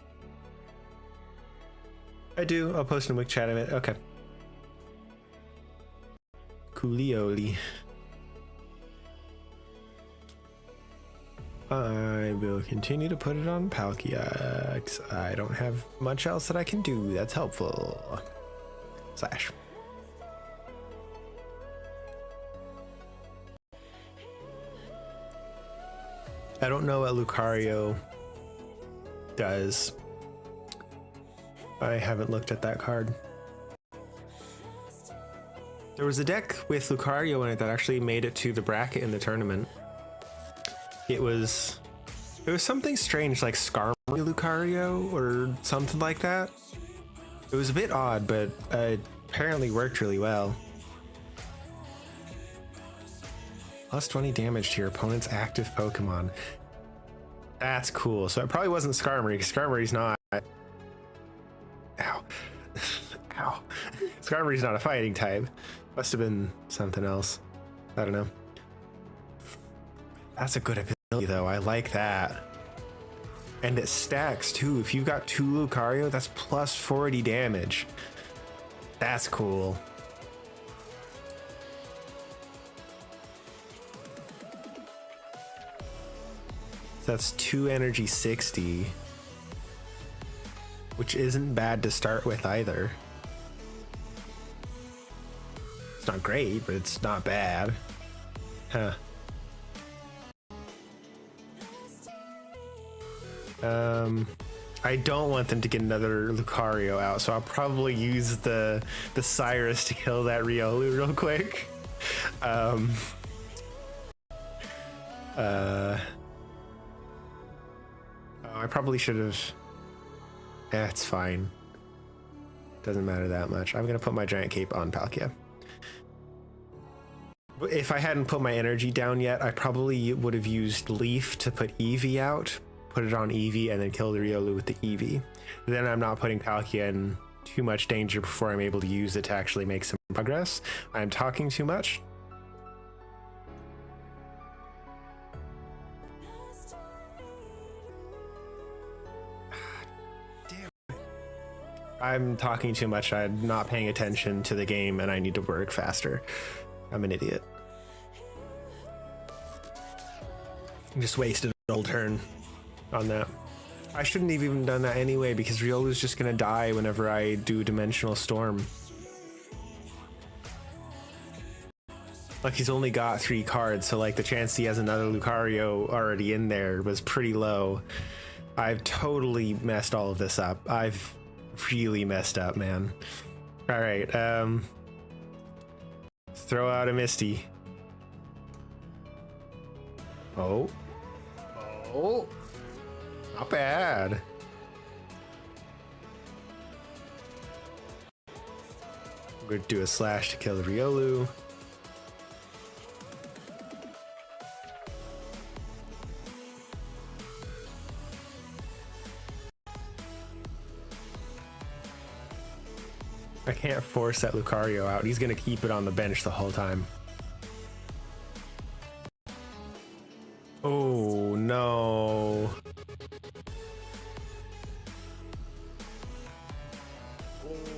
I do. I'll post in a quick chat of it. Okay. Coolioli. I will continue to put it on Palkia. I don't have much else that I can do that's helpful. Slash. I don't know what Lucario does. I haven't looked at that card. There was a deck with Lucario in it that actually made it to the bracket in the tournament. It was something strange, like Skarmory Lucario or something like that. It was a bit odd, but apparently worked really well. Plus 20 damage to your opponent's active Pokemon. That's cool. So it probably wasn't Skarmory, because Skarmory's not... Ow. Ow. Skarmory's not a fighting type. Must have been something else. I don't know. That's a good ability, though. I like that. And it stacks, too. If you've got 2 Lucario, that's plus 40 damage. That's cool. So that's 2 energy 60. which isn't bad to start with either. It's not great, but it's not bad. Huh. I don't want them to get another Lucario out, so I'll probably use the Cyrus to kill that Riolu real quick. I probably should have. It's fine. Doesn't matter that much. I'm gonna put my giant cape on Palkia. If I hadn't put my energy down yet, I probably would have used Leaf to put Eevee out, put it on Eevee, and then kill the Riolu with the Eevee. Then I'm not putting Palkia in too much danger before I'm able to use it to actually make some progress. I'm talking too much. I'm talking too much. I'm not paying attention to the game and I need to work faster. I'm an idiot. I just wasted an old turn on that. I shouldn't have even done that anyway because Riolu's just gonna die whenever I do Dimensional Storm. Like, he's only got 3 cards, so like the chance he has another Lucario already in there was pretty low. I've totally messed all of this up. I've really messed up, man. All right, let's throw out a Misty. Oh, not bad. We're gonna do a slash to kill the Riolu. I can't force that Lucario out. He's gonna keep it on the bench the whole time. Oh no.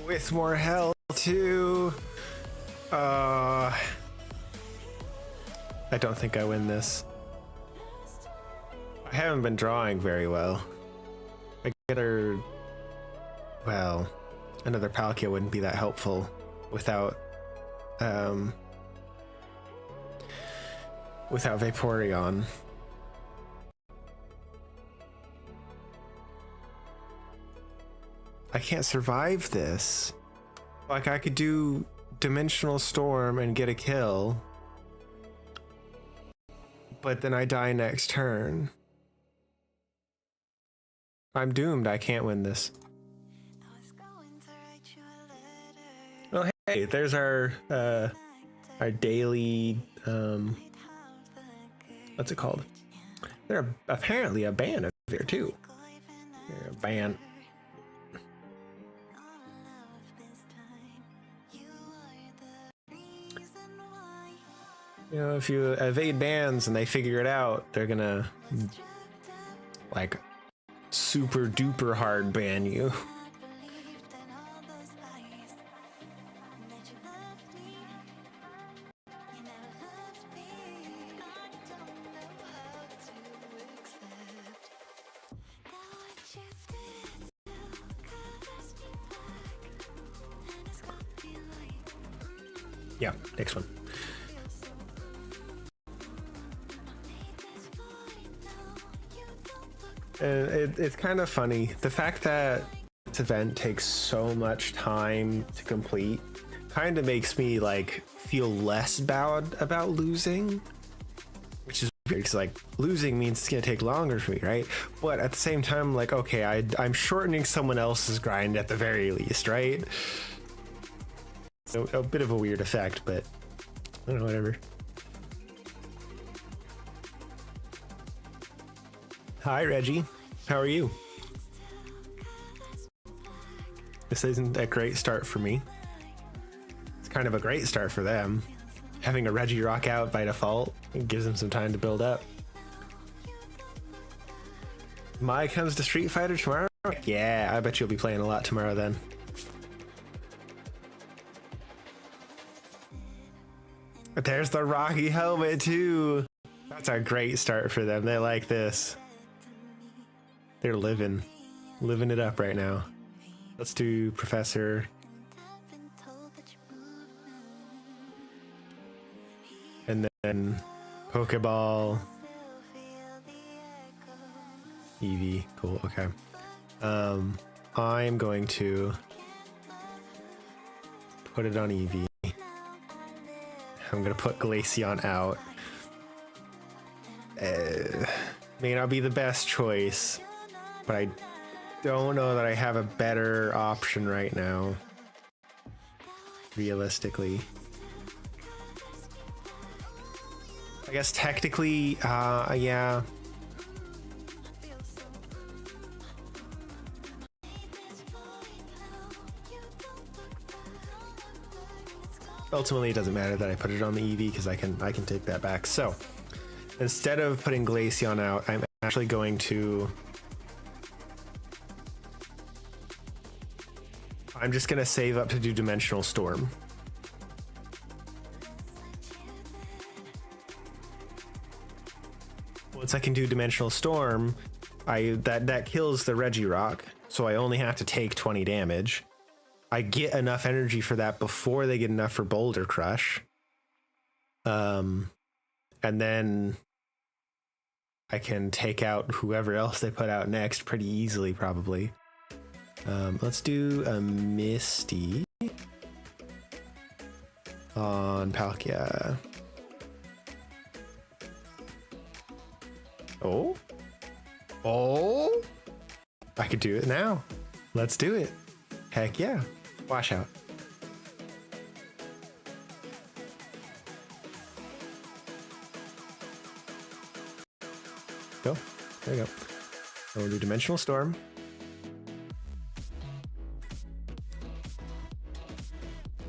With more health too. I don't think I win this. I haven't been drawing very well. I get her. Well, another Palkia wouldn't be that helpful without Vaporeon. I can't survive this. Like, I could do Dimensional Storm and get a kill, but then I die next turn. I'm doomed. I can't win this. Well, hey, there's our daily what's it called? They're apparently a band over there too. They're a band. You know, if you evade bans and they figure it out, they're gonna like super duper hard ban you. Yeah, next one. It's kind of funny. The fact that this event takes so much time to complete kind of makes me like feel less bad about losing, which is weird because like losing means it's gonna take longer for me, right? But at the same time, like, okay, I'm shortening someone else's grind at the very least, right? So a bit of a weird effect, but I don't know, whatever. Hi, Reggie. How are you? This isn't a great start for me. It's kind of a great start for them. Having a Reggie rock out by default, it gives them some time to build up. Mai comes to Street Fighter tomorrow? Yeah, I bet you'll be playing a lot tomorrow then. But there's the Rocky helmet too. That's a great start for them. They like this. They're living it up right now. Let's do Professor. And then Pokeball. Eevee. Cool. Okay. I'm going to put it on Eevee. I'm going to put Glaceon out. May not be the best choice, but I don't know that I have a better option right now. Realistically. I guess technically, yeah. Ultimately, it doesn't matter that I put it on the Eevee because I can take that back. So instead of putting Glaceon out, I'm actually going to. I'm just gonna save up to do Dimensional Storm. Once I can do Dimensional Storm, that kills the Regirock, so I only have to take 20 damage. I get enough energy for that before they get enough for Boulder Crush. And then I can take out whoever else they put out next pretty easily, probably. Let's do a Misty on Palkia. Oh? Oh? I could do it now. Let's do it. Heck yeah. Wash out. Go. There you go. We'll do Dimensional Storm.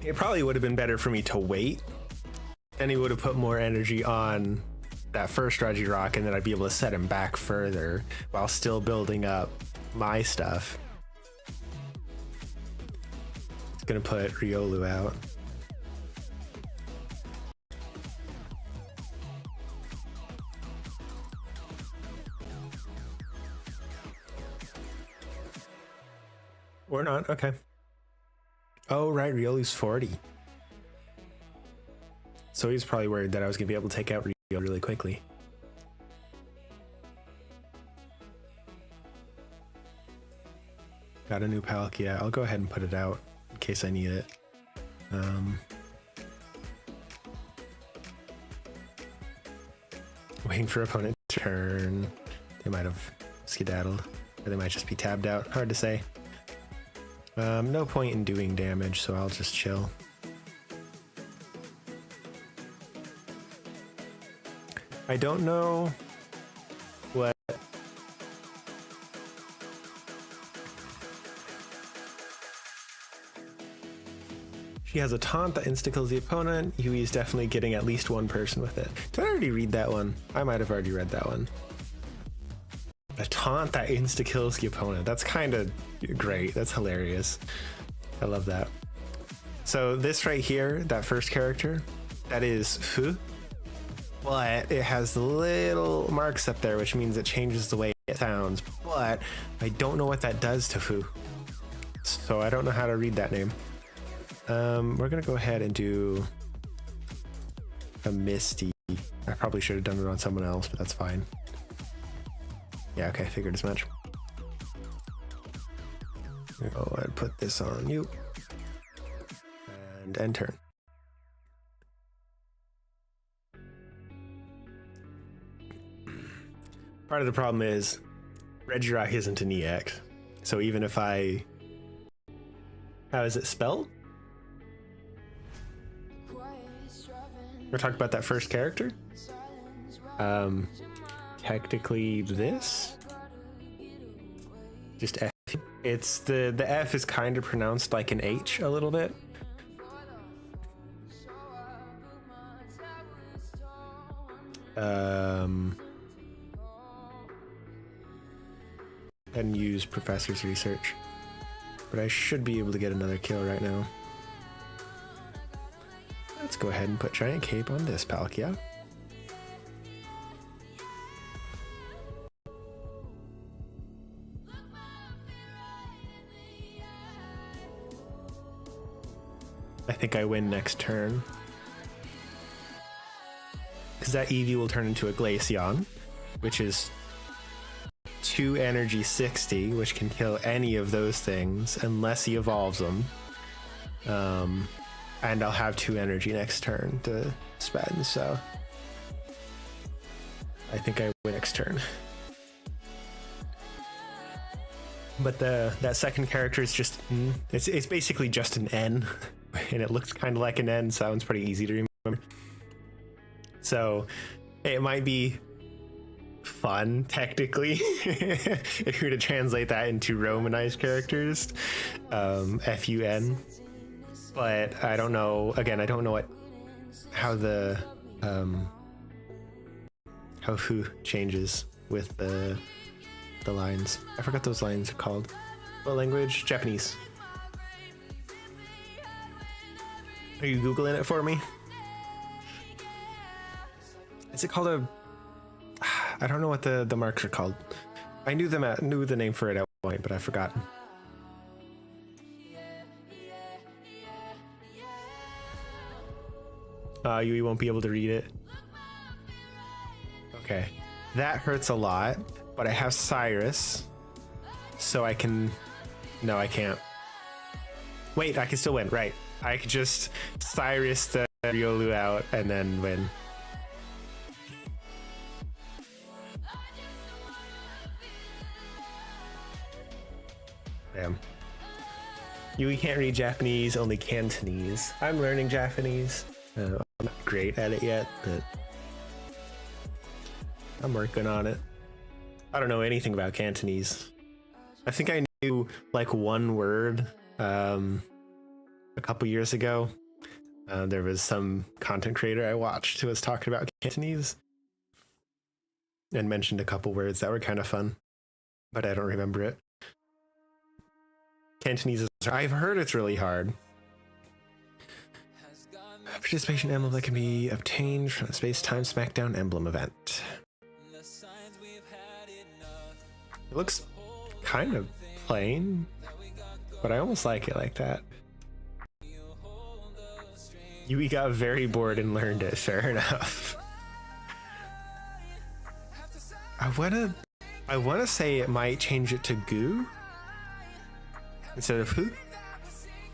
It probably would have been better for me to wait. Then he would have put more energy on that first Regirock, and then I'd be able to set him back further while still building up my stuff. It's gonna put Riolu out. Or not, okay. Oh, right, Riolu's 40. So he's probably worried that I was gonna be able to take out Riolu really quickly. Got a new Palkia. I'll go ahead and put it out in case I need it. Waiting for opponent to turn. They might have skedaddled, or they might just be tabbed out. Hard to say. No point in doing damage, so I'll just chill. I don't know what. She has a taunt that insta-kills the opponent. Yui's definitely getting at least one person with it. Did I already read that one? I might have already read that one. A taunt that insta-kills the opponent. That's kind of great. That's hilarious. I love that. So this right here, that first character, that is Fu. But it has little marks up there, which means it changes the way it sounds. But I don't know what that does to Fu. So I don't know how to read that name. We're gonna go ahead and do a Misty. I probably should have done it on someone else, but that's fine. Yeah, okay, figured as much. Go ahead and put this on you. And end turn. Part of the problem is Regirock isn't an EX. So even if I... How is it spelled? We're talking about that first character? Technically this? Just F. It's the F is kind of pronounced like an H a little bit. And use Professor's research. But I should be able to get another kill right now. Let's go ahead and put Giant Cape on this Palkia. I think I win next turn. Because that Eevee will turn into a Glaceon, which is 2 energy 60, which can kill any of those things unless he evolves them. And I'll have 2 energy next turn to spend, so I think I win next turn. But that second character is just it's basically just an N, and it looks kind of like an N, so that one's pretty easy to remember. So it might be fun technically if you were to translate that into Romanized characters, FUN. But I don't know. Again, I don't know how the how foo changes with the lines. I forgot those lines are called. What language? Japanese. Are you Googling it for me? Is it called a... I don't know what the marks are called. I knew the name for it at one point, but I forgot. You won't be able to read it. Okay. That hurts a lot, but I have Cyrus, so I can... No, I can't. Wait, I can still win, right. I could just Cyrus the Riolu out and then win. Damn. You can't read Japanese, only Cantonese. I'm learning Japanese. I'm not great at it yet, but I'm working on it. I don't know anything about Cantonese. I think I knew like one word a couple years ago. There was some content creator I watched who was talking about Cantonese and mentioned a couple words that were kind of fun, but I don't remember it. Cantonese is... I've heard it's really hard. Participation emblem that can be obtained from the Space-Time Smackdown emblem event. It looks kind of plain, but I almost like it like that. Yui got very bored and learned it, fair enough. I wanna say it might change it to goo instead of who.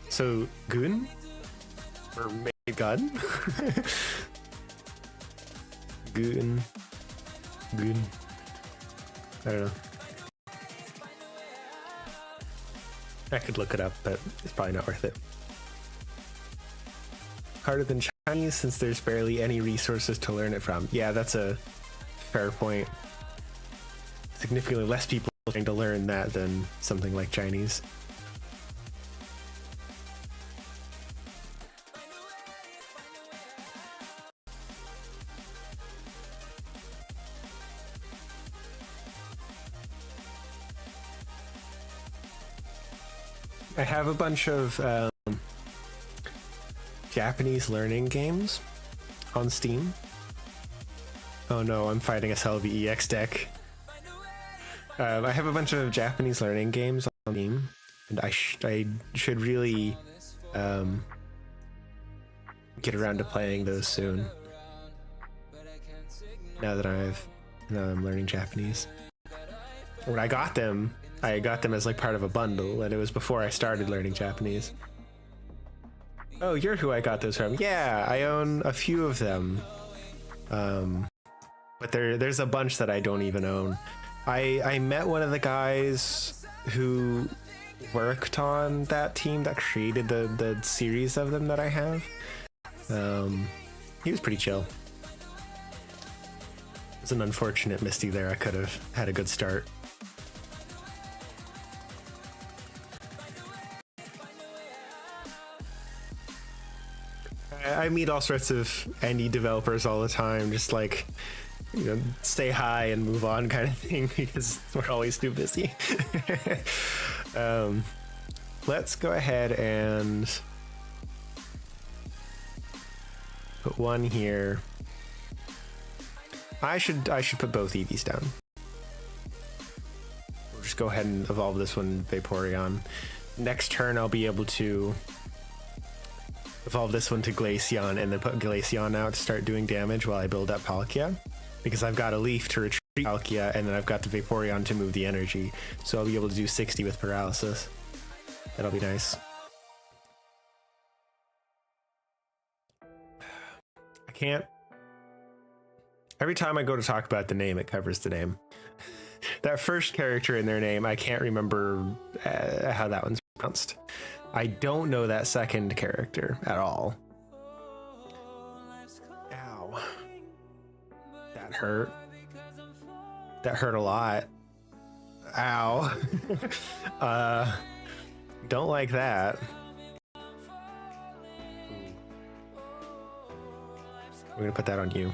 So goon? Or maybe gun? Goon. Goon. I don't know. I could look it up, but it's probably not worth it. Harder than Chinese since there's barely any resources to learn it from. Yeah, that's a fair point. Significantly less people trying to learn that than something like Chinese. I have a bunch of Japanese learning games on Steam. Oh no, I'm fighting a Selby EX deck. I have a bunch of Japanese learning games on Steam, and I should really get around to playing those soon. Now that I'm learning Japanese. When I got them as like part of a bundle, and it was before I started learning Japanese. Oh, you're who I got those from. Yeah, I own a few of them. But there's a bunch that I don't even own. I met one of the guys who worked on that team that created the series of them that I have. He was pretty chill. It was an unfortunate Misty there. I could have had a good start. I meet all sorts of indie developers all the time, just like, you know, stay high and move on kind of thing, because we're always too busy. Let's go ahead and put one here. I should put both Eevees down. We'll just go ahead and evolve this one Vaporeon. Next turn I'll be able to evolve this one to Glaceon and then put Glaceon out to start doing damage while I build up Palkia, because I've got a Leaf to retreat Palkia and then I've got the Vaporeon to move the energy, so I'll be able to do 60 with Paralysis. That'll be nice. I can't. Every time I go to talk about the name, it covers the name. That first character in their name, I can't remember how that one's pronounced. I don't know that second character at all. Ow. That hurt. That hurt a lot. Ow. Don't like that. We're gonna put that on you.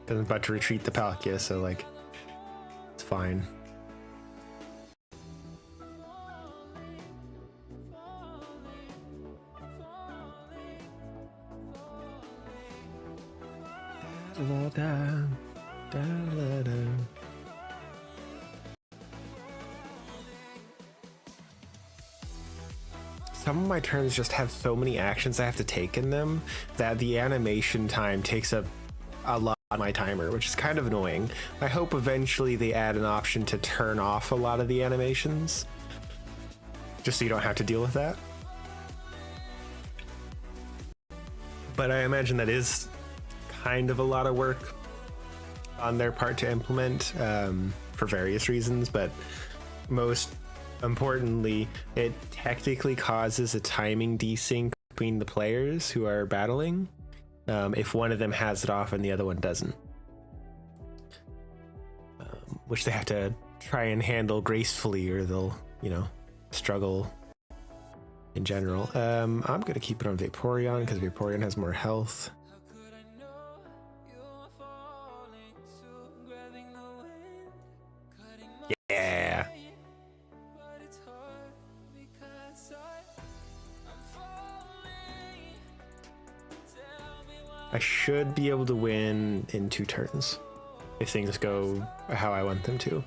Because I'm about to retreat the Palkia, so like, it's fine. Some of my turns just have so many actions I have to take in them that the animation time takes up a lot of my timer, which is kind of annoying. I hope eventually they add an option to turn off a lot of the animations, just so you don't have to deal with that. But I imagine that is kind of a lot of work on their part to implement, for various reasons, but most importantly, it technically causes a timing desync between the players who are battling, if one of them has it off and the other one doesn't, which they have to try and handle gracefully or they'll, you know, struggle in general. I'm gonna keep it on Vaporeon because Vaporeon has more health. Yeah. I should be able to win in 2 turns if things go how I want them to.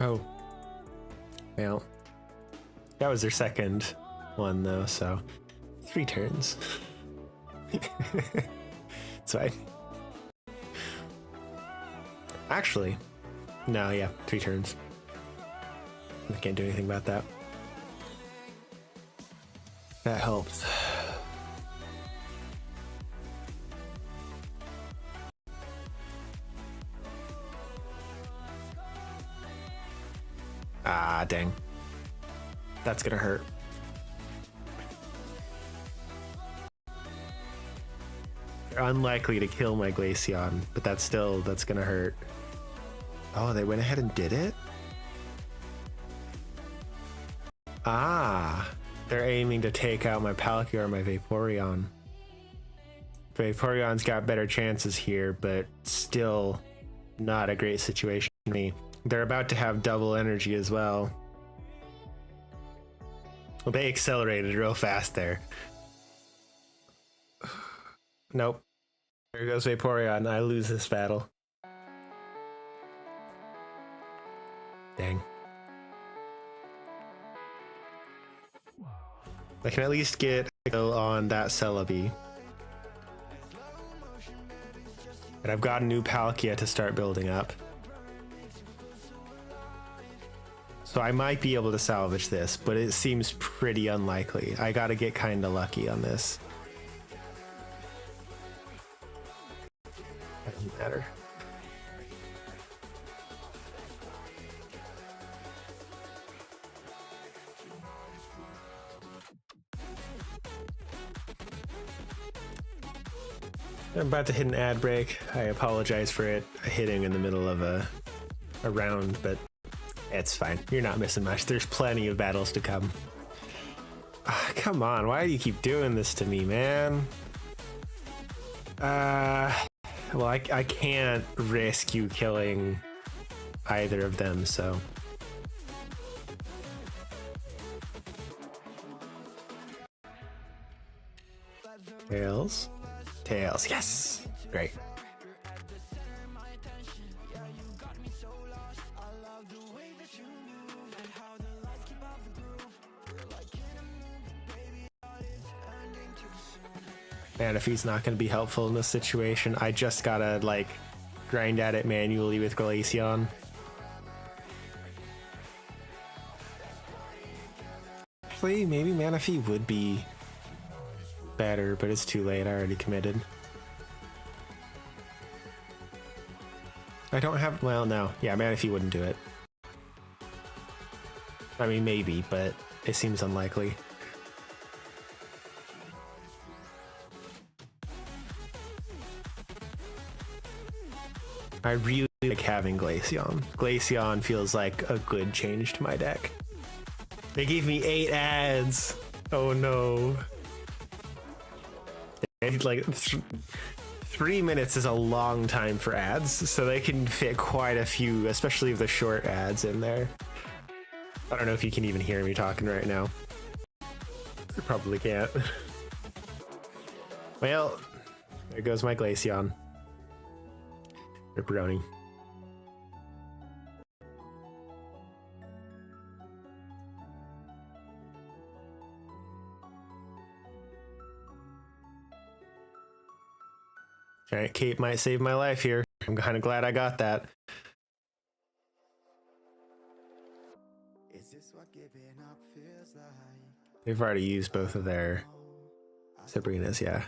Oh. Well. That was their second one though, so 3 turns. It's fine. Actually, no, yeah, 3 turns. I can't do anything about that. That helps. Ah, dang. That's gonna hurt. They're unlikely to kill my Glaceon, but that's gonna hurt. Oh, they went ahead and did it? Ah, they're aiming to take out my Palkia or my Vaporeon. Vaporeon's got better chances here, but still not a great situation for me. They're about to have double energy as well. Well, they accelerated real fast there. Nope. There goes Vaporeon. I lose this battle. Dang. I can at least get a kill on that Celebi. And I've got a new Palkia to start building up. So I might be able to salvage this, but it seems pretty unlikely. I gotta get kinda lucky on this. Doesn't matter. I'm about to hit an ad break. I apologize for it hitting in the middle of a round, but it's fine. You're not missing much. There's plenty of battles to come. Come on, why do you keep doing this to me, man? Well, I can't risk you killing either of them, so. Tails. Tails, yes! Great. Man, if he's not going to be helpful in this situation, I just gotta, like, grind at it manually with Glaceon. Actually, maybe Manaphy would be better, but it's too late. I already committed. I don't have... Well, no. Yeah, Manaphy wouldn't do it. I mean, maybe, but it seems unlikely. I really like having Glaceon. Glaceon feels like a good change to my deck. They gave me 8 ads. Oh no. Like 3 minutes is a long time for ads, so they can fit quite a few, especially the short ads in there. I don't know if you can even hear me talking right now. You probably can't. Well, there goes my Glaceon. Ripperoni. Alright, Kate might save my life here. I'm kind of glad I got that. Is this what giving up feels like? They've already used both of their Sabrinas, yeah.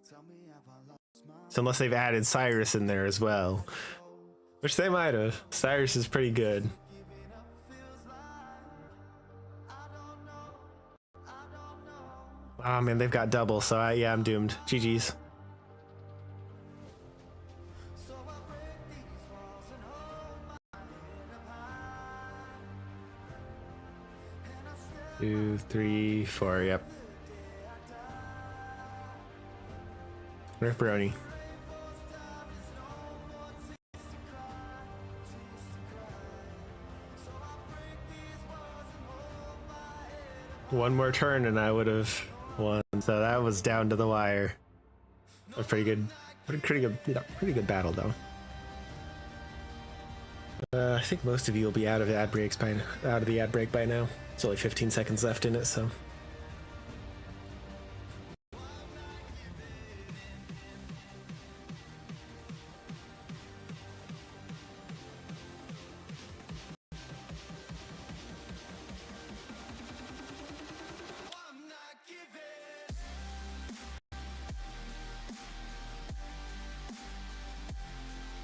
Tell me have I lost my So unless they've added Cyrus in there as well. Which they might have. Cyrus is pretty good. Oh man, they've got double, so yeah, I'm doomed. GG's. Two, three, four, yep. Ripperoni. One more turn and I would have won. So that was down to the wire. A pretty good battle though. I think most of you will be out of the ad break by now. It's only 15 seconds left in it, so.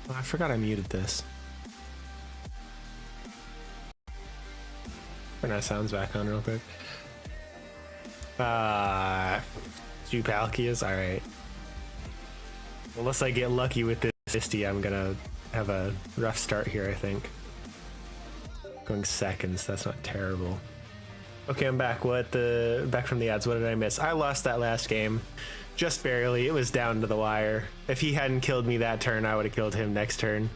Oh, I forgot I muted this. Turn our sounds back on real quick. Jupalki is alright. Unless I get lucky with this Misty, I'm gonna have a rough start here, I think. Going seconds, that's not terrible. Okay, I'm back. Back from the ads. What did I miss? I lost that last game. Just barely. It was down to the wire. If he hadn't killed me that turn, I would have killed him next turn.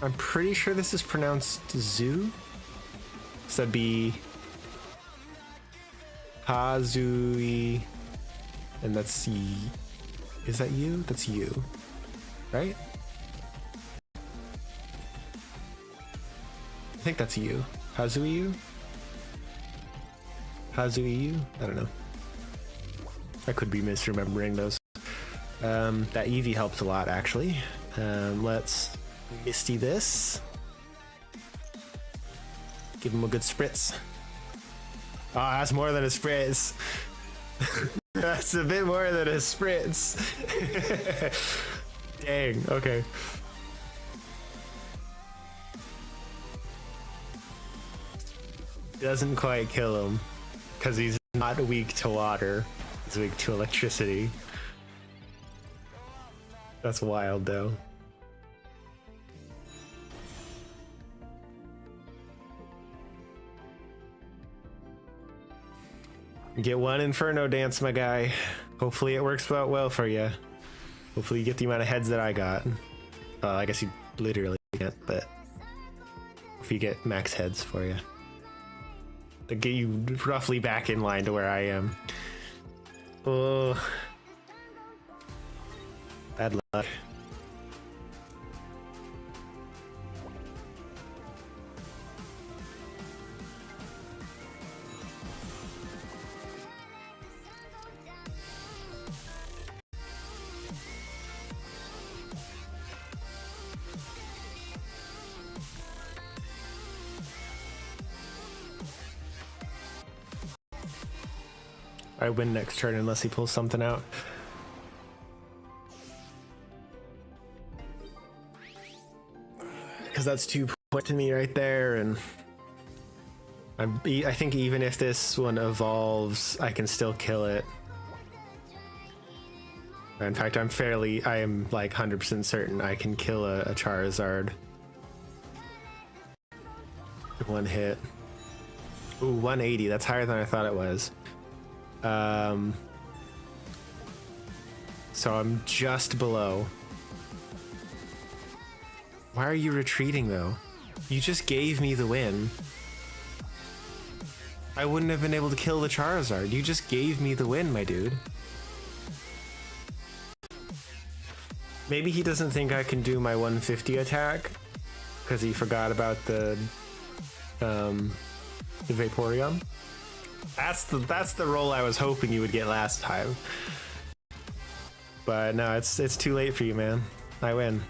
I'm pretty sure this is pronounced Zoo. So that'd be Hazui, and that's is that you? That's you, right? I think that's you. Hazui? Hazui? I don't know. I could be misremembering those. That Eevee helped a lot, actually. Let's Misty this. Give him a good spritz. Oh, that's more than a spritz. That's a bit more than a spritz. Dang, okay. Doesn't quite kill him because he's not weak to water. He's weak to electricity. That's wild though. Get one Inferno dance, my guy. Hopefully it works out well for you. Hopefully you get the amount of heads that I got. I guess you literally can't, but if you get max heads for you. To get you roughly back in line to where I am. Oh. Bad luck. I win next turn unless he pulls something out. Because that's 2 points to me right there, and I think even if this one evolves, I can still kill it. In fact, I am like 100% certain I can kill a Charizard. One hit. Ooh, 180. That's higher than I thought it was. So I'm just below. Why are you retreating though? You just gave me the win. I wouldn't have been able to kill the Charizard. You just gave me the win, my dude. Maybe he doesn't think I can do my 150 attack because he forgot about the Vaporeon. That's the roll I was hoping you would get last time. But no, it's too late for you, man. I win.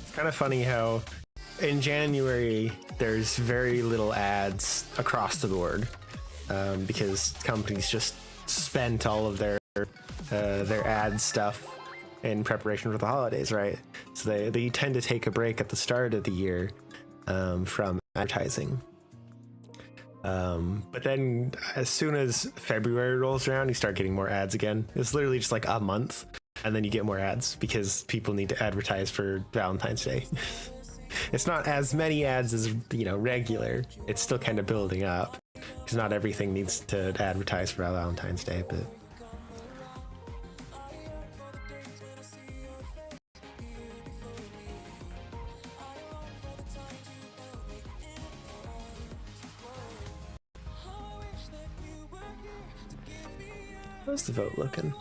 It's kind of funny how in January there's very little ads across the board because companies just spent all of their ad stuff in preparation for the holidays, right? So they tend to take a break at the start of the year from advertising. But then as soon as February rolls around, you start getting more ads again. It's literally just like a month, and then you get more ads because people need to advertise for Valentine's Day. It's not as many ads as, you know, regular. It's still kind of building up because not everything needs to advertise for Valentine's Day, but how's the vote looking?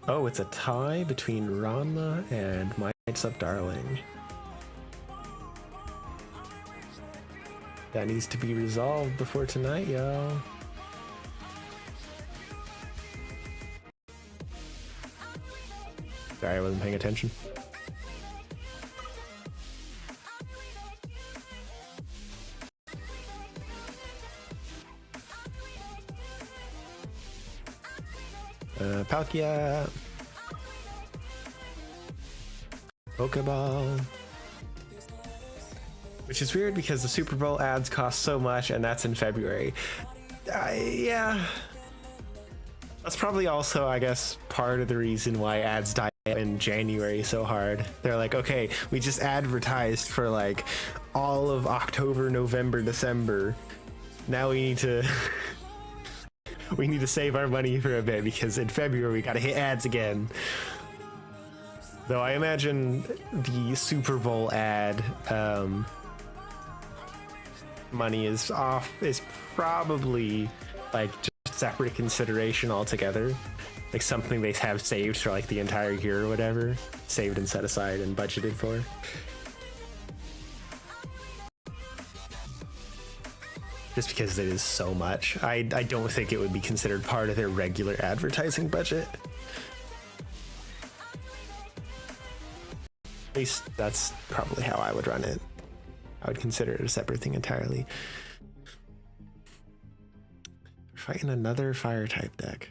Oh, it's a tie between Ranma and My Lights Up Darling. That needs to be resolved before tonight, y'all. Sorry, I wasn't paying attention. Palkia. Pokeball. Which is weird because the Super Bowl ads cost so much and that's in February. Yeah. That's probably also, I guess, part of the reason why ads die in January so hard. They're like, okay, we just advertised for like all of October, November, December. Now we need to we need to save our money for a bit because in February we gotta hit ads again. Though I imagine the Super Bowl ad money is probably like just separate consideration altogether, like something they have saved for like the entire year or whatever, saved and set aside and budgeted for. Just because it is so much, I don't think it would be considered part of their regular advertising budget. At least that's probably how I would run it. I would consider it a separate thing entirely. We're fighting another fire type deck.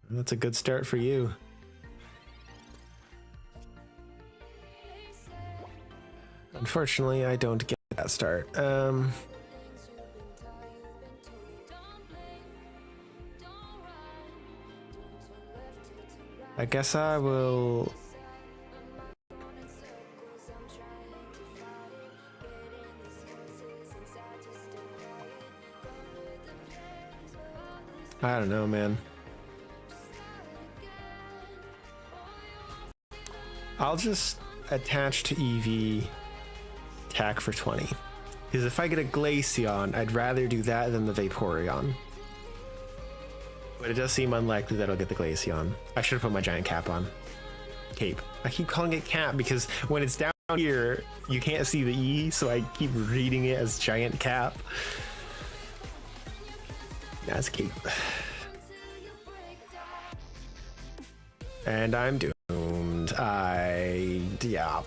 That's a good start for you. Unfortunately, I don't get that start. I guess I will. I don't know, man. I'll just attach to EV, attack for 20. Because if I get a Glaceon, I'd rather do that than the Vaporeon. But it does seem unlikely that I'll get the Glaceon. I should have put my giant cap on. Cape. I keep calling it cap because when it's down here you can't see the E, so I keep reading it as giant cap. That's cute. And I'm doomed. Yeah.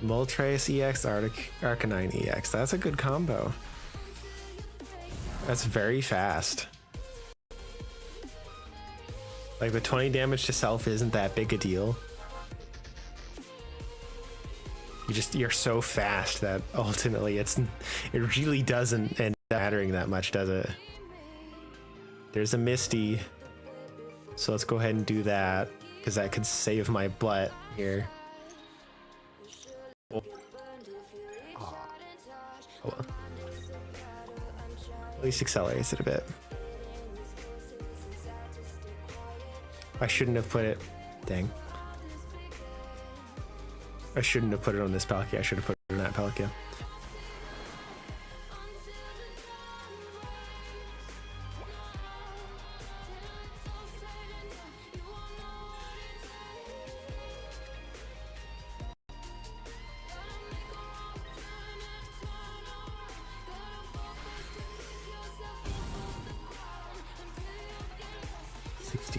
Moltres EX, Arcanine EX. That's a good combo. That's very fast. Like, the 20 damage to self isn't that big a deal. You're so fast that ultimately it really doesn't end up mattering that much, does it? There's a Misty, so let's go ahead and do that, because that could save my butt here. Oh. Oh, well. At least accelerates it a bit. I shouldn't have put it. Dang. I shouldn't have put it on this Palkia. I should have put it on that Palkia.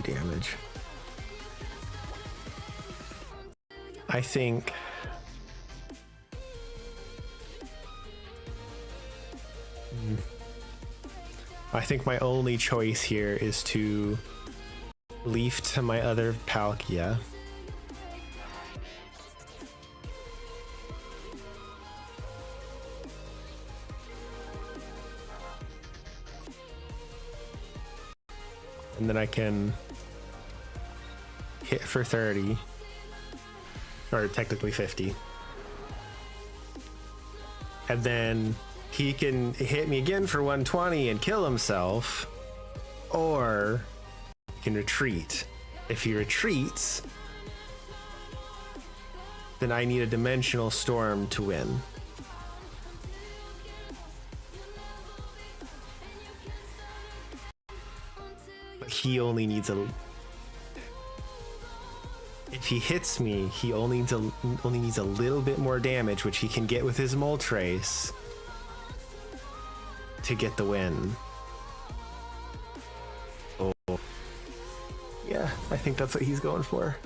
Damage. I think my only choice here is to leaf to my other Palkia. And then I can hit for 30, or technically 50. And then he can hit me again for 120 and kill himself, or he can retreat. If he retreats, then I need a Dimensional Storm to win. He only needs a. If he hits me, he only needs a little bit more damage, which he can get with his Moltres to get the win. Oh, yeah, I think that's what he's going for.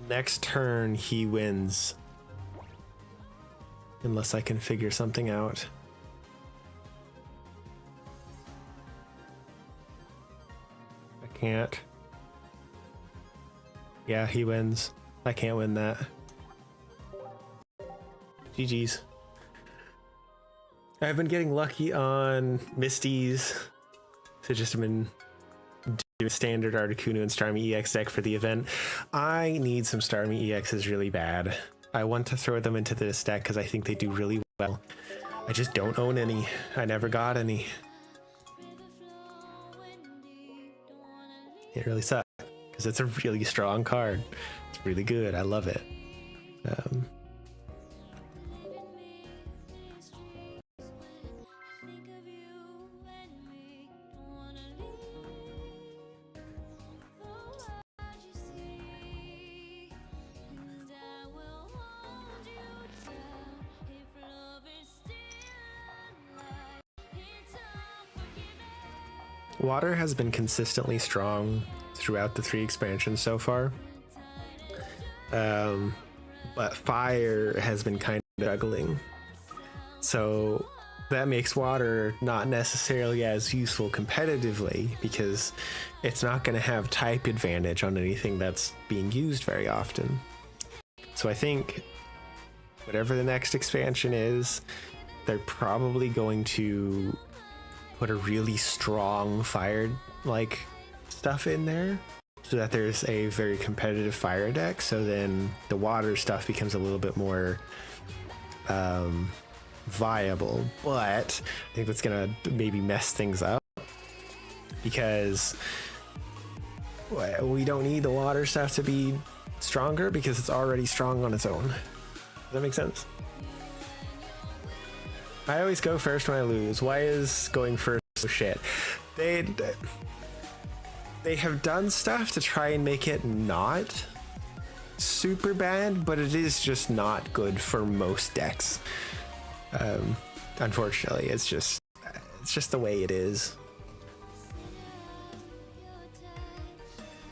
Next turn, he wins. Unless I can figure something out. I can't. Yeah, he wins. I can't win that. GG's. I've been getting lucky on Misties. So just been doing standard Articuno and Starmie EX deck for the event. I need some Starmie EXs really bad. I want to throw them into this deck because I think they do really well. I just don't own any. I never got any. It really sucks because it's a really strong card. It's really good. I love it. Water has been consistently strong throughout the 3 expansions so far. But fire has been kind of struggling. So that makes water not necessarily as useful competitively because it's not going to have type advantage on anything that's being used very often. So I think whatever the next expansion is, they're probably going to put a really strong fire like stuff in there so that there's a very competitive fire deck, so then the water stuff becomes a little bit more viable. But I think that's gonna maybe mess things up because we don't need the water stuff to be stronger because it's already strong on its own. Does that make sense? I always go first when I lose. Why is going first so shit? They have done stuff to try and make it not super bad, but it is just not good for most decks. Unfortunately, it's just the way it is.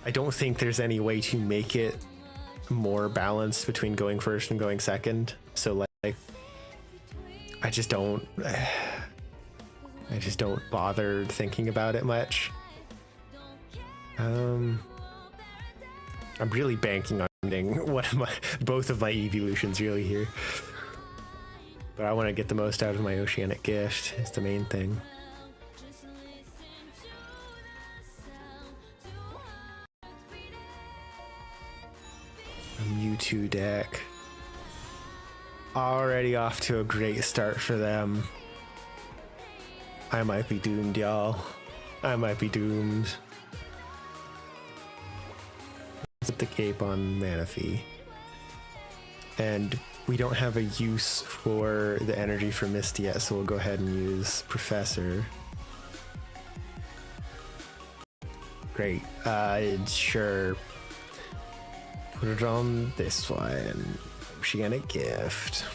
I don't think there's any way to make it more balanced between going first and going second. So like, I just don't bother thinking about it much. I'm really banking on ending both of my evolutions really here. But I want to get the most out of my Oceanic Gift. It's the main thing. A Mewtwo deck. Already off to a great start for them. I might be doomed, y'all. I might be doomed. Put the cape on Manaphy. And we don't have a use for the energy for Misty yet, so we'll go ahead and use Professor. Great. Sure. Put it on this one. Oceanic Gift.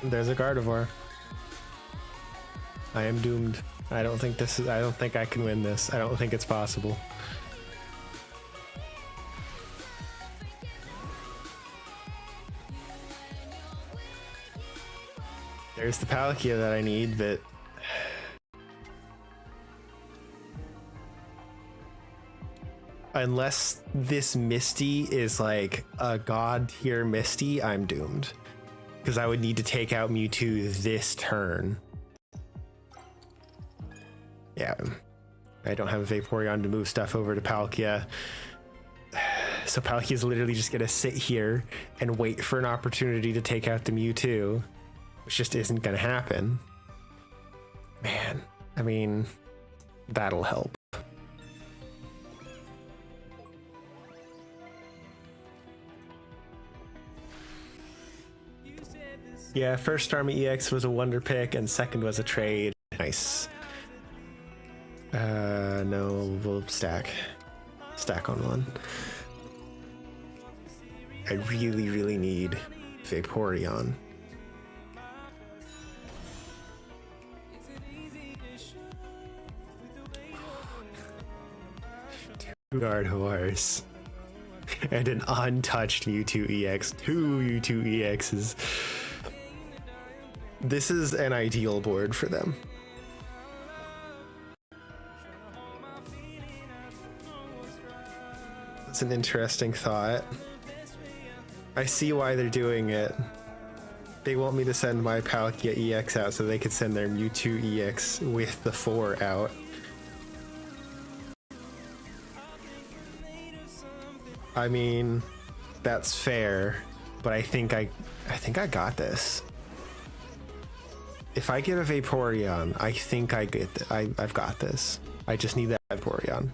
There's a Gardevoir. I am doomed. I don't think I can win this. I don't think it's possible. There's the Palkia that I need, but unless this Misty is like a god tier Misty, I'm doomed. Because I would need to take out Mewtwo this turn. Yeah. I don't have a Vaporeon to move stuff over to Palkia. So Palkia's literally just gonna sit here and wait for an opportunity to take out the Mewtwo, which just isn't gonna happen. Man, I mean, that'll help. Yeah, first Army EX was a wonder pick and second was a trade. Nice. No, we'll stack on one. I really need Vaporeon. Two Gardevoirs. And an untouched Mewtwo EX. Two Mewtwo EXs. This is an ideal board for them. That's an interesting thought. I see why they're doing it. They want me to send my Palkia EX out so they could send their Mewtwo EX with the 4 out. I mean, that's fair, but I think I got this. If I get a Vaporeon, I think I've got this. I just need that Vaporeon.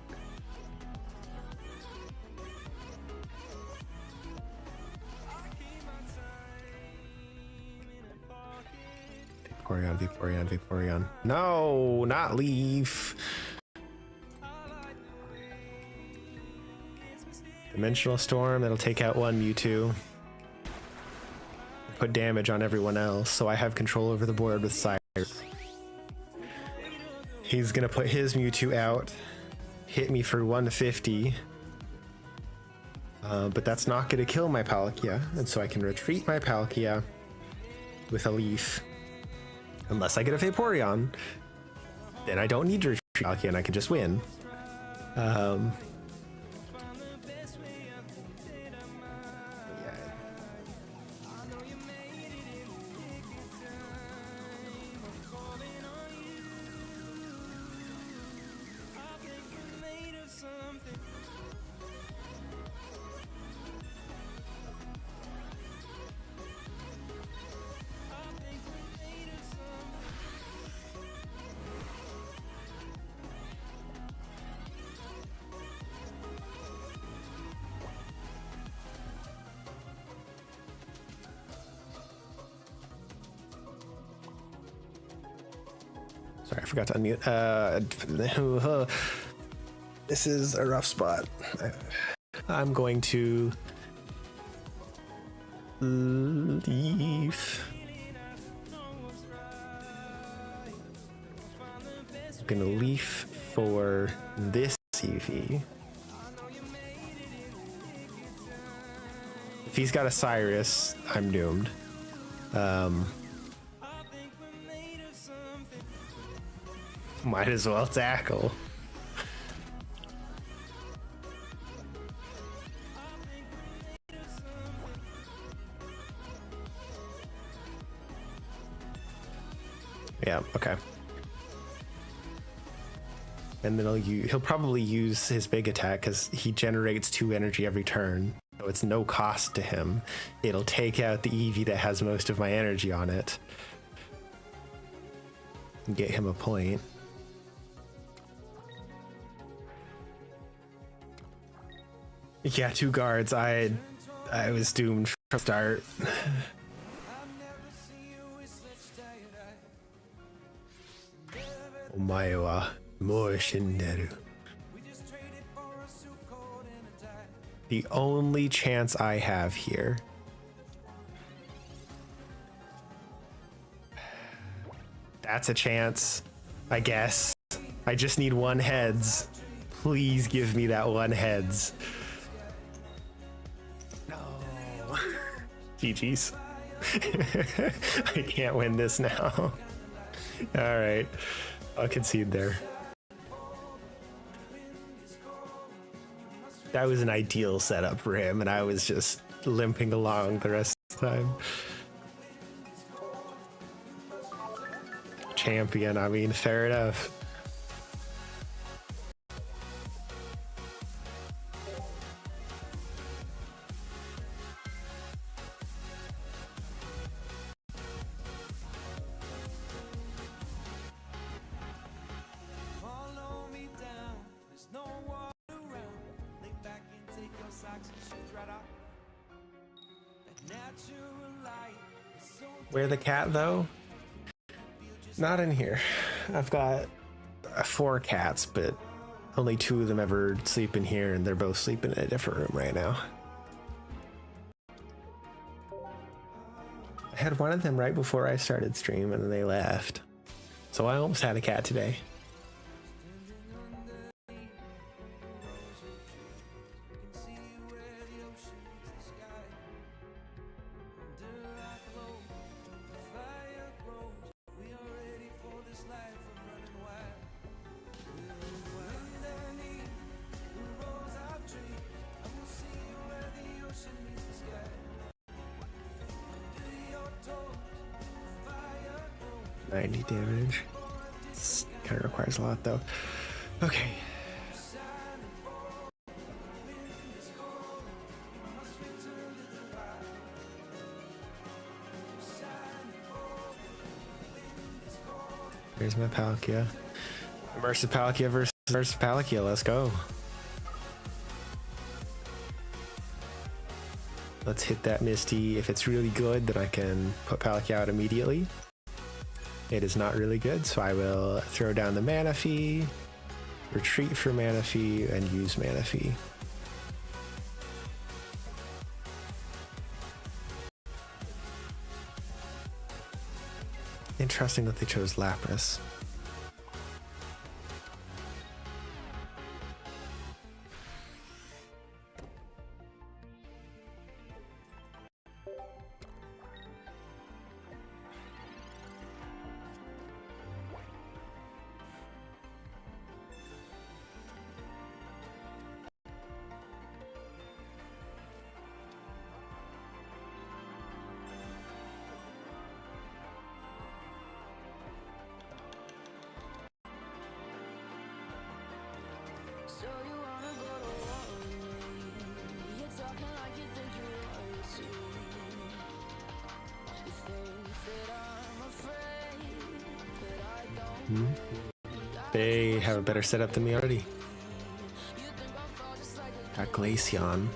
Vaporeon. No, not Leaf. Dimensional Storm, that'll take out one Mewtwo. Put damage on everyone else, so I have control over the board with Sire. He's gonna put his Mewtwo out, hit me for 150. But that's not gonna kill my Palkia, and so I can retreat my Palkia with a Leaf. Unless I get a Vaporeon, then I don't need to retreat Palkia and I can just win. Sorry, I forgot to unmute. This is a rough spot. I'm going to leave. I'm gonna leaf for this CV. If he's got a Cyrus, I'm doomed. Might as well tackle. Yeah, okay. And then he'll probably use his big attack because he generates 2 energy every turn. So it's no cost to him. It'll take out the Eevee that has most of my energy on it. And get him a point. Yeah, 2 guards. I was doomed from the start. Omae wa mou shinderu. The only chance I have here. That's a chance, I guess. I just need 1 heads. Please give me that 1 heads. No. GG's. I can't win this now. All right. I'll concede there. That was an ideal setup for him, and I was just limping along the rest of the time. Champion, I mean, fair enough. Follow me down, there's no one around. Lay back and take your socks and shoes right off. That natural light is so Where the cat, though? Not in here. I've got 4 cats, but only 2 of them ever sleep in here, and they're both sleeping in a different room right now. I had one of them right before I started stream, and then they left. So I almost had a cat today. Damage. Kind of requires a lot though. Okay. Here's my Palkia. Immersive Palkia versus Immersive Palkia. Let's go. Let's hit that Misty. If it's really good, then I can put Palkia out immediately. It is not really good, so I will throw down the Manaphy, retreat for Manaphy, and use Manaphy. Interesting that they chose Lapras. So you wanna go to war with me? You're talking like you think you're royalty. You think that I'm afraid, but I don't. They have a better setup than me already. You think I'll fall just like a Got Glaceon.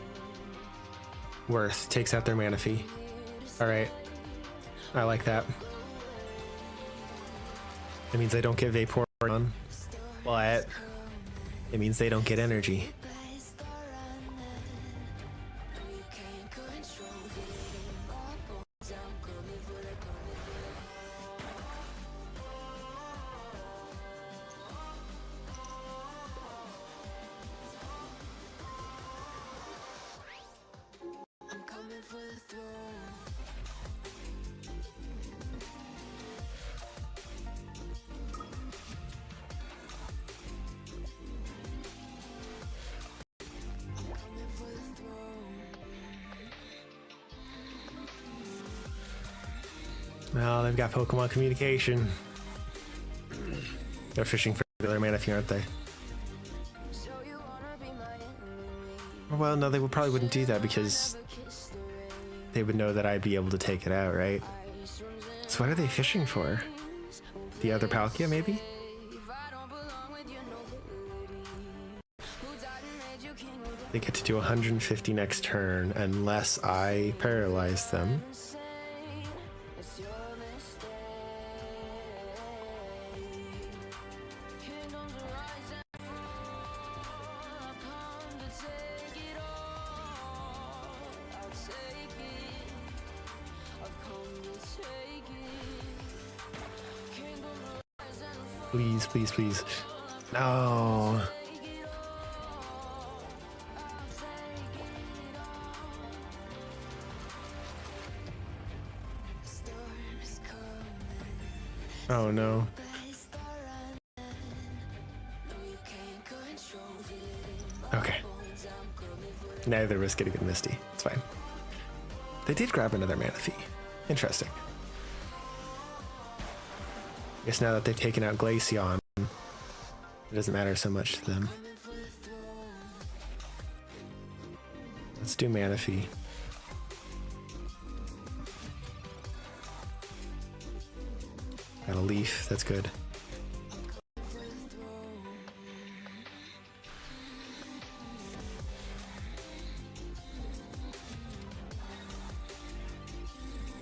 Worth takes out their Manaphy. Alright. I like that. It means I don't get Vaporeon, but it means they don't get energy. I'm coming for the throne. Coming for the throne. Well, they've got Pokemon communication. They're fishing for regular Manaphy, aren't they? So you wanna be my enemy? Well, no, they probably wouldn't do that because Kiss the rain. they would know that I'd be able to take it out, right? So what are they fishing for? The other Palkia, maybe? If I don't belong with your nobility, who died and made you king of They get to do 150 next turn unless I paralyze them. insane? It's your mistake. Kingdoms rise and fall. I've come to take it all. I'll take it. I've come to take it. Kingdoms rise and fall. Please, please, please. No. Take it all. I'll take it all. The storm is coming. Oh no. Best are running. No, you can't control. Feel it in my Okay. bones. I'm coming for the Neither of us getting a Misty. It's fine. They did grab another Manaphy. Interesting. Guess now that they've taken out Glaceon, it doesn't matter so much to them. coming for the throne. Let's do Manaphy. Got a leaf. That's good. For the throne.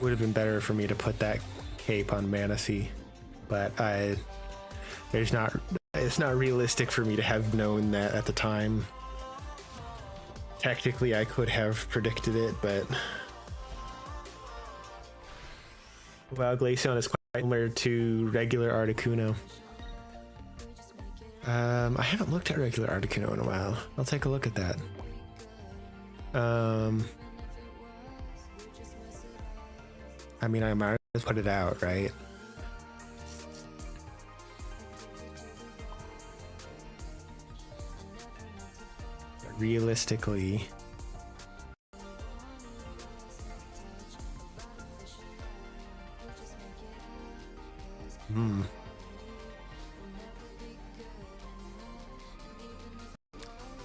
Would have been better for me to put that cape on Manaphy, but it's not realistic for me to have known that at the time. Technically, I could have predicted it, but well, Glaceon is quite similar to regular Articuno. I haven't looked at regular Articuno in a while. I'll take a look at that. I mean, I might as well put it out, right? But realistically,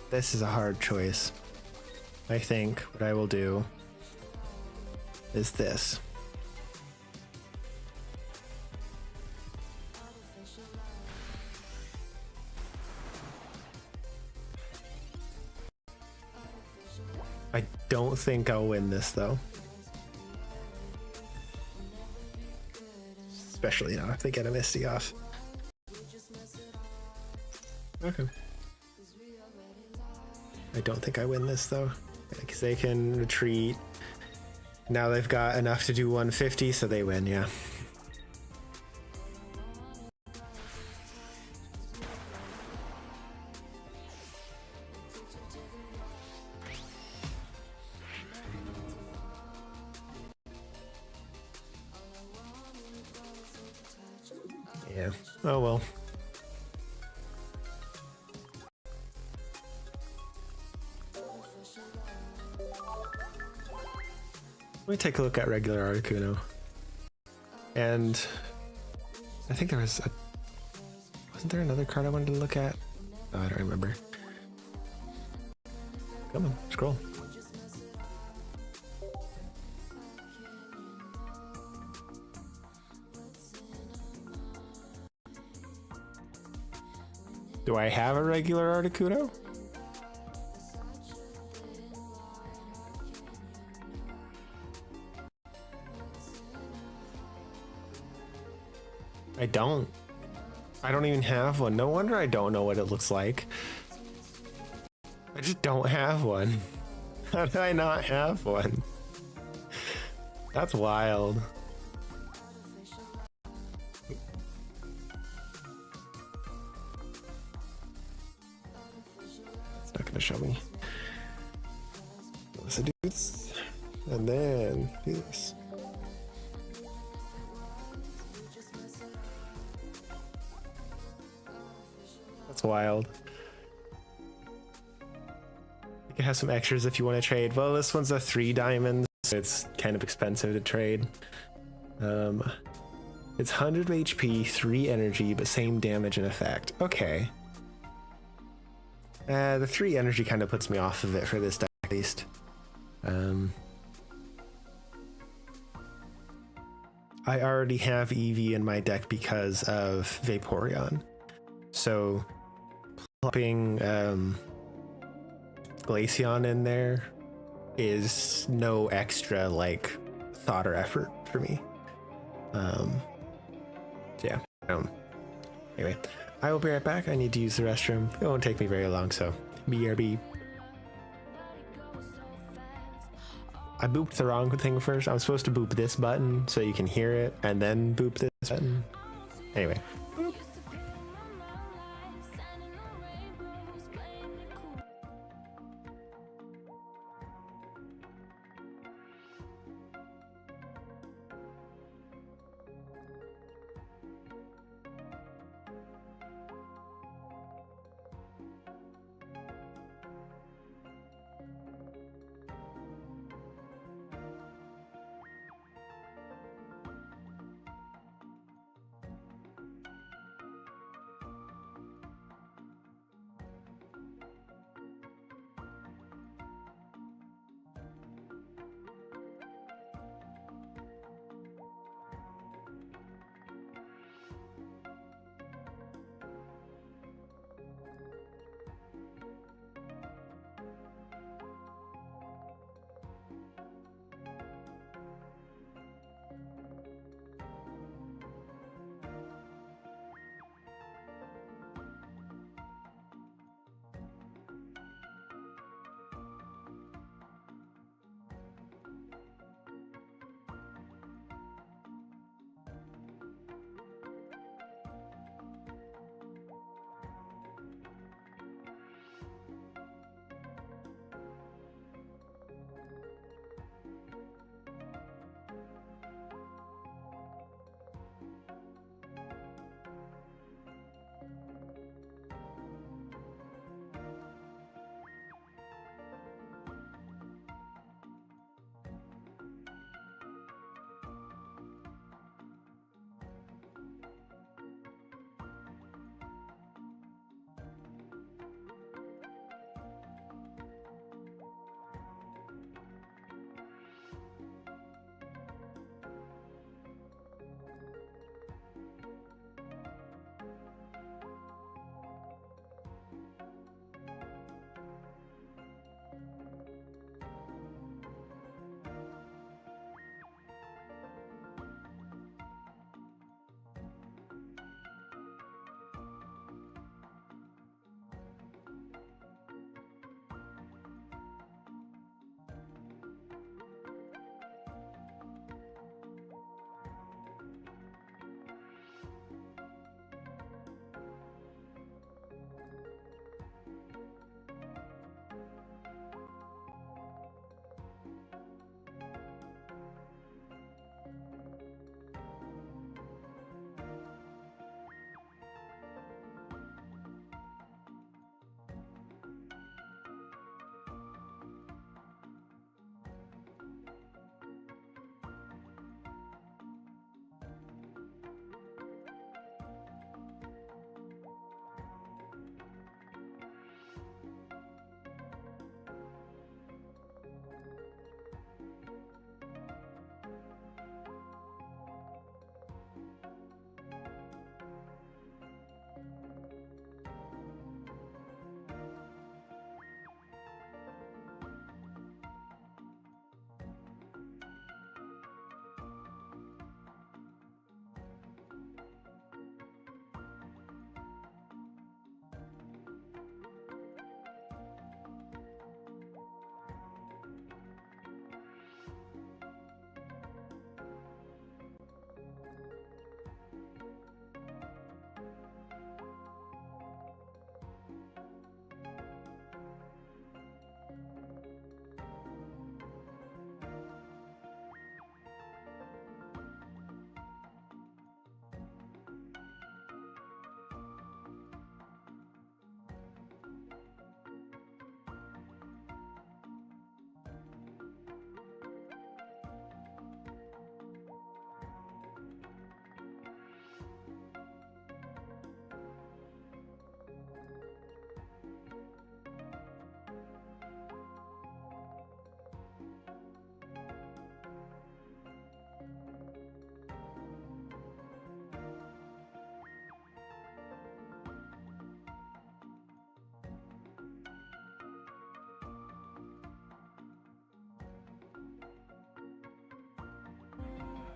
this is a hard choice. I think what I will do is this. I don't think I'll win this though. Especially not if they get a Misty off. Okay. I don't think I win this though. Because they can retreat. Now they've got enough to do 150, so they win, yeah. Yeah. Oh well. Let me take a look at regular Articuno. And I think there was wasn't there another card I wanted to look at? Oh, I don't remember. Come on, scroll. Do I have a regular Articuno? I don't. I don't even have one. No wonder I don't know what it looks like. I just don't have one. How do I not have one? That's wild. It's not gonna show me. Let's do this. And then do this. That's wild. You can have some extras if you want to trade. Well, this one's a 3 diamonds, so it's kind of expensive to trade. It's 100 HP, 3 energy, but same damage and effect. Okay. The 3 energy kind of puts me off of it for this deck at least. I already have Eevee in my deck because of Vaporeon. So plopping Glaceon in there is no extra like thought or effort for me. Yeah. Anyway, I will be right back. I need to use the restroom. It won't take me very long, so BRB. I booped the wrong thing first. I'm supposed to boop this button so you can hear it, and then boop this button. Anyway.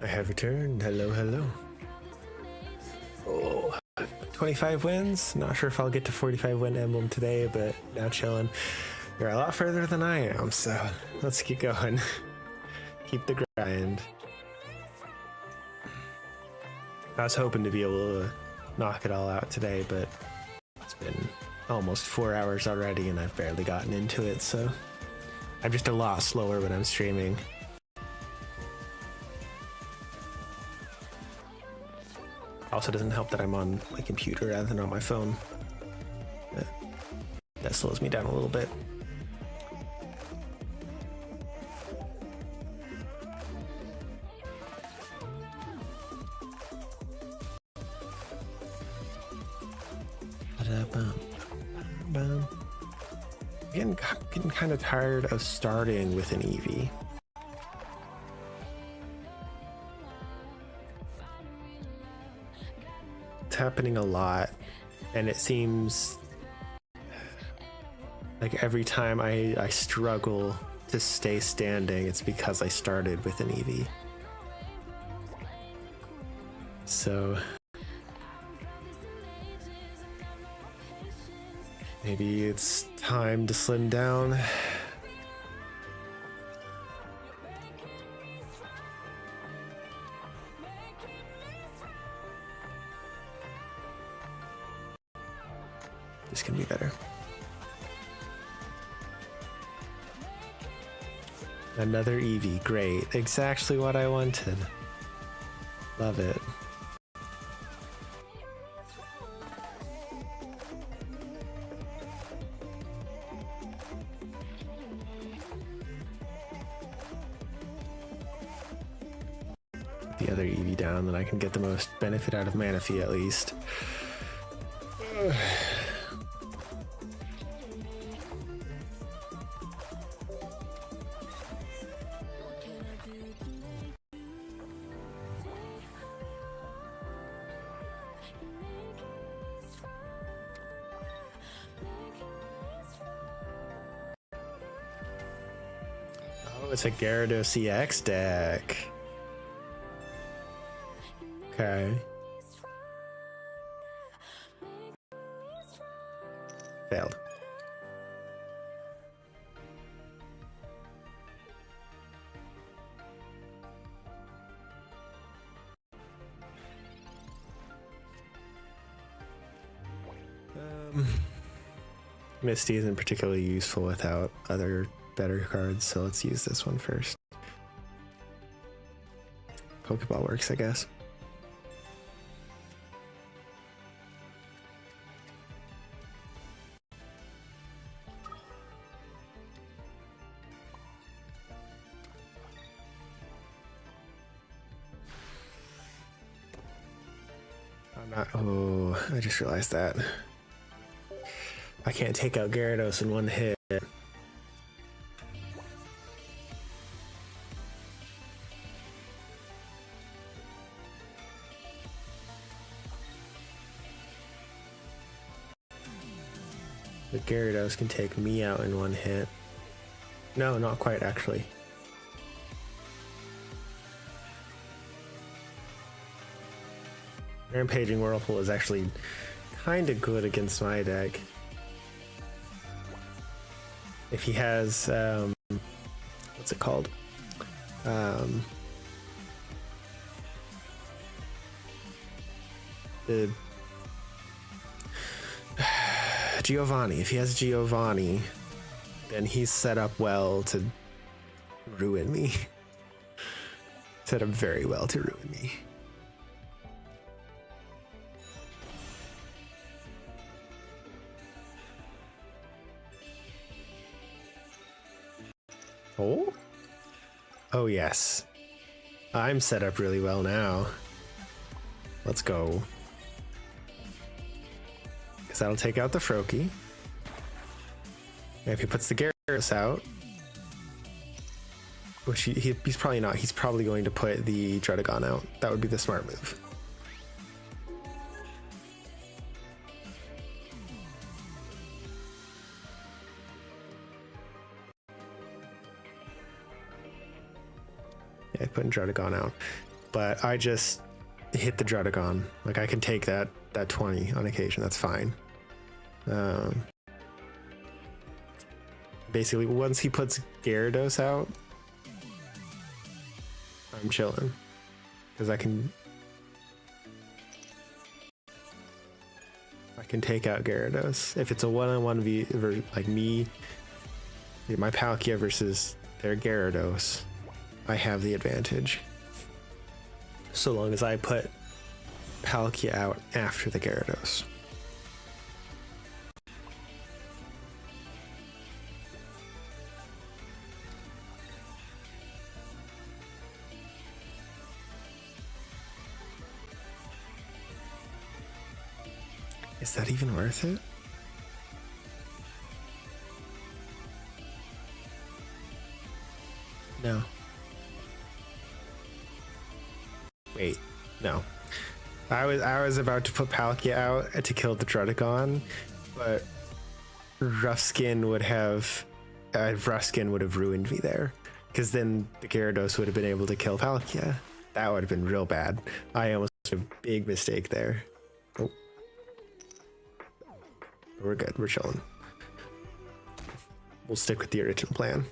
I have returned. Hello, hello. Oh, 25 wins. Not sure if I'll get to 45 win emblem today, but now chilling. You're a lot further than I am, so let's keep going. Keep the grind. I was hoping to be able to knock it all out today, but it's been almost 4 hours already and I've barely gotten into it, so I'm just a lot slower when I'm streaming. Also doesn't help that I'm on my computer rather than on my phone. That slows me down a little bit. Getting kind of tired of starting with an Eevee. It's happening a lot, and it seems like every time I struggle to stay standing, it's because I started with an Eevee. So maybe it's time to slim down. This can be better. Another Eevee, great. Exactly what I wanted. Love it. The other Eevee down, then I can get the most benefit out of Manaphy at least. Oh, it's a Gyarados EX deck. Okay. Failed. Misty isn't particularly useful without other better cards, so let's use this one first. Pokeball works, I guess. Oh, I just realized that. I can't take out Gyarados in one hit. But Gyarados can take me out in one hit. No, not quite actually. Rampaging Whirlpool is actually kind of good against my deck. If he has, what's it called? The Giovanni. If he has Giovanni, then he's set up well to ruin me. Set up very well to ruin me. Oh? Oh yes. I'm set up really well now. Let's go. Because that'll take out the Froakie. And if he puts the Gyarados out, which he's probably not, he's probably going to put the Druddigon out. That would be the smart move. Yeah, putting Druddigon out. but I just hit the Drudagon. Like I can take that 20 on occasion. That's fine. Basically, once he puts Gyarados out, I'm chilling because I can take out Gyarados if it's a one-on-one like me, my Palkia versus their Gyarados. I have the advantage so long as I put Palkia out after the Gyarados. Is that even worth it? No. Wait, no. I was about to put Palkia out to kill the Drudagon, but Rough would have ruined me there, because then the Gyarados would have been able to kill Palkia. That would have been real bad. I almost made a big mistake there. Oh. We're good. We're chilling. We'll stick with the original plan.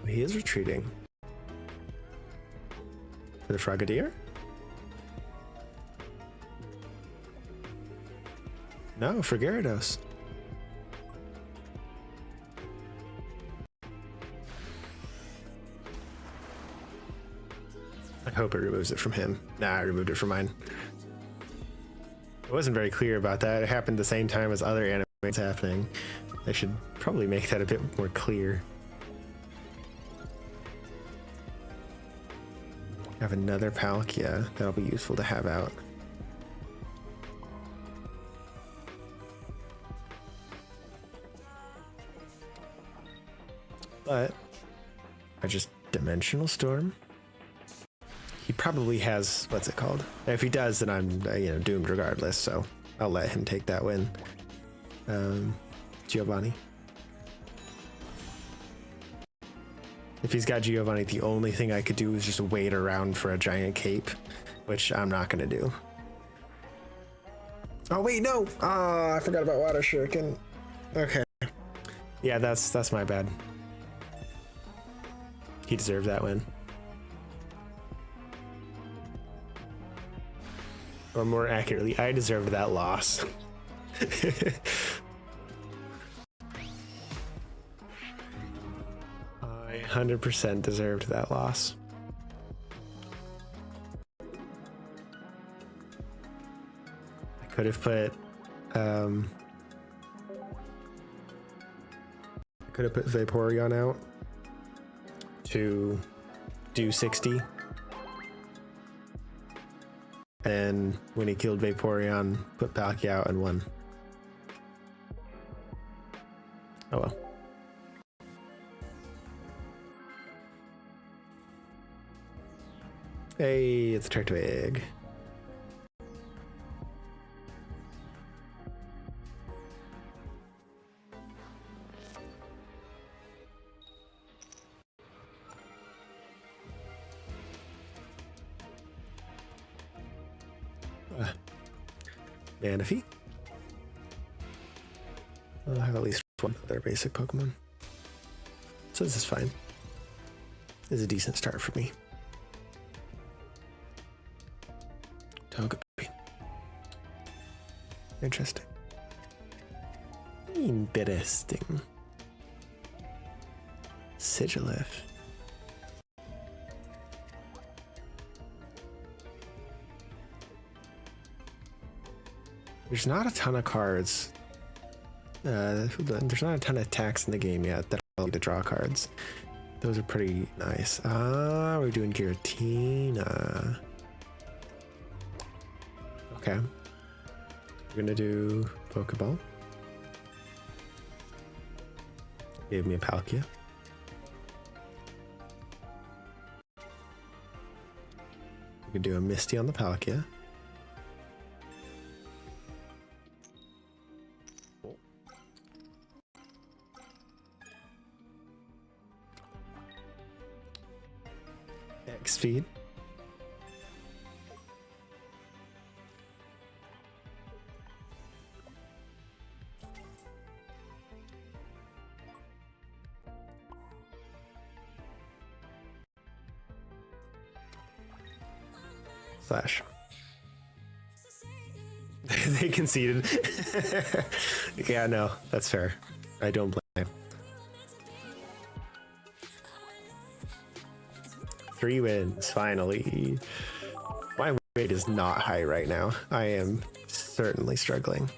He is retreating. For the Frogadier? No, for Gyarados. I hope it removes it from him. Nah, I removed it from mine. I wasn't very clear about that. It happened the same time as other animations happening. I should probably make that a bit more clear. Have another Palkia that'll be useful to have out. But I just Dimensional Storm. He probably has, what's it called? If he does, then I'm doomed regardless. So I'll let him take that win. Giovanni. If he's got Giovanni, the only thing I could do is just wait around for a giant cape, which I'm not gonna do. Oh wait, no! I forgot about Water Shuriken. Okay. Yeah, that's my bad. He deserved that win. Or more accurately, I deserved that loss. I 100% deserved that loss. I could have put Vaporeon out to do 60. And when he killed Vaporeon, put Palkia out and won. Oh well. Hey, it's a Turtwig. Manaphy. I'll have at least one other basic Pokemon. So this is fine. This is a decent start for me. Togepi. Interesting. Interesting. Sigilyph. There's not a ton of cards. There's not a ton of attacks in the game yet that allow you to draw cards. Those are pretty nice. Ah, we're doing Giratina. Okay. We're gonna do Pokeball. Gave me a Palkia. We can do a Misty on the Palkia. X speed. Slash. They conceded. Yeah, no, that's fair. I don't blame. 3 wins, finally. My win rate is not high right now. I am certainly struggling.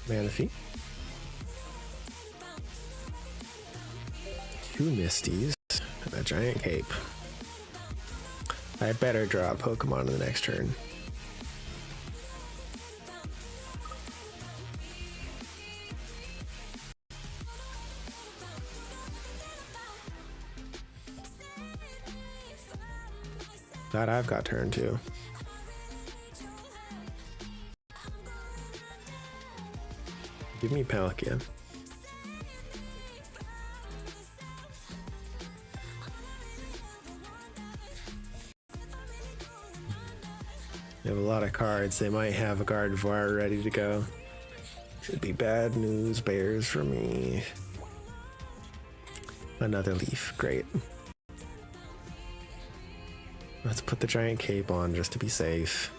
Manaphy. 2 Misties and a giant cape. I better draw a Pokemon in the next turn. Glad I've got turn 2. Give me Palkia. They have a lot of cards. They might have a Gardevoir ready to go. Should be bad news bears for me. Another leaf. Great. Let's put the giant cape on just to be safe.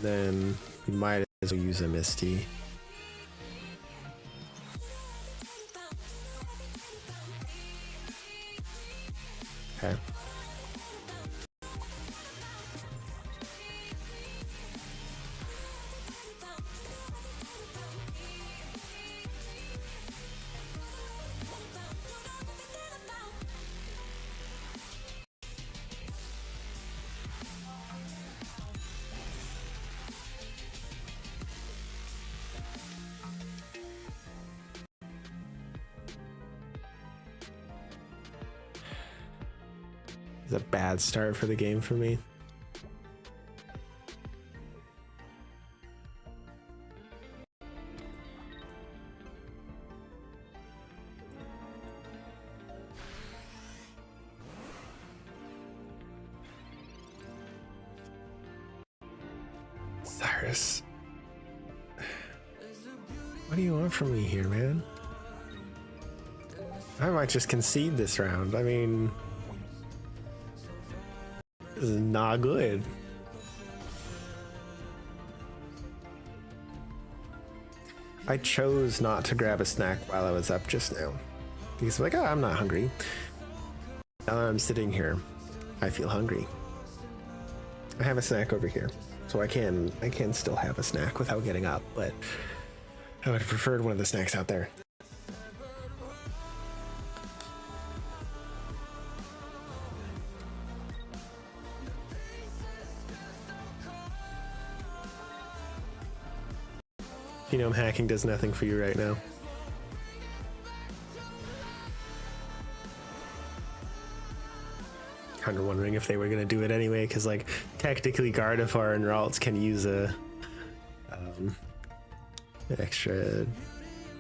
Then we might as well use a Misty. Okay. It's a bad start for the game for me. Cyrus. What do you want from me here, man? I might just concede this round. I mean, this is not good. I chose not to grab a snack while I was up just now. Because like, oh, I'm not hungry. Now that I'm sitting here, I feel hungry. I have a snack over here. So I can still have a snack without getting up, but I would have preferred one of the snacks out there. Genome hacking does nothing for you right now. Kind of wondering if they were gonna do it anyway, because like technically Gardevoir and Ralts can use a extra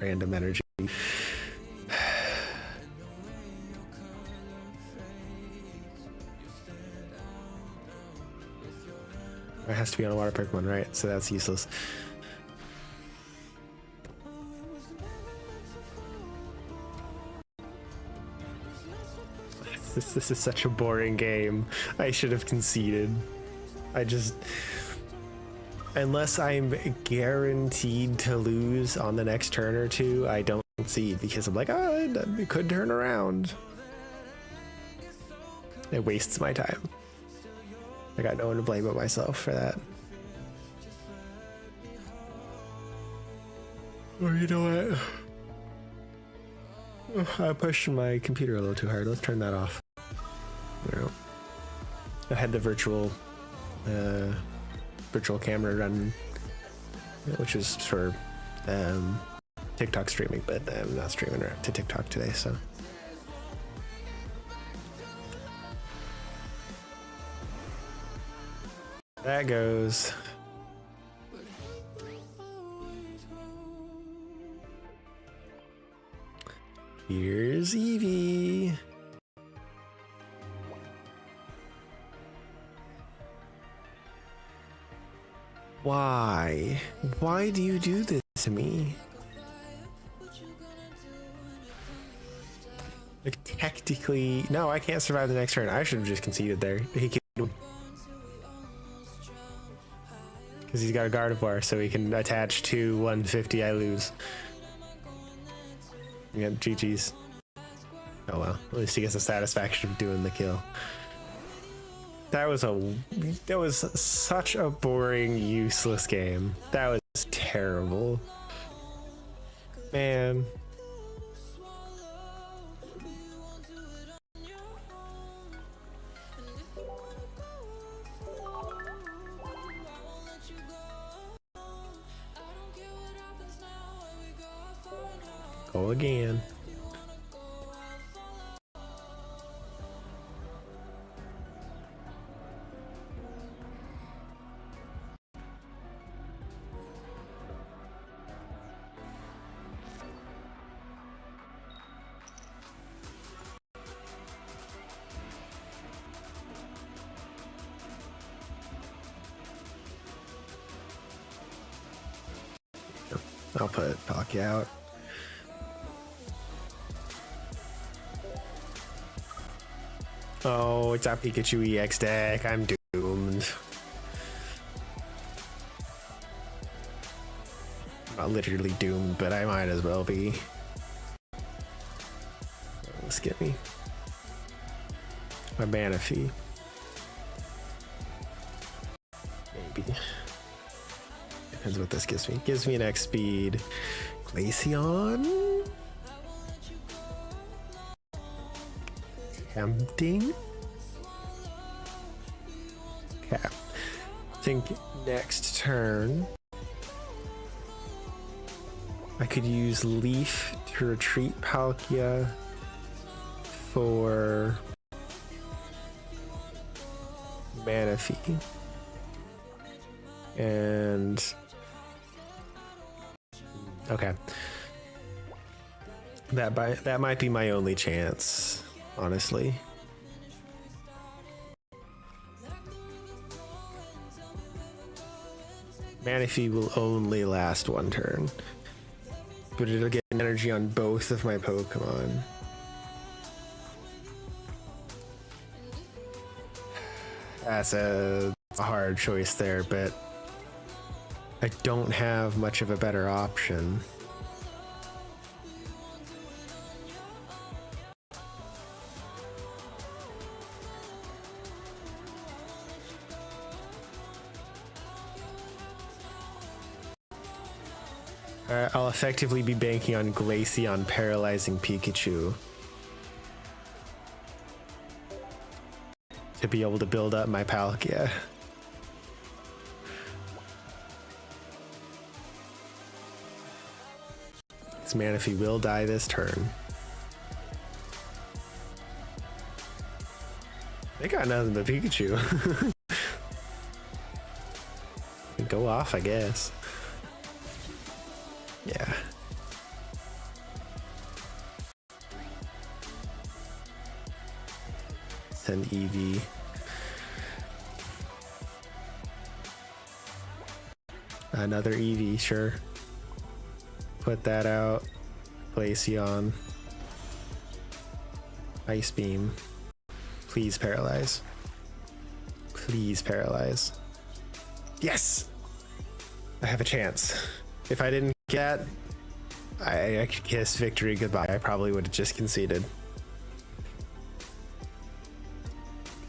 random energy. It has to be on a water Pokemon, right? So that's useless. This is such a boring game. I should have conceded. Unless I'm guaranteed to lose on the next turn or two, I don't concede because I'm like, oh, it could turn around. It wastes my time. I got no one to blame but myself for that. Oh, you know what? I pushed my computer a little too hard. Let's turn that off. There we go. I had the virtual camera run, which is for TikTok streaming, but I'm not streaming to TikTok today, so. That goes. Here's Evie. Why? Why do you do this to me? Like, technically, no, I can't survive the next turn. I should have just conceded there. He can, because he's got a Gardevoir, so he can attach to 150. I lose. Yeah, GG's. Oh well, at least he gets the satisfaction of doing the kill. That was such a boring, useless game. That was terrible. Man. Go again. I'll put Pocket out. Oh, it's a Pikachu EX deck. I'm doomed. Not literally doomed, but I might as well be. Let's get me my mana fee. Maybe. Depends what this gives me. Gives me an X speed. Glaceon? Tempting? Okay. I think next turn I could use Leaf to retreat Palkia for Manaphy. And okay. That might be my only chance, honestly. Manaphy will only last one turn, but it'll get energy on both of my Pokemon. That's a hard choice there, but I don't have much of a better option. I'll effectively be banking on Glaceon paralyzing Pikachu to be able to build up my Palkia. This Manaphy will die this turn. They got nothing but Pikachu. Go off, I guess. Yeah. Send Eevee. Another Eevee, sure. Put that out. Glaceon. Ice Beam. Please paralyze. Please paralyze. Yes! I have a chance. If I didn't get that, I could kiss victory goodbye. I probably would have just conceded.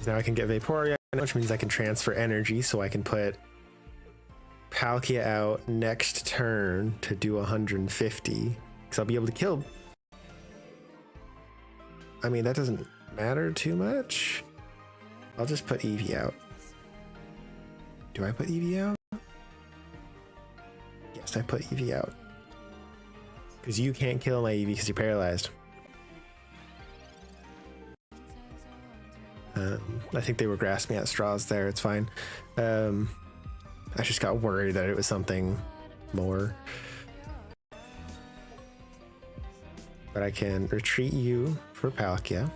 Now I can get Vaporeon, which means I can transfer energy, so I can put Palkia out next turn to do 150, because I'll be able to kill. I mean, that doesn't matter too much. I'll just put Eevee out. Do I put Eevee out? Yes, I put Eevee out. Because you can't kill my Eevee because you're paralyzed. I think they were grasping at straws there. It's fine. I just got worried that it was something more. But I can retreat you for Palkia.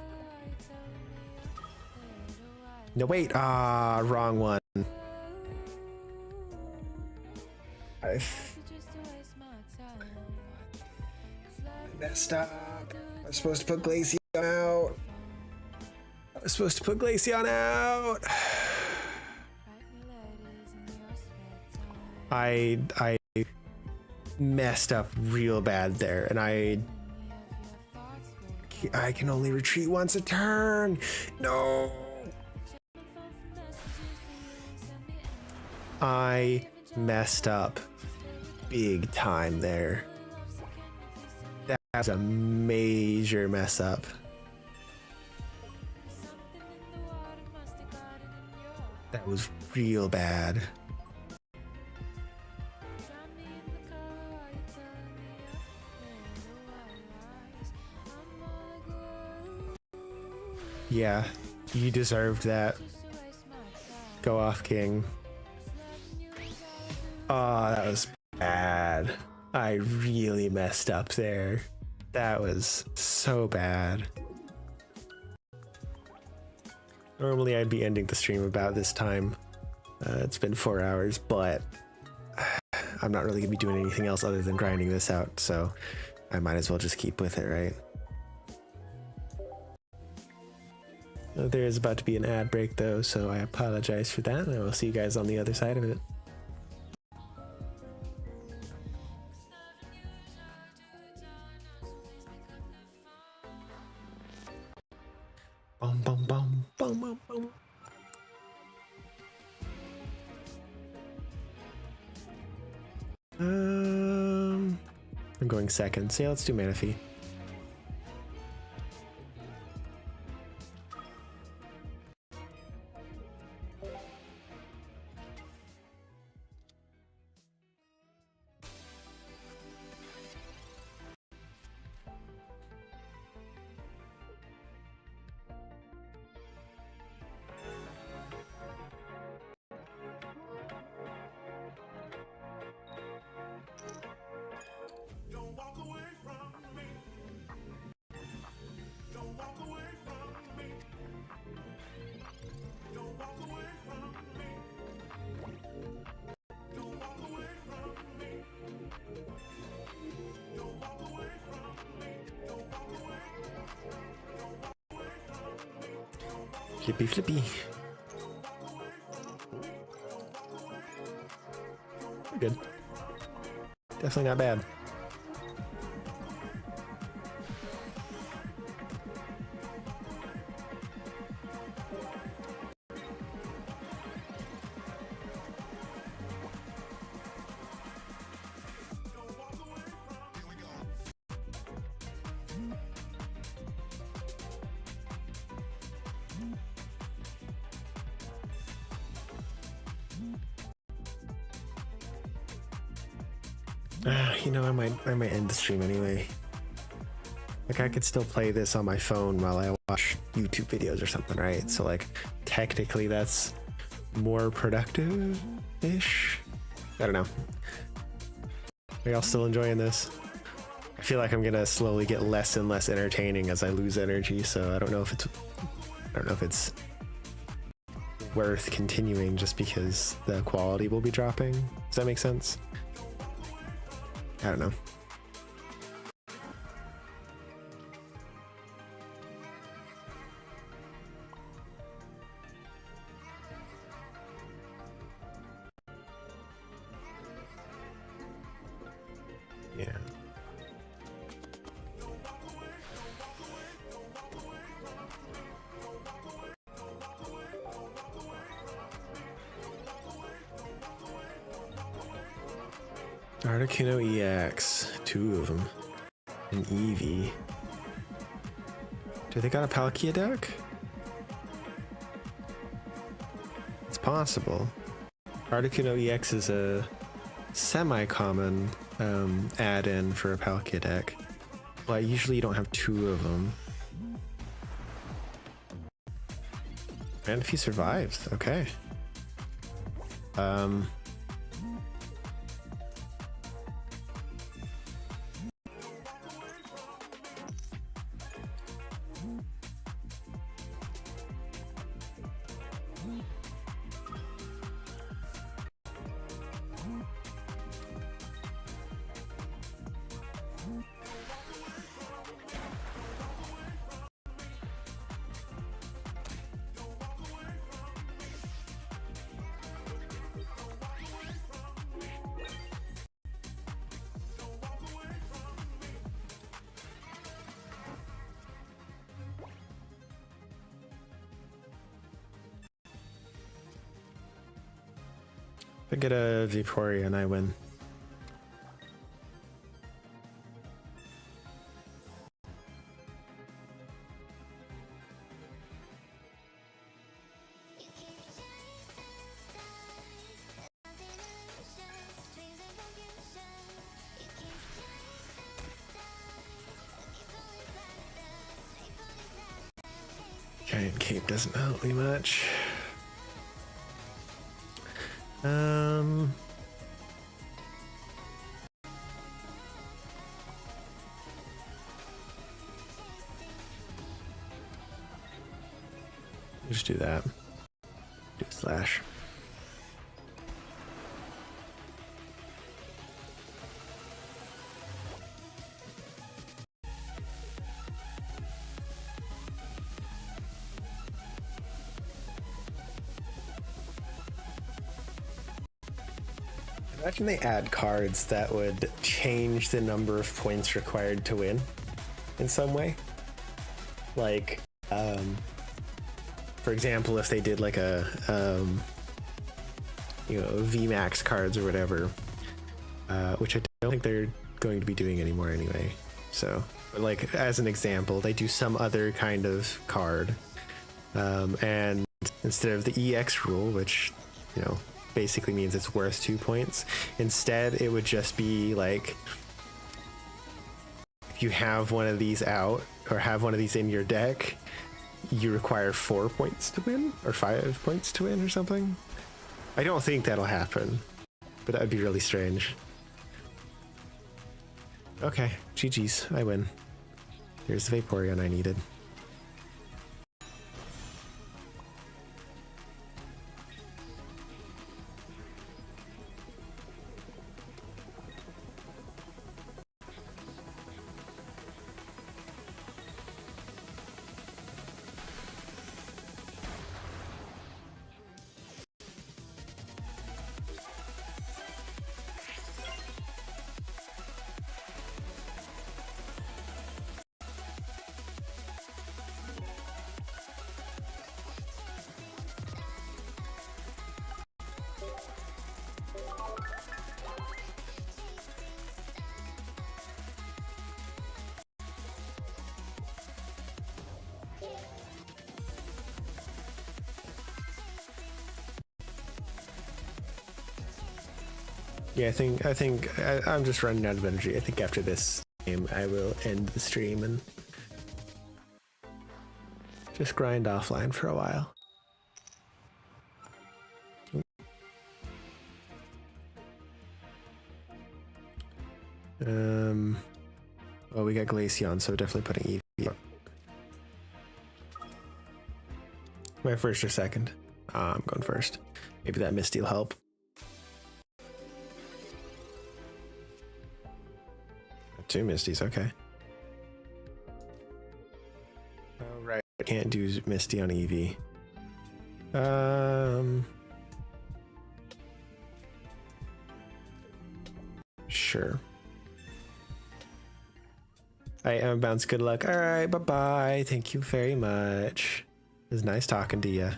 No, wait. Ah, wrong one. I messed up. I was supposed to put Glaceon out. I was supposed to put Glaceon out. I messed up real bad there, and I can only retreat once a turn. No. I messed up big time there. That's a major mess up. That was real bad. Yeah, you deserved that. Go off, King. Oh, that was bad. I really messed up there. That was so bad. Normally I'd be ending the stream about this time. It's been 4 hours, but I'm not really gonna be doing anything else other than grinding this out, so I might as well just keep with it, right? There is about to be an ad break though, so I apologize for that, and I will see you guys on the other side of it. Bum bum bum bum bum bum. I'm going second, so yeah, let's do Manaphy. Flippy flippy. Good. Definitely not bad. You know, I might end the stream anyway. Like, I could still play this on my phone while I watch YouTube videos or something, right? So, like, technically that's more productive-ish? I don't know. Are y'all still enjoying this? I feel like I'm gonna slowly get less and less entertaining as I lose energy, so I don't know if it's worth continuing just because the quality will be dropping. Does that make sense? I don't know. Yeah. Articuno EX, 2 of them. An Eevee. Do they got a Palkia deck? It's possible. Articuno EX is a semi-common add-in for a Palkia deck. Well, I usually don't have 2 of them. And if he survives, okay. If I get a Vaporeon, I win. Giant Cape doesn't help me much. Just do that. Do slash. Imagine they add cards that would change the number of points required to win in some way. Like, for example, if they did like a, VMAX cards or whatever, which I don't think they're going to be doing anymore anyway. So, but like as an example, they do some other kind of card, and instead of the EX rule, which, basically means it's worth 2 points, instead it would just be like, if you have one of these out or have one of these in your deck, you require 4 points to win or 5 points to win or something. I don't think that'll happen, but that would be really strange. Okay, GG's, I win. Here's the Vaporeon I needed. Yeah, I think I'm just running out of energy. I think after this game, I will end the stream and just grind offline for a while. Well, we got Glaceon, so definitely putting Eevee. My first or second? I'm going first. Maybe that Misty will help. Two Misties, okay. Oh, right. I can't do Misty on Eevee. Sure. I am Bounce. Good luck. All right, bye-bye. Thank you very much. It was nice talking to you.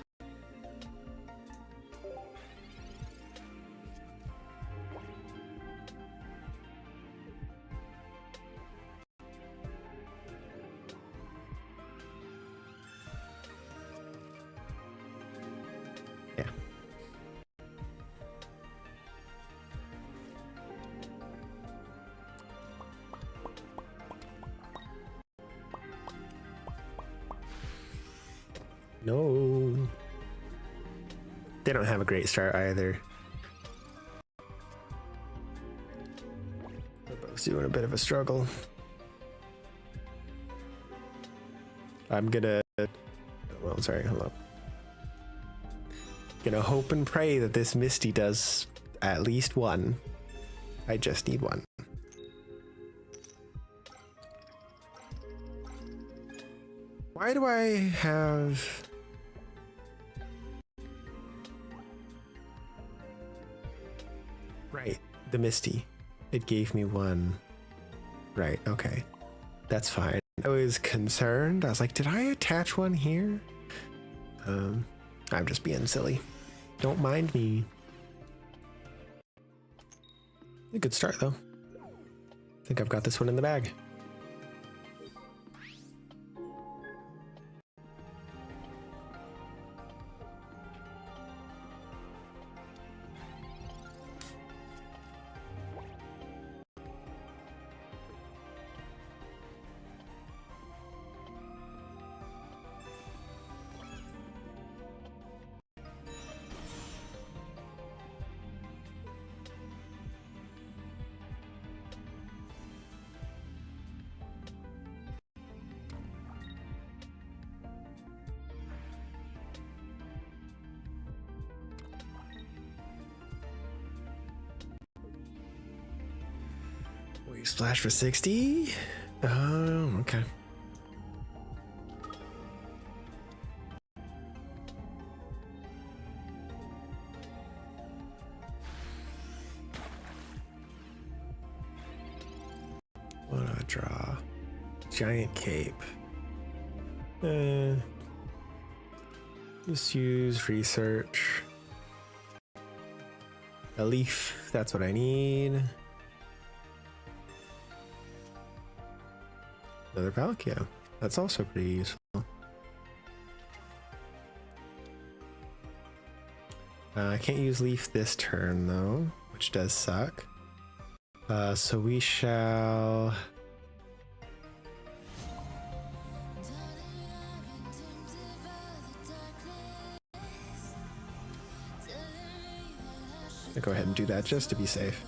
No. They don't have a great start either. They're both doing a bit of a struggle. I'm gonna... Well, sorry, hold on. Gonna hope and pray that this Misty does at least one. I just need one. Why do I have... Right, the Misty. It gave me one. Right, okay. That's fine. I was concerned. I was like, did I attach one here? I'm just being silly. Don't mind me. A good start, though. I think I've got this one in the bag. We splash for 60? Oh, okay. What do I draw? Giant cape. Just use research. A leaf, that's what I need. Another Palkia. That's also pretty useful. I can't use leaf this turn though, which does suck. So we shall... I'll go ahead and do that just to be safe.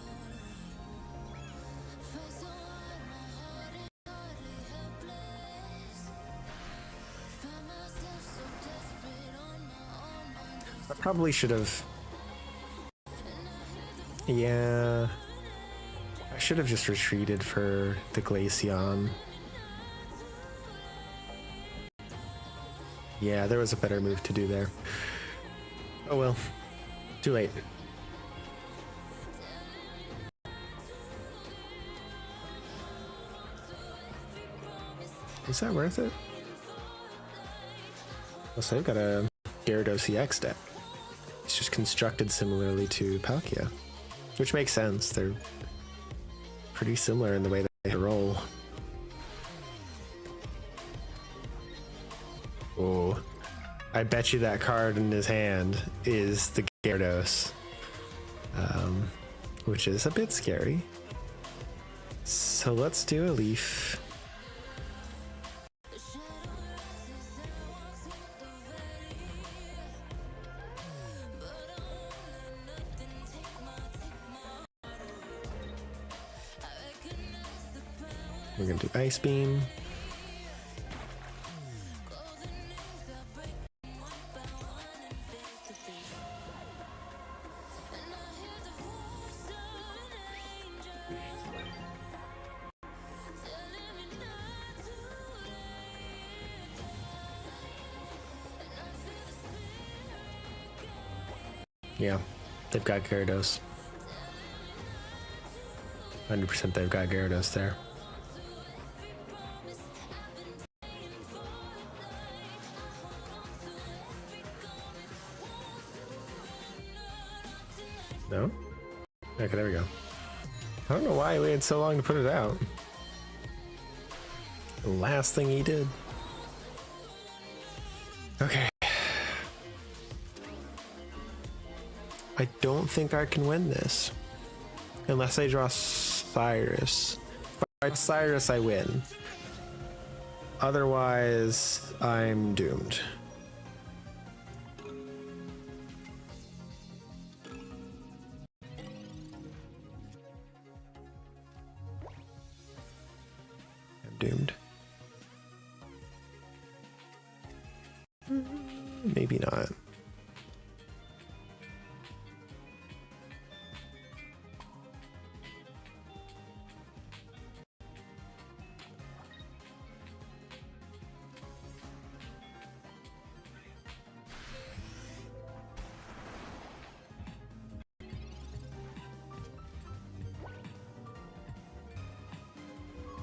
I probably should have... Yeah... I should have just retreated for the Glaceon. Yeah, there was a better move to do there. Oh well. Too late. Is that worth it? Also, I've got a Gyarados EX deck. It's just constructed similarly to Palkia, which makes sense. They're pretty similar in the way they roll. Oh, I bet you that card in his hand is the Gyarados, which is a bit scary. So let's do a leaf. We're gonna do Ice Beam. Yeah, they've got Gyarados. 100% they've got Gyarados there. No? Okay, there we go. I don't know why he waited so long to put it out. The last thing he did. Okay. I don't think I can win this. Unless I draw Cyrus. If I draw Cyrus, I win. Otherwise, I'm doomed. doomed. Maybe not.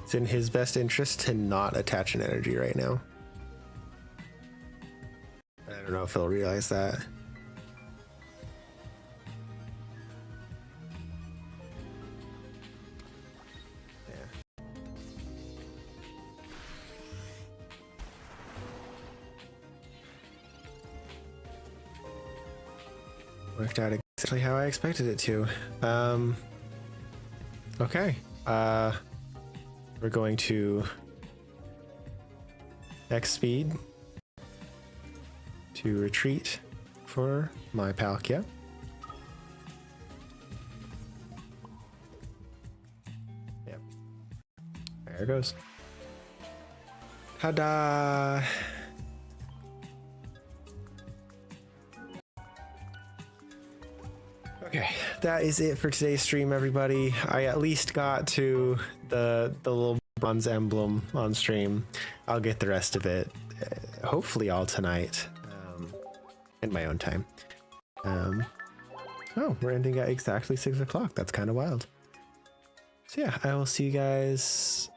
It's in his best interest to not attach an energy right now. I don't know if he'll realize that. Yeah. Worked out exactly how I expected it to. Okay. We're going to X speed to retreat for my Palkia. Yep. There it goes. Ta-da! Okay, that is it for today's stream, everybody. I at least got to the little bronze emblem on stream. I'll get the rest of it, hopefully all tonight, in my own time. Oh, we're ending at exactly 6 o'clock. That's kind of wild. So yeah, I will see you guys.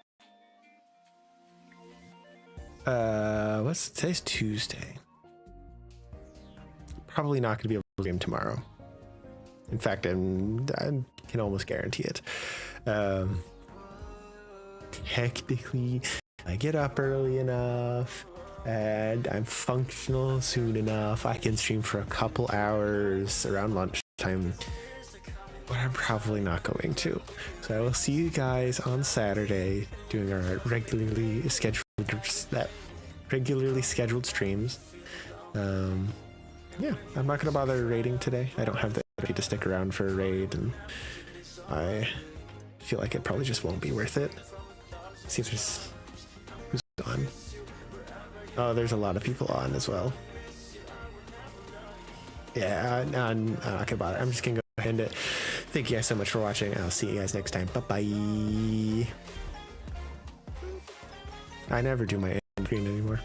Today's Tuesday. Probably not going to be able to stream tomorrow. In fact, I can almost guarantee it. Technically, I get up early enough and I'm functional soon enough. I can stream for a couple hours around lunchtime, but I'm probably not going to. So I will see you guys on Saturday doing our regularly scheduled streams. Yeah, I'm not gonna bother raiding today. I don't have the energy to stick around for a raid, and I feel like it probably just won't be worth it. Seems there's who's on. Oh, there's a lot of people on as well. Yeah, I'm not gonna bother. I'm just gonna go ahead and end it. Thank you guys so much for watching. I'll see you guys next time. Bye bye. I never do my end screen anymore.